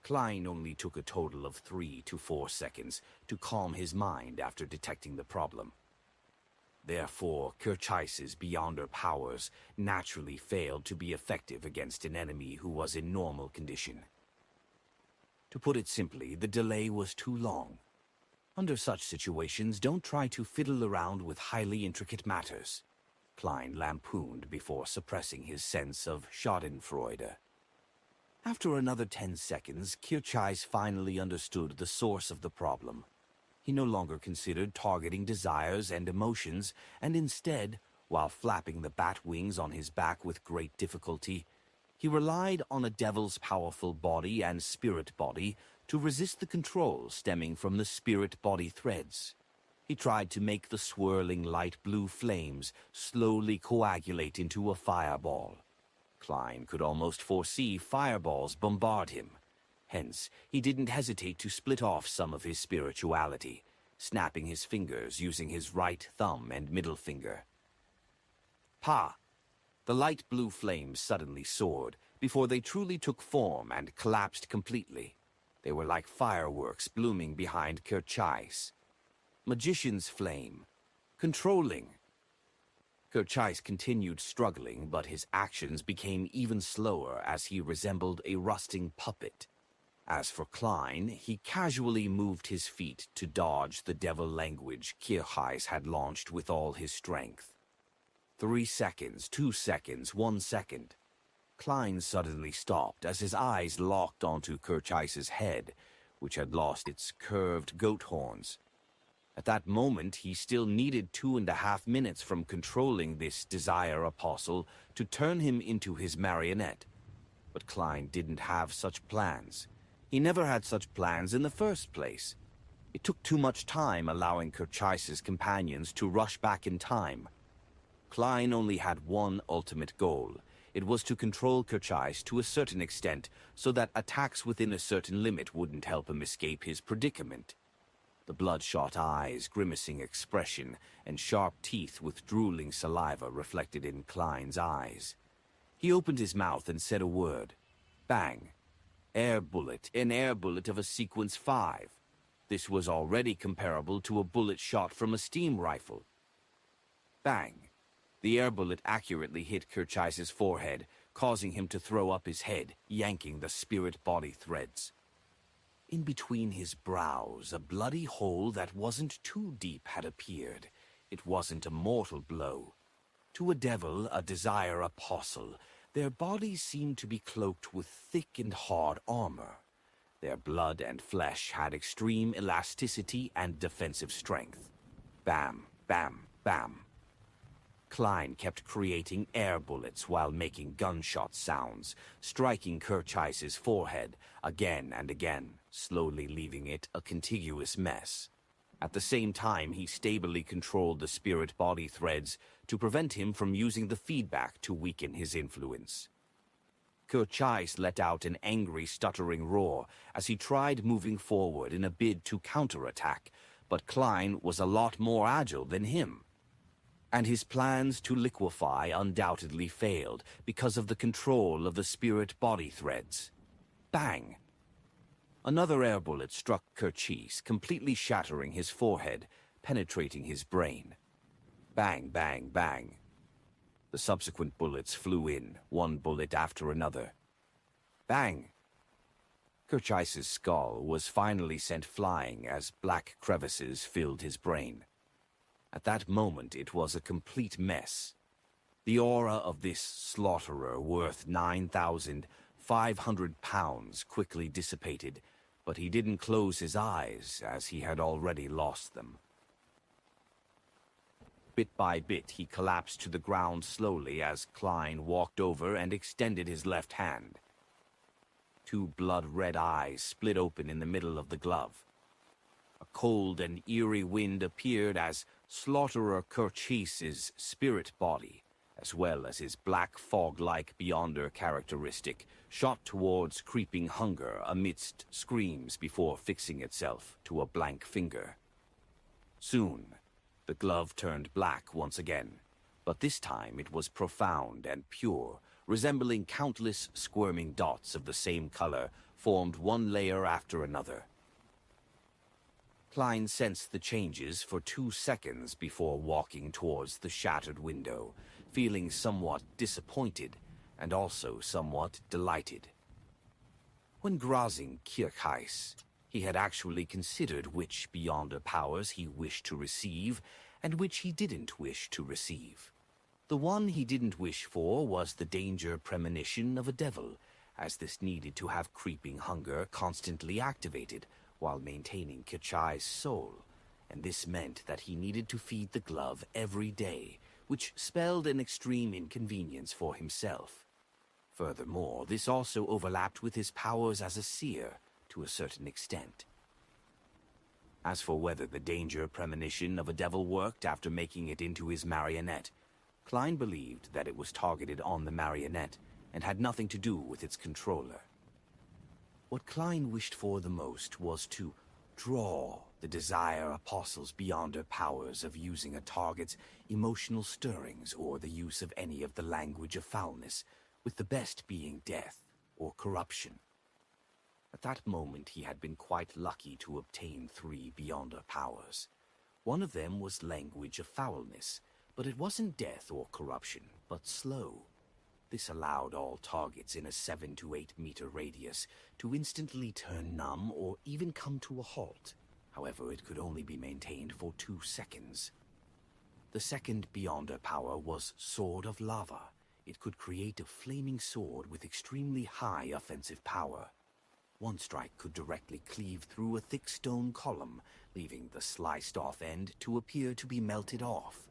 Klein only took a total of 3 to 4 seconds to calm his mind after detecting the problem. Therefore, Kirchheiss's Beyonder powers naturally failed to be effective against an enemy who was in normal condition. To put it simply, the delay was too long. Under such situations, don't try to fiddle around with highly intricate matters, Klein lampooned before suppressing his sense of schadenfreude. After another 10 seconds, Kirchheiss finally understood the source of the problem. He no longer considered targeting desires and emotions, and instead, while flapping the bat wings on his back with great difficulty, he relied on a devil's powerful body and spirit body to resist the control stemming from the spirit body threads. He tried to make the swirling light blue flames slowly coagulate into a fireball. Klein could almost foresee fireballs bombard him. Hence, he didn't hesitate to split off some of his spirituality, snapping his fingers using his right thumb and middle finger. Pa! The light blue flames suddenly soared before they truly took form and collapsed completely. They were like fireworks blooming behind Kirchheiss. Magician's flame. Controlling. Kirchheiss continued struggling, but his actions became even slower as he resembled a rusting puppet. As for Klein, he casually moved his feet to dodge the devil language Kirchheiss had launched with all his strength. 3 seconds, 2 seconds, 1 second. Klein suddenly stopped as his eyes locked onto Kirchheiss's head, which had lost its curved goat horns. At that moment, he still needed 2.5 minutes from controlling this Desire Apostle to turn him into his marionette. But Klein didn't have such plans. He never had such plans in the first place. It took too much time allowing Kirchheiss's companions to rush back in time. Klein only had one ultimate goal. It was to control Kirchais to a certain extent, so that attacks within a certain limit wouldn't help him escape his predicament. The bloodshot eyes, grimacing expression, and sharp teeth with drooling saliva reflected in Klein's eyes. He opened his mouth and said a word. Bang. Air bullet, an air bullet of a sequence 5. This was already comparable to a bullet shot from a steam rifle. Bang. The air bullet accurately hit Kirchais' forehead, causing him to throw up his head, yanking the spirit-body threads. In between his brows, a bloody hole that wasn't too deep had appeared. It wasn't a mortal blow. To a devil, a desire apostle, their bodies seemed to be cloaked with thick and hard armor. Their blood and flesh had extreme elasticity and defensive strength. Bam, bam, bam. Klein kept creating air bullets while making gunshot sounds, striking Kirchais' forehead again and again, slowly leaving it a contiguous mess. At the same time, he stably controlled the spirit-body threads to prevent him from using the feedback to weaken his influence. Kirchais let out an angry, stuttering roar as he tried moving forward in a bid to counterattack, but Klein was a lot more agile than him. And his plans to liquefy undoubtedly failed because of the control of the spirit-body threads. Bang! Another air bullet struck Kirchais, completely shattering his forehead, penetrating his brain. Bang, bang, bang. The subsequent bullets flew in, one bullet after another. Bang! Kirchais' skull was finally sent flying as black crevices filled his brain. At that moment, it was a complete mess. The aura of this slaughterer worth 9,500 pounds quickly dissipated, but he didn't close his eyes as he had already lost them. Bit by bit, he collapsed to the ground slowly as Klein walked over and extended his left hand. Two blood-red eyes split open in the middle of the glove. A cold and eerie wind appeared as Slaughterer Kirchais' spirit body, as well as his black fog-like Beyonder characteristic, shot towards creeping hunger amidst screams before fixing itself to a blank finger. Soon, the glove turned black once again, but this time it was profound and pure, resembling countless squirming dots of the same color formed one layer after another. Klein sensed the changes for 2 seconds before walking towards the shattered window, feeling somewhat disappointed and also somewhat delighted. When grazing Kirchais, he had actually considered which Beyonder powers he wished to receive and which he didn't wish to receive. The one he didn't wish for was the danger premonition of a devil, as this needed to have creeping hunger constantly activated, while maintaining Kirchais' soul, and this meant that he needed to feed the glove every day, which spelled an extreme inconvenience for himself. Furthermore, this also overlapped with his powers as a seer, to a certain extent. As for whether the danger premonition of a devil worked after making it into his marionette, Klein believed that it was targeted on the marionette, and had nothing to do with its controller. What Klein wished for the most was to draw the desire apostles Beyonder powers of using a target's emotional stirrings or the use of any of the language of foulness, with the best being death or corruption. At that moment he had been quite lucky to obtain 3 Beyonder powers. One of them was language of foulness, but it wasn't death or corruption, but slow. This allowed all targets in a 7 to 8 meter radius to instantly turn numb or even come to a halt. However, it could only be maintained for 2 seconds. The second Beyonder power was Sword of Lava. It could create a flaming sword with extremely high offensive power. One strike could directly cleave through a thick stone column, leaving the sliced-off end to appear to be melted off.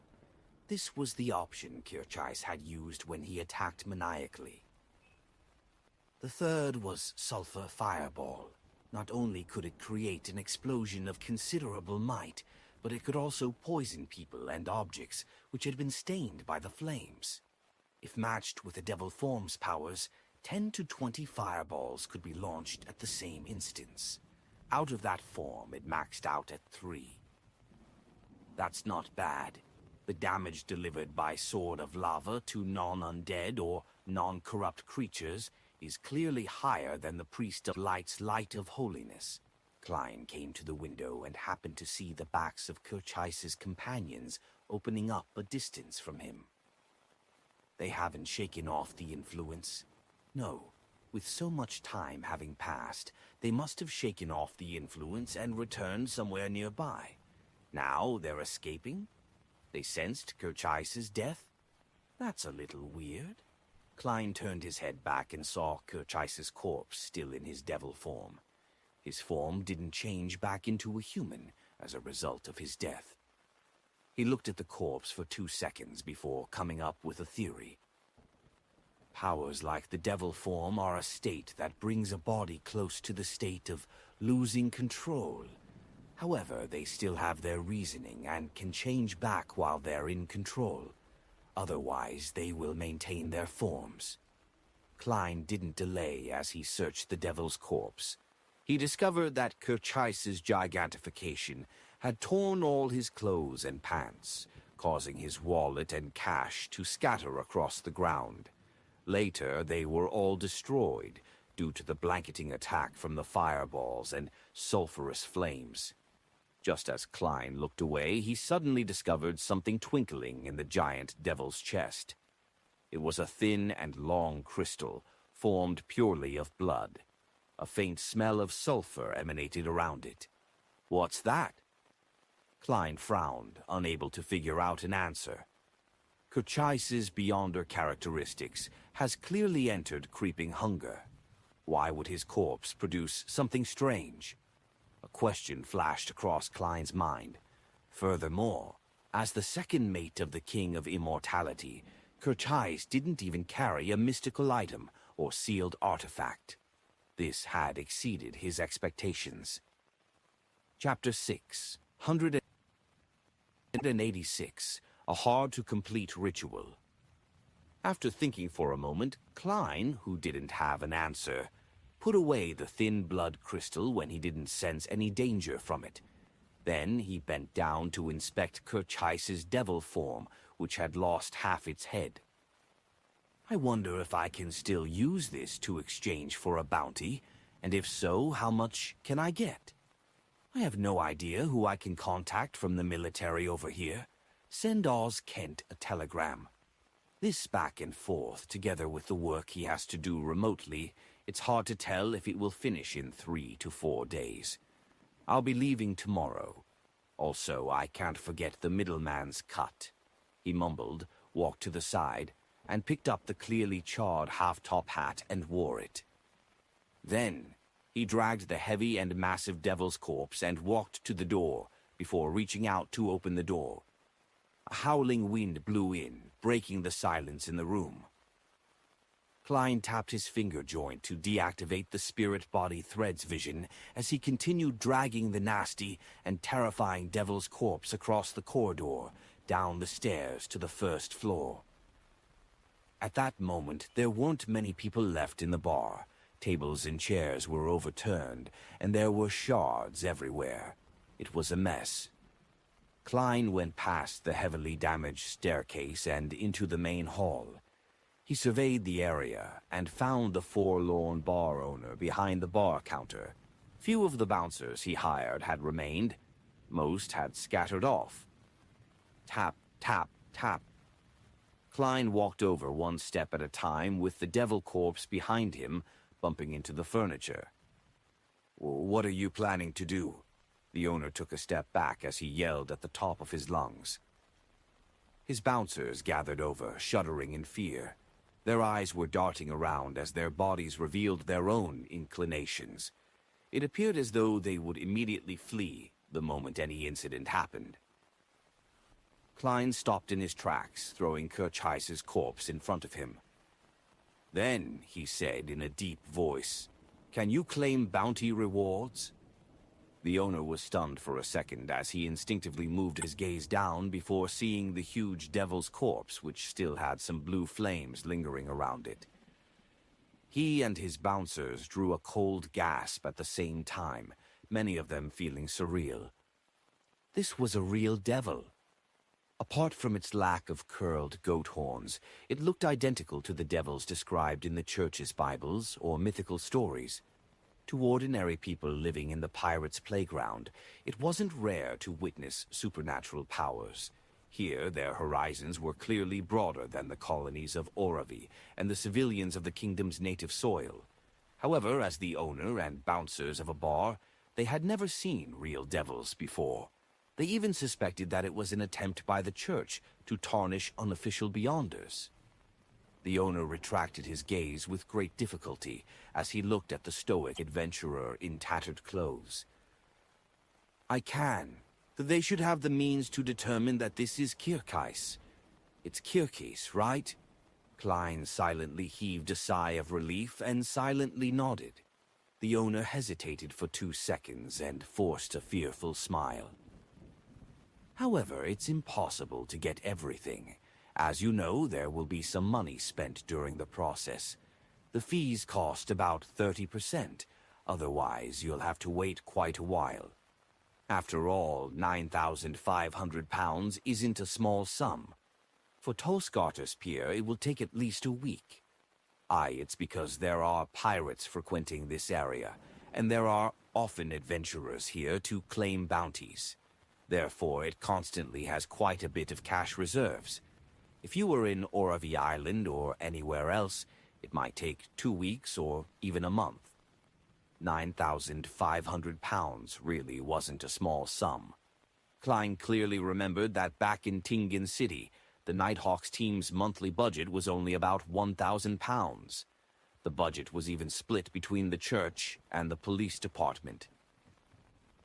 This was the option Kirchais had used when he attacked maniacally. The third was Sulfur Fireball. Not only could it create an explosion of considerable might, but it could also poison people and objects which had been stained by the flames. If matched with the Devil Form's powers, 10 to 20 fireballs could be launched at the same instance. Out of that form, it maxed out at 3. That's not bad. The damage delivered by Sword of Lava to non-undead or non-corrupt creatures is clearly higher than the Priest of Light's Light of Holiness. Klein came to the window and happened to see the backs of Kirchheiss's companions opening up a distance from him. They haven't shaken off the influence. No, with so much time having passed, they must have shaken off the influence and returned somewhere nearby. Now they're escaping? They sensed Kirchheiss's death? That's a little weird. Klein turned his head back and saw Kirchheiss's corpse still in his devil form. His form didn't change back into a human as a result of his death. He looked at the corpse for 2 seconds before coming up with a theory. Powers like the devil form are a state that brings a body close to the state of losing control. However, they still have their reasoning and can change back while they're in control. Otherwise, they will maintain their forms. Klein didn't delay as he searched the devil's corpse. He discovered that Kirchheiss's gigantification had torn all his clothes and pants, causing his wallet and cash to scatter across the ground. Later, they were all destroyed due to the blanketing attack from the fireballs and sulfurous flames. Just as Klein looked away, he suddenly discovered something twinkling in the giant devil's chest. It was a thin and long crystal, formed purely of blood. A faint smell of sulfur emanated around it. "What's that?" Klein frowned, unable to figure out an answer. Kirchheiss's Beyonder characteristics has clearly entered creeping hunger. Why would his corpse produce something strange? A question flashed across Klein's mind. Furthermore, as the second mate of the King of Immortality, Kirchheiss didn't even carry a mystical item or sealed artifact. This had exceeded his expectations. Chapter 6, 186, a hard-to-complete ritual. After thinking for a moment, Klein, who didn't have an answer, put away the thin blood crystal when he didn't sense any danger from it. Then he bent down to inspect Kirchheiss's devil form, which had lost half its head. I wonder if I can still use this to exchange for a bounty, and if so, how much can I get? I have no idea who I can contact from the military over here. Send Oz Kent a telegram. This back and forth, together with the work he has to do remotely, it's hard to tell if it will finish in 3 to 4 days. I'll be leaving tomorrow. Also, I can't forget the middleman's cut. He mumbled, walked to the side, and picked up the clearly charred half-top hat and wore it. Then, he dragged the heavy and massive devil's corpse and walked to the door before reaching out to open the door. A howling wind blew in, breaking the silence in the room. Klein tapped his finger joint to deactivate the spirit-body threads vision as he continued dragging the nasty and terrifying devil's corpse across the corridor, down the stairs to the first floor. At that moment, there weren't many people left in the bar. Tables and chairs were overturned, and there were shards everywhere. It was a mess. Klein went past the heavily damaged staircase and into the main hall. He surveyed the area and found the forlorn bar owner behind the bar counter. Few of the bouncers he hired had remained. Most had scattered off. Tap, tap, tap. Klein walked over one step at a time with the devil corpse behind him, bumping into the furniture. "What are you planning to do?" The owner took a step back as he yelled at the top of his lungs. His bouncers gathered over, shuddering in fear. Their eyes were darting around as their bodies revealed their own inclinations. It appeared as though they would immediately flee the moment any incident happened. Klein stopped in his tracks, throwing Kirchheiss's corpse in front of him. Then, he said in a deep voice, "Can you claim bounty rewards?" The owner was stunned for a second as he instinctively moved his gaze down before seeing the huge devil's corpse, which still had some blue flames lingering around it. He and his bouncers drew a cold gasp at the same time, many of them feeling surreal. This was a real devil. Apart from its lack of curled goat horns, it looked identical to the devils described in the church's Bibles or mythical stories. To ordinary people living in the pirates' playground, it wasn't rare to witness supernatural powers. Here, their horizons were clearly broader than the colonies of Oravi and the civilians of the kingdom's native soil. However, as the owner and bouncers of a bar, they had never seen real devils before. They even suspected that it was an attempt by the church to tarnish unofficial Beyonders. The owner retracted his gaze with great difficulty as he looked at the stoic adventurer in tattered clothes. "I can. They should have the means to determine that this is Kirkis. It's Kirkis, right?" Klein silently heaved a sigh of relief and silently nodded. The owner hesitated for 2 seconds and forced a fearful smile. "However, it's impossible to get everything. As you know, there will be some money spent during the process. The fees cost about 30%, otherwise you'll have to wait quite a while. After all, £9,500 isn't a small sum. For Tosgarter's Pier, it will take at least a week. It's because there are pirates frequenting this area, and there are often adventurers here to claim bounties. Therefore, it constantly has quite a bit of cash reserves. If you were in Oravi Island or anywhere else, it might take 2 weeks or even a month. £9,500 really wasn't a small sum. Klein clearly remembered that back in Tingan City, the Nighthawks team's monthly budget was only about £1,000. The budget was even split between the church and the police department.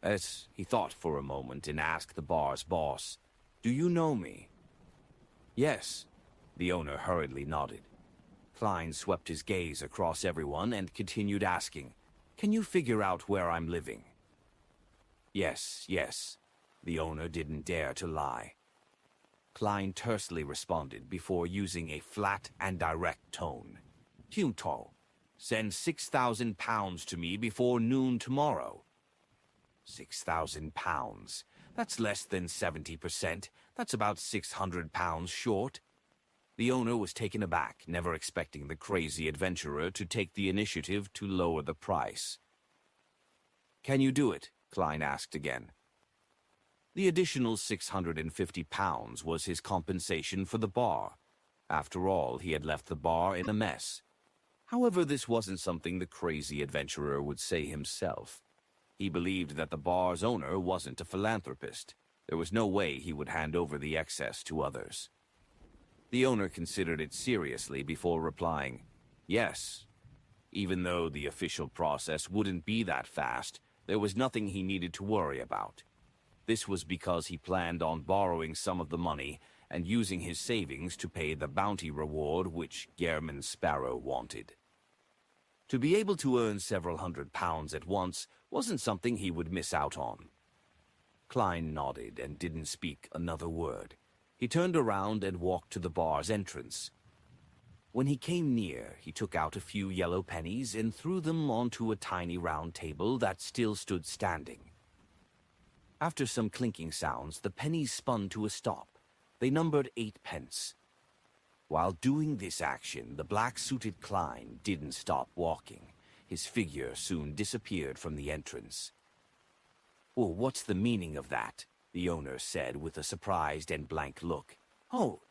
As he thought for a moment and asked the bar's boss, "Do you know me?" "Yes," the owner hurriedly nodded. Klein swept his gaze across everyone and continued asking, "Can you figure out where I'm living?" Yes, the owner didn't dare to lie. Klein tersely responded before using a flat and direct tone. "Hunto, send £6,000 to me before noon tomorrow." £6,000. That's less than 70%. That's about £600 short. The owner was taken aback, never expecting the crazy adventurer to take the initiative to lower the price. "Can you do it?" Klein asked again. The additional £650 was his compensation for the bar. After all, he had left the bar in a mess. However, this wasn't something the crazy adventurer would say himself. He believed that the bar's owner wasn't a philanthropist. There was no way he would hand over the excess to others. The owner considered it seriously before replying, "Yes." Even though the official process wouldn't be that fast, there was nothing he needed to worry about. This was because he planned on borrowing some of the money and using his savings to pay the bounty reward which Gehrman Sparrow wanted. To be able to earn several £100 at once wasn't something he would miss out on. Klein nodded and didn't speak another word. He turned around and walked to the bar's entrance. When he came near, he took out a few yellow pennies and threw them onto a tiny round table that still stood standing. After some clinking sounds, the pennies spun to a stop. They numbered 8 pence. While doing this action, the black-suited Klein didn't stop walking. His figure soon disappeared from the entrance. "Oh, what's the meaning of that?" the owner said with a surprised and blank look. "Oh!"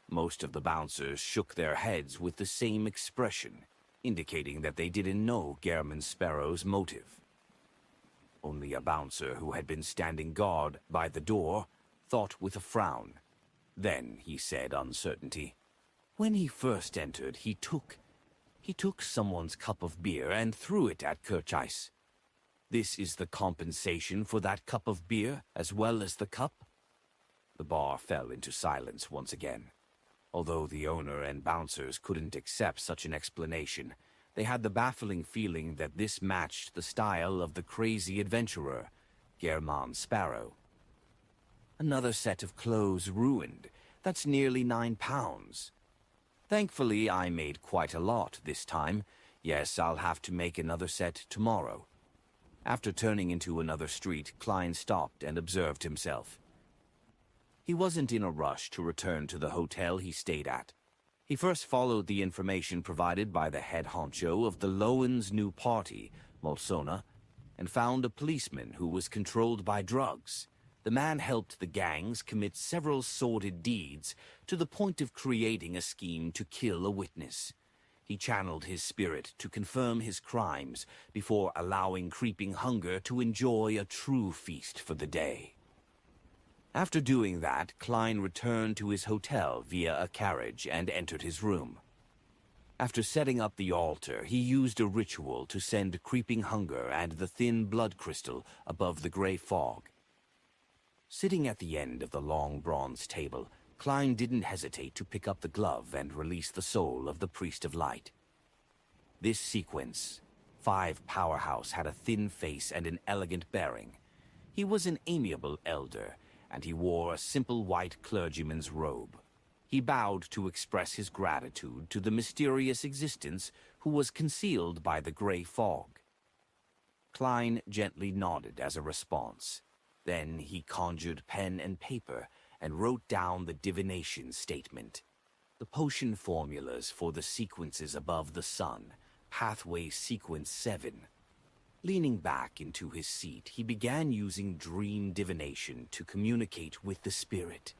Most of the bouncers shook their heads with the same expression, indicating that they didn't know Gehrman Sparrow's motive. Only a bouncer who had been standing guard by the door thought with a frown. Then he said uncertainty. "When he first entered, he took someone's cup of beer and threw it at Kirchis. This is the compensation for that cup of beer, as well as the cup?" The bar fell into silence once again. Although the owner and bouncers couldn't accept such an explanation, They had the baffling feeling that this matched the style of the crazy adventurer, German Sparrow. Another set of clothes ruined. That's nearly £9. Thankfully, I made quite a lot this time. Yes, I'll have to make another set tomorrow. After turning into another street, Klein stopped and observed himself. He wasn't in a rush to return to the hotel he stayed at. He first followed the information provided by the head honcho of the Lowen's new party, Molsona, and found a policeman who was controlled by drugs. The man helped the gangs commit several sordid deeds to the point of creating a scheme to kill a witness. He channeled his spirit to confirm his crimes before allowing creeping hunger to enjoy a true feast for the day. After doing that, Klein returned to his hotel via a carriage and entered his room. After setting up the altar, he used a ritual to send creeping hunger and the thin blood crystal above the gray fog. Sitting at the end of the long bronze table, Klein didn't hesitate to pick up the glove and release the soul of the Priest of Light. This sequence, 5 Powerhouse had a thin face and an elegant bearing. He was an amiable elder, and he wore a simple white clergyman's robe. He bowed to express his gratitude to the mysterious existence who was concealed by the gray fog. Klein gently nodded as a response. Then he conjured pen and paper and wrote down the divination statement. The potion formulas for the sequences above the sun, pathway sequence 7. Leaning back into his seat, he began using dream divination to communicate with the spirit.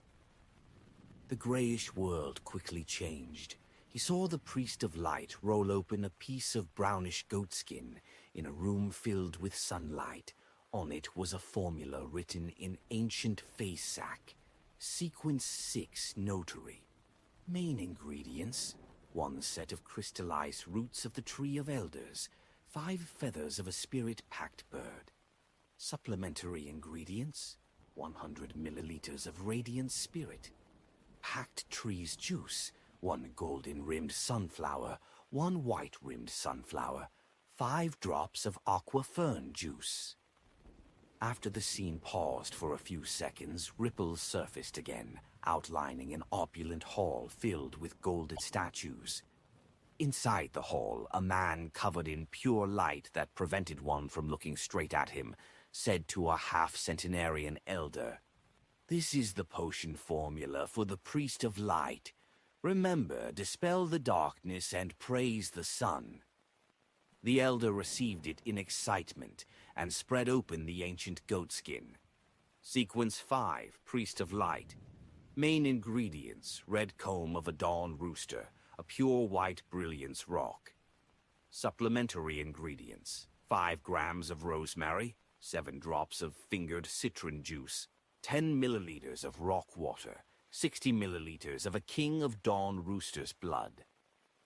The grayish world quickly changed. He saw the Priest of Light roll open a piece of brownish goatskin in a room filled with sunlight. On it was a formula written in ancient face sack. Sequence 6 Notary. Main ingredients: 1 set of crystallized roots of the Tree of Elders, 5 feathers of a spirit-packed bird. Supplementary ingredients: 100 milliliters of radiant spirit. Packed tree's juice: 1 golden-rimmed sunflower, 1 white-rimmed sunflower, 5 drops of aqua fern juice. After the scene paused for a few seconds, ripples surfaced again, outlining an opulent hall filled with golden statues. Inside the hall, a man covered in pure light that prevented one from looking straight at him said to a half-centenarian elder, "This is the potion formula for the Priest of Light. Remember, dispel the darkness and praise the sun." The elder received it in excitement and spread open the ancient goatskin. Sequence 5, Priest of Light. Main ingredients: red comb of a dawn rooster, a pure white brilliance rock. Supplementary ingredients: 5 grams of rosemary, 7 drops of fingered citron juice, 10 milliliters of rock water, 60 milliliters of a king of dawn rooster's blood.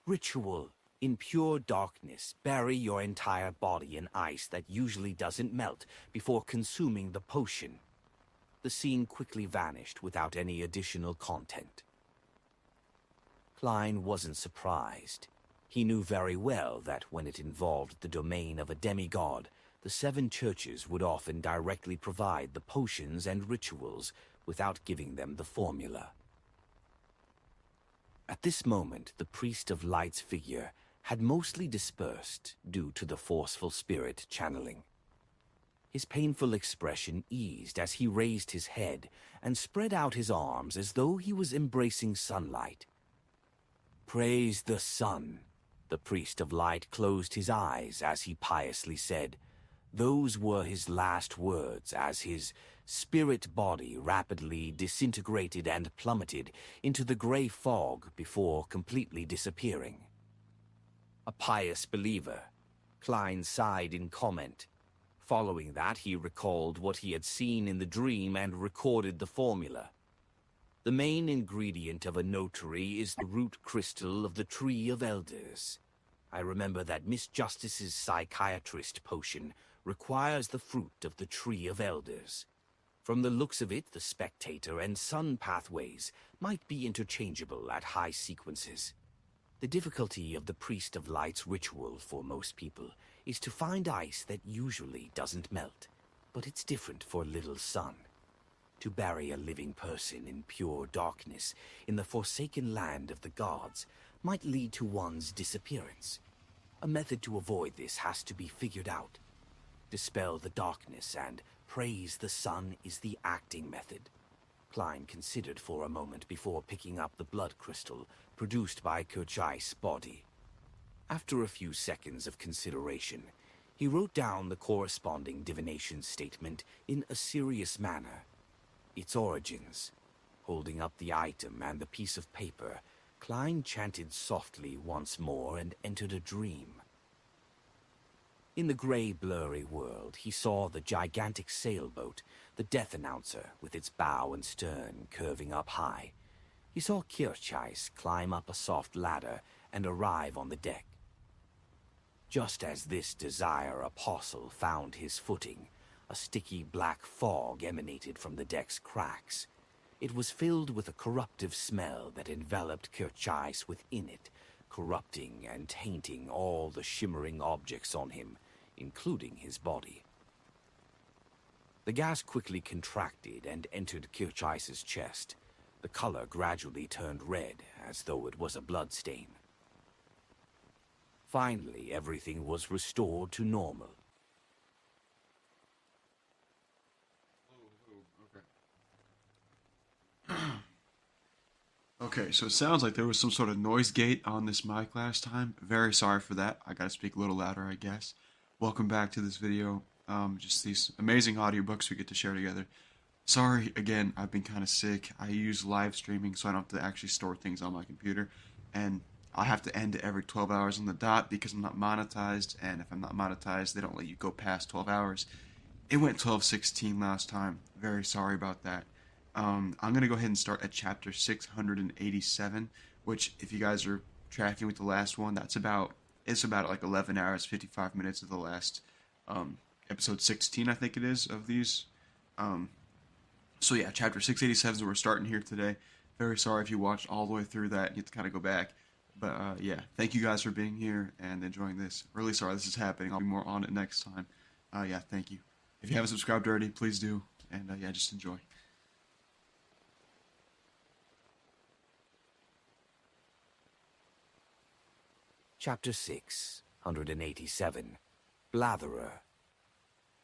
Ritual: in pure darkness, bury your entire body in ice that usually doesn't melt before consuming the potion. The scene quickly vanished without any additional content. Klein wasn't surprised. He knew very well that when it involved the domain of a demigod, the 7 churches would often directly provide the potions and rituals without giving them the formula. At this moment, the Priest of Light's figure had mostly dispersed due to the forceful spirit channeling. His painful expression eased as he raised his head and spread out his arms as though he was embracing sunlight. "Praise the sun." The Priest of Light closed his eyes as he piously said. Those were his last words as his spirit body rapidly disintegrated and plummeted into the gray fog before completely disappearing. A pious believer, Klein sighed in comment. Following that, he recalled what he had seen in the dream and recorded the formula. The main ingredient of a notary is the root crystal of the Tree of Elders. I remember that Miss Justice's psychiatrist potion requires the fruit of the Tree of Elders. From the looks of it, the spectator and sun pathways might be interchangeable at high sequences. The difficulty of the Priest of Light's ritual for most people is to find ice that usually doesn't melt, but it's different for Little Sun. To bury a living person in pure darkness in the forsaken land of the gods might lead to one's disappearance. A method to avoid this has to be figured out. Dispel the darkness and praise the sun is the acting method. Klein considered for a moment before picking up the blood crystal produced by Kirchai's body. After a few seconds of consideration, he wrote down the corresponding divination statement in a serious manner. Its origins. Holding up the item and the piece of paper, Klein chanted softly once more and entered a dream. In the gray, blurry world, he saw the gigantic sailboat, the Death Announcer, with its bow and stern curving up high. He saw Kirchais climb up a soft ladder and arrive on the deck. Just as this Desire Apostle found his footing, a sticky black fog emanated from the deck's cracks. It was filled with a corruptive smell that enveloped Kirchais within it, corrupting and tainting all the shimmering objects on him, including his body. The gas quickly contracted and entered Kirchais's chest. The color gradually turned red, as though it was a blood stain. Finally, everything was restored to normal. Okay, so it sounds like there was some sort of noise gate on this mic last time. Very sorry for that. I gotta speak a little louder, I guess. Welcome back to this video. Just these amazing audiobooks we get to share together. Sorry, again, I've been kind of sick. I use live streaming so I don't have to actually store things on my computer. And I have to end it every 12 hours on the dot because I'm not monetized. And if I'm not monetized, they don't let you go past 12 hours. It went 12:16 last time. Very sorry about that. I'm going to go ahead and start at chapter 687, which, if you guys are tracking with the last one, it's about like 11 hours, 55 minutes of the last episode 16, I think it is, of these. So yeah, chapter 687 is where we're starting here today. Very sorry if you watched all the way through that and you have to kind of go back. But yeah, thank you guys for being here and enjoying this. Really sorry this is happening. I'll be more on it next time. Yeah, thank you. If you haven't subscribed already, please do. And yeah, just enjoy. Chapter 687. Blatherer.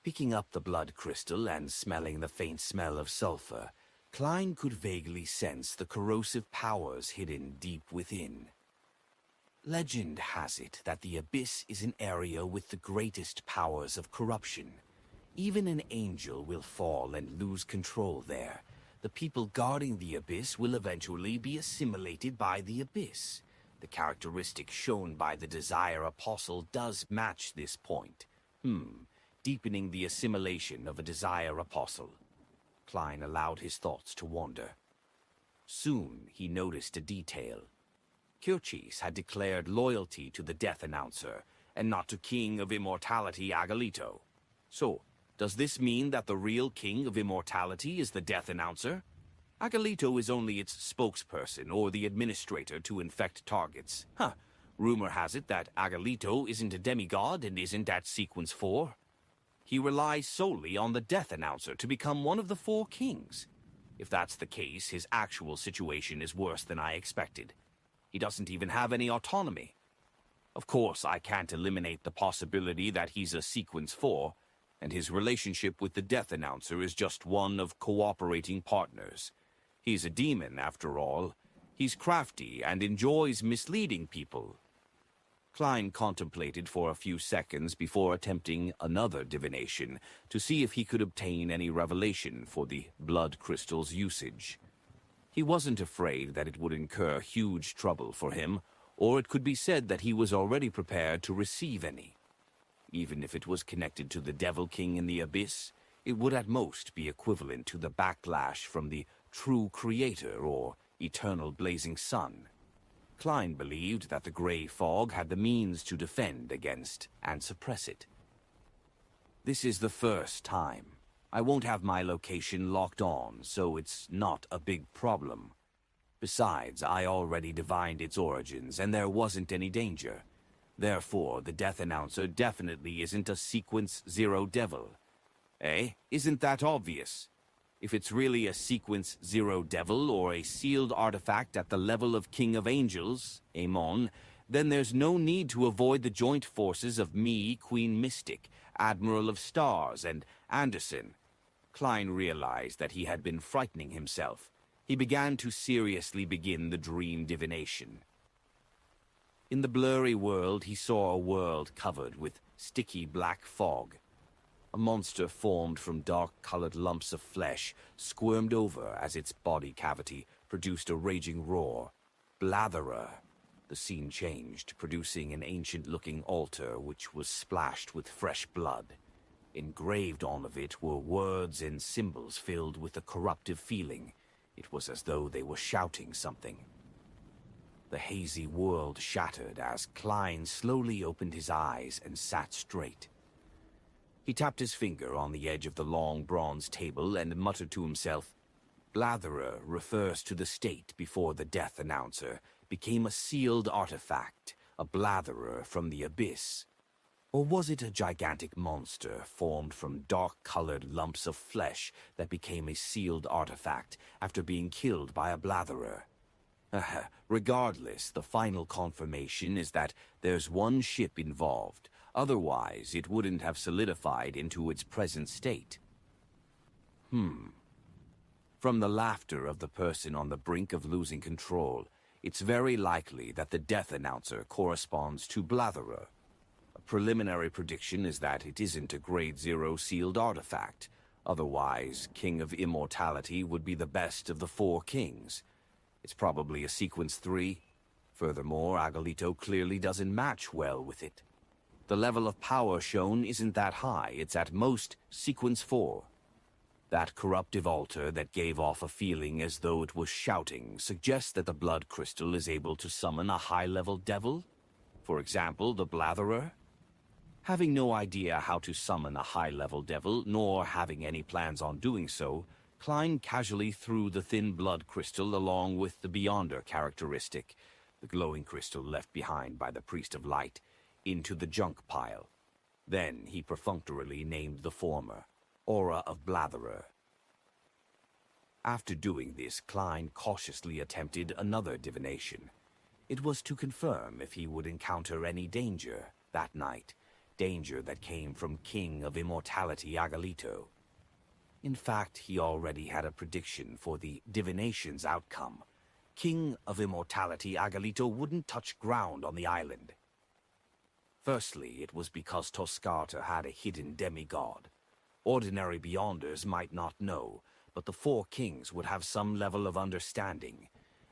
Picking up the blood crystal and smelling the faint smell of sulfur, Klein could vaguely sense the corrosive powers hidden deep within. Legend has it that the Abyss is an area with the greatest powers of corruption. Even an angel will fall and lose control there. The people guarding the Abyss will eventually be assimilated by the Abyss. The characteristic shown by the Desire Apostle does match this point. Deepening the assimilation of a Desire Apostle. Klein allowed his thoughts to wander. Soon he noticed a detail. Kirchais had declared loyalty to the Death Announcer, and not to King of Immortality Agalito. So, does this mean that the real King of Immortality is the Death Announcer? Agalito is only its spokesperson or the administrator to infect targets. Rumor has it that Agalito isn't a demigod and isn't at Sequence 4. He relies solely on the Death Announcer to become one of the 4 kings. If that's the case, his actual situation is worse than I expected. He doesn't even have any autonomy. Of course, I can't eliminate the possibility that he's a Sequence 4, and his relationship with the Death Announcer is just one of cooperating partners. He's a demon, after all. He's crafty and enjoys misleading people. Klein contemplated for a few seconds before attempting another divination to see if he could obtain any revelation for the blood crystal's usage. He wasn't afraid that it would incur huge trouble for him, or it could be said that he was already prepared to receive any. Even if it was connected to the Devil King in the Abyss, it would at most be equivalent to the backlash from the True Creator or Eternal Blazing Sun. Klein believed that the gray fog had the means to defend against and suppress it. This is the first time. I won't have my location locked on, so it's not a big problem. Besides, I already divined its origins, and there wasn't any danger. Therefore, the Death Announcer definitely isn't a Sequence Zero Devil. Eh? Isn't that obvious? If it's really a Sequence Zero Devil or a sealed artifact at the level of King of Angels, Amon, then there's no need to avoid the joint forces of me, Queen Mystic, Admiral of Stars, and Anderson. Klein realized that he had been frightening himself. He began to seriously begin the dream divination. In the blurry world, he saw a world covered with sticky black fog. A monster formed from dark-colored lumps of flesh squirmed over as its body cavity produced a raging roar. Blatherer. The scene changed, producing an ancient-looking altar which was splashed with fresh blood. Engraved on of it were words and symbols filled with a corruptive feeling. It was as though they were shouting something. The hazy world shattered as Klein slowly opened his eyes and sat straight. He tapped his finger on the edge of the long bronze table and muttered to himself, "Blatherer refers to the state before the Death Announcer became a sealed artifact, a Blatherer from the abyss. Or was it a gigantic monster formed from dark-colored lumps of flesh that became a sealed artifact after being killed by a Blatherer? Regardless, the final confirmation is that there's one ship involved. Otherwise, it wouldn't have solidified into its present state." From the laughter of the person on the brink of losing control, it's very likely that the Death Announcer corresponds to Blatherer. A preliminary prediction is that it isn't a Grade Zero sealed artifact. Otherwise, King of Immortality would be the best of the four kings. It's probably a Sequence 3. Furthermore, Agalito clearly doesn't match well with it. The level of power shown isn't that high. It's at most Sequence 4. That corruptive altar that gave off a feeling as though it was shouting suggests that the blood crystal is able to summon a high-level devil? For example, the Blatherer? Having no idea how to summon a high-level devil, nor having any plans on doing so, Klein casually threw the thin blood crystal along with the Beyonder characteristic, the glowing crystal left behind by the Priest of Light, into the junk pile. Then he perfunctorily named the former, Aura of Blatherer. After doing this, Klein cautiously attempted another divination. It was to confirm if he would encounter any danger that night, danger that came from King of Immortality Agalito. In fact, he already had a prediction for the divination's outcome. King of Immortality Agalito wouldn't touch ground on the island. Firstly, it was because Toscata had a hidden demigod. Ordinary Beyonders might not know, but the four kings would have some level of understanding,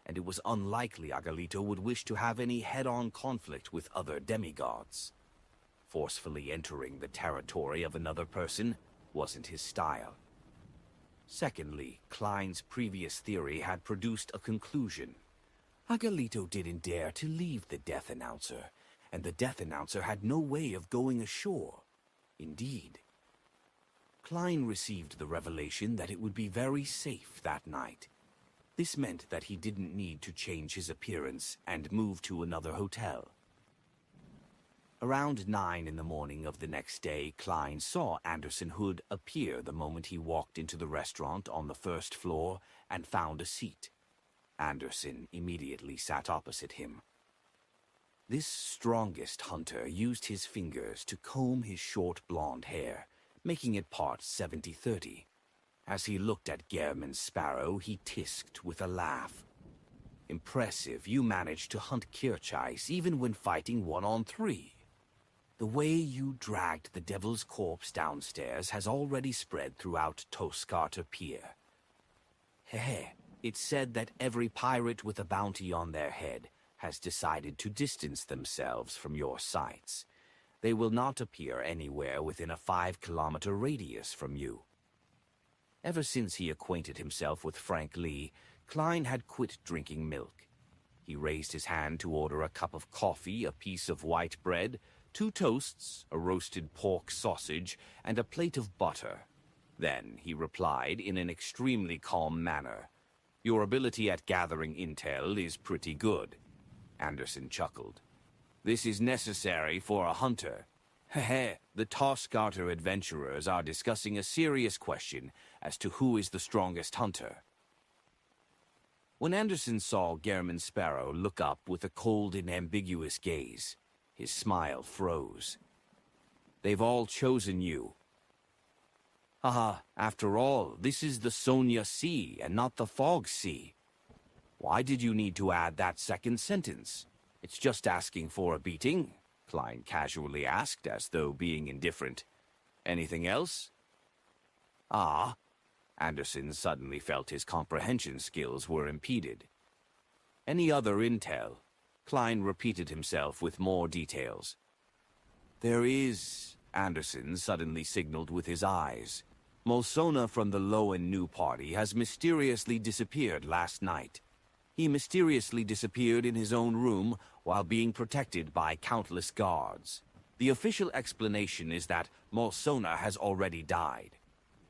and it was unlikely Agalito would wish to have any head-on conflict with other demigods. Forcefully entering the territory of another person wasn't his style. Secondly, Klein's previous theory had produced a conclusion. Agalito didn't dare to leave the Death Announcer, and the Death Announcer had no way of going ashore. Indeed. Klein received the revelation that it would be very safe that night. This meant that he didn't need to change his appearance and move to another hotel. Around 9 in the morning of the next day, Klein saw Anderson Hood appear the moment he walked into the restaurant on the first floor and found a seat. Anderson immediately sat opposite him. This strongest hunter used his fingers to comb his short blonde hair, making it part 70-30. As he looked at Gehrman Sparrow, he tisked with a laugh. "Impressive, you managed to hunt Kirchheis even when fighting 1-on-3. The way you dragged the devil's corpse downstairs has already spread throughout Toscata Pier. Heh, it's said that every pirate with a bounty on their head has decided to distance themselves from your sights. They will not appear anywhere within a 5-kilometer radius from you." Ever since he acquainted himself with Frank Lee, Klein had quit drinking milk. He raised his hand to order a cup of coffee, a piece of white bread, 2 toasts, a roasted pork sausage, and a plate of butter. Then he replied in an extremely calm manner, Your ability at gathering intel is pretty good. Anderson chuckled. This is necessary for a hunter. Heh, the Tossgarter adventurers are discussing a serious question as to who is the strongest hunter. When Anderson saw Gehrman Sparrow look up with a cold and ambiguous gaze, his smile froze. They've all chosen you. After all, this is the Sonia Sea and not the Fog Sea. Why did you need to add that second sentence? It's just asking for a beating, Klein casually asked, as though being indifferent. Anything else? Anderson suddenly felt his comprehension skills were impeded. Any other intel? Klein repeated himself with more details. There is, Anderson suddenly signaled with his eyes. Molsona from the Lowen New Party has mysteriously disappeared last night. He mysteriously disappeared in his own room while being protected by countless guards. The official explanation is that Molsona has already died.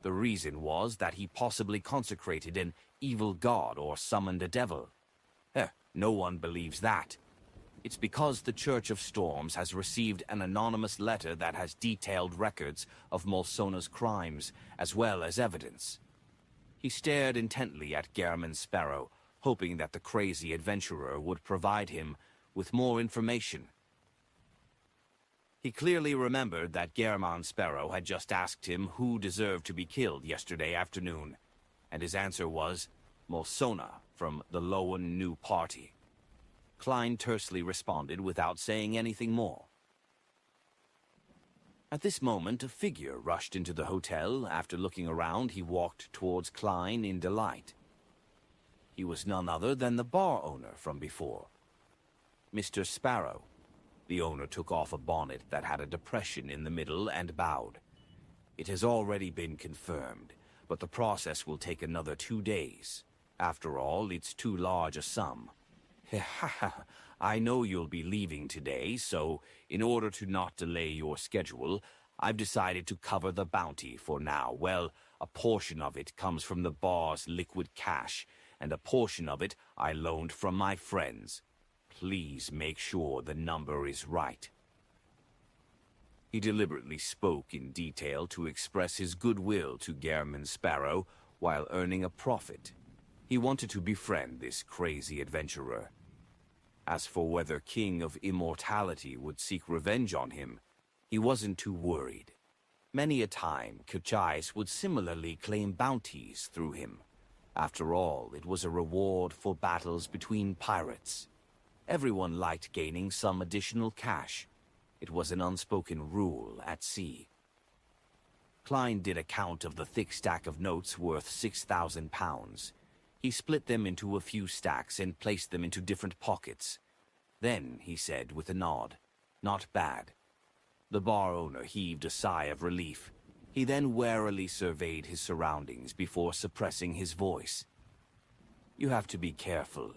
The reason was that he possibly consecrated an evil god or summoned a devil. No one believes that. It's because the Church of Storms has received an anonymous letter that has detailed records of Molsona's crimes, as well as evidence. He stared intently at Gehrman Sparrow, hoping that the crazy adventurer would provide him with more information. He clearly remembered that Gehrman Sparrow had just asked him who deserved to be killed yesterday afternoon, and his answer was Molsona from the Lowen New Party. Klein tersely responded without saying anything more. At this moment, a figure rushed into the hotel. After looking around, he walked towards Klein in delight. He was none other than the bar owner from before, Mr. Sparrow. The owner took off a bonnet that had a depression in the middle and bowed. It has already been confirmed, but the process will take another 2 days. After all, it's too large a sum. I know you'll be leaving today, so in order to not delay your schedule, I've decided to cover the bounty for now. Well, a portion of it comes from the bar's liquid cash, and a portion of it I loaned from my friends. Please make sure the number is right. He deliberately spoke in detail to express his goodwill to Gehrman Sparrow while earning a profit. He wanted to befriend this crazy adventurer. As for whether King of Immortality would seek revenge on him, he wasn't too worried. Many a time, Kerchais would similarly claim bounties through him. After all, it was a reward for battles between pirates. Everyone liked gaining some additional cash. It was an unspoken rule at sea. Klein did a count of the thick stack of notes worth 6,000 pounds. He split them into a few stacks and placed them into different pockets. Then, he said with a nod, "Not bad." The bar owner heaved a sigh of relief. He then warily surveyed his surroundings before suppressing his voice. "You have to be careful.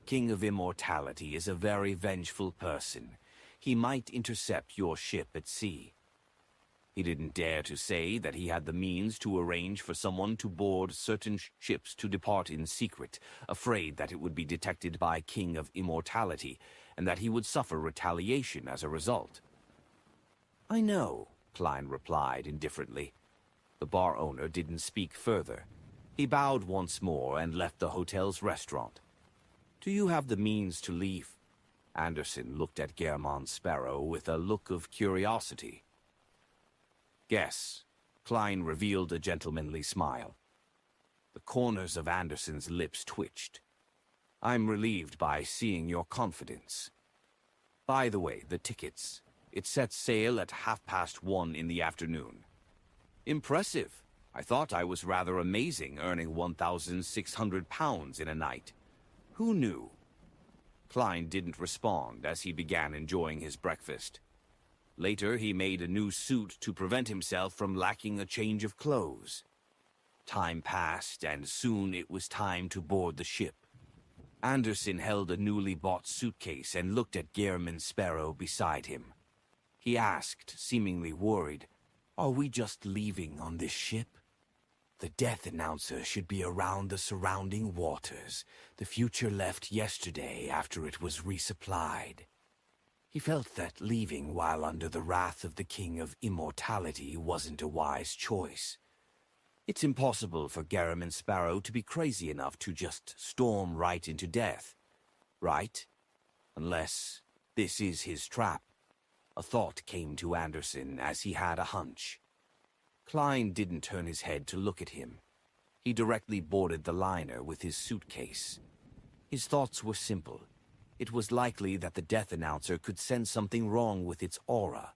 King of Immortality is a very vengeful person. He might intercept your ship at sea." He didn't dare to say that he had the means to arrange for someone to board certain ships to depart in secret, afraid that it would be detected by King of Immortality, and that he would suffer retaliation as a result. "I know," Klein replied indifferently. The bar owner didn't speak further. He bowed once more and left the hotel's restaurant. "Do you have the means to leave?" Anderson looked at Gehrman Sparrow with a look of curiosity. "Guess." Klein revealed a gentlemanly smile. The corners of Anderson's lips twitched. "I'm relieved by seeing your confidence. By the way, the tickets. It sets sail at 1:30 in the afternoon." "Impressive. I thought I was rather amazing, earning 1,600 pounds in a night. Who knew?" Klein didn't respond as he began enjoying his breakfast. Later, he made a new suit to prevent himself from lacking a change of clothes. Time passed, and soon it was time to board the ship. Anderson held a newly bought suitcase and looked at Gehrman Sparrow beside him. He asked, seemingly worried, "Are we just leaving on this ship?" The death announcer should be around the surrounding waters. The future left yesterday after it was resupplied. He felt that leaving while under the wrath of the King of Immortality wasn't a wise choice. It's impossible for Garam Sparrow to be crazy enough to just storm right into death, right? Unless this is his trap. A thought came to Anderson as he had a hunch. Klein didn't turn his head to look at him. He directly boarded the liner with his suitcase. His thoughts were simple. It was likely that the death announcer could sense something wrong with its aura.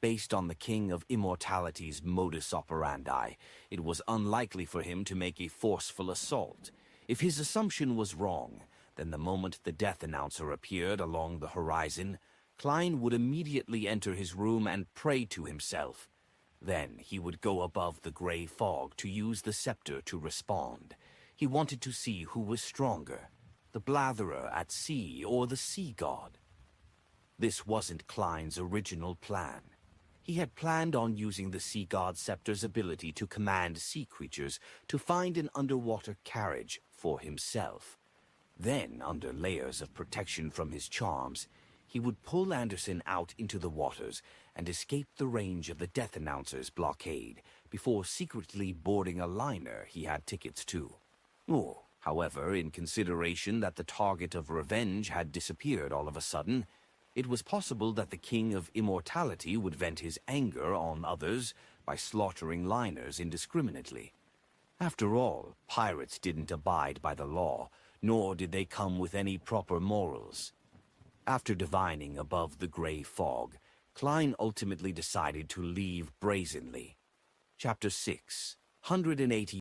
Based on the King of Immortality's modus operandi, it was unlikely for him to make a forceful assault. If his assumption was wrong, then the moment the death announcer appeared along the horizon, Klein would immediately enter his room and pray to himself. Then he would go above the gray fog to use the scepter to respond. He wanted to see who was stronger, the Blatherer at sea or the sea god. This wasn't Klein's original plan. He had planned on using the sea god scepter's ability to command sea creatures to find an underwater carriage for himself. Then, under layers of protection from his charms, he would pull Anderson out into the waters and escape the range of the death announcer's blockade before secretly boarding a liner he had tickets to. However, in consideration that the target of revenge had disappeared all of a sudden, it was possible that the King of Immortality would vent his anger on others by slaughtering liners indiscriminately. After all, pirates didn't abide by the law, nor did they come with any proper morals. After divining above the gray fog, Klein ultimately decided to leave brazenly. Chapter 6, 180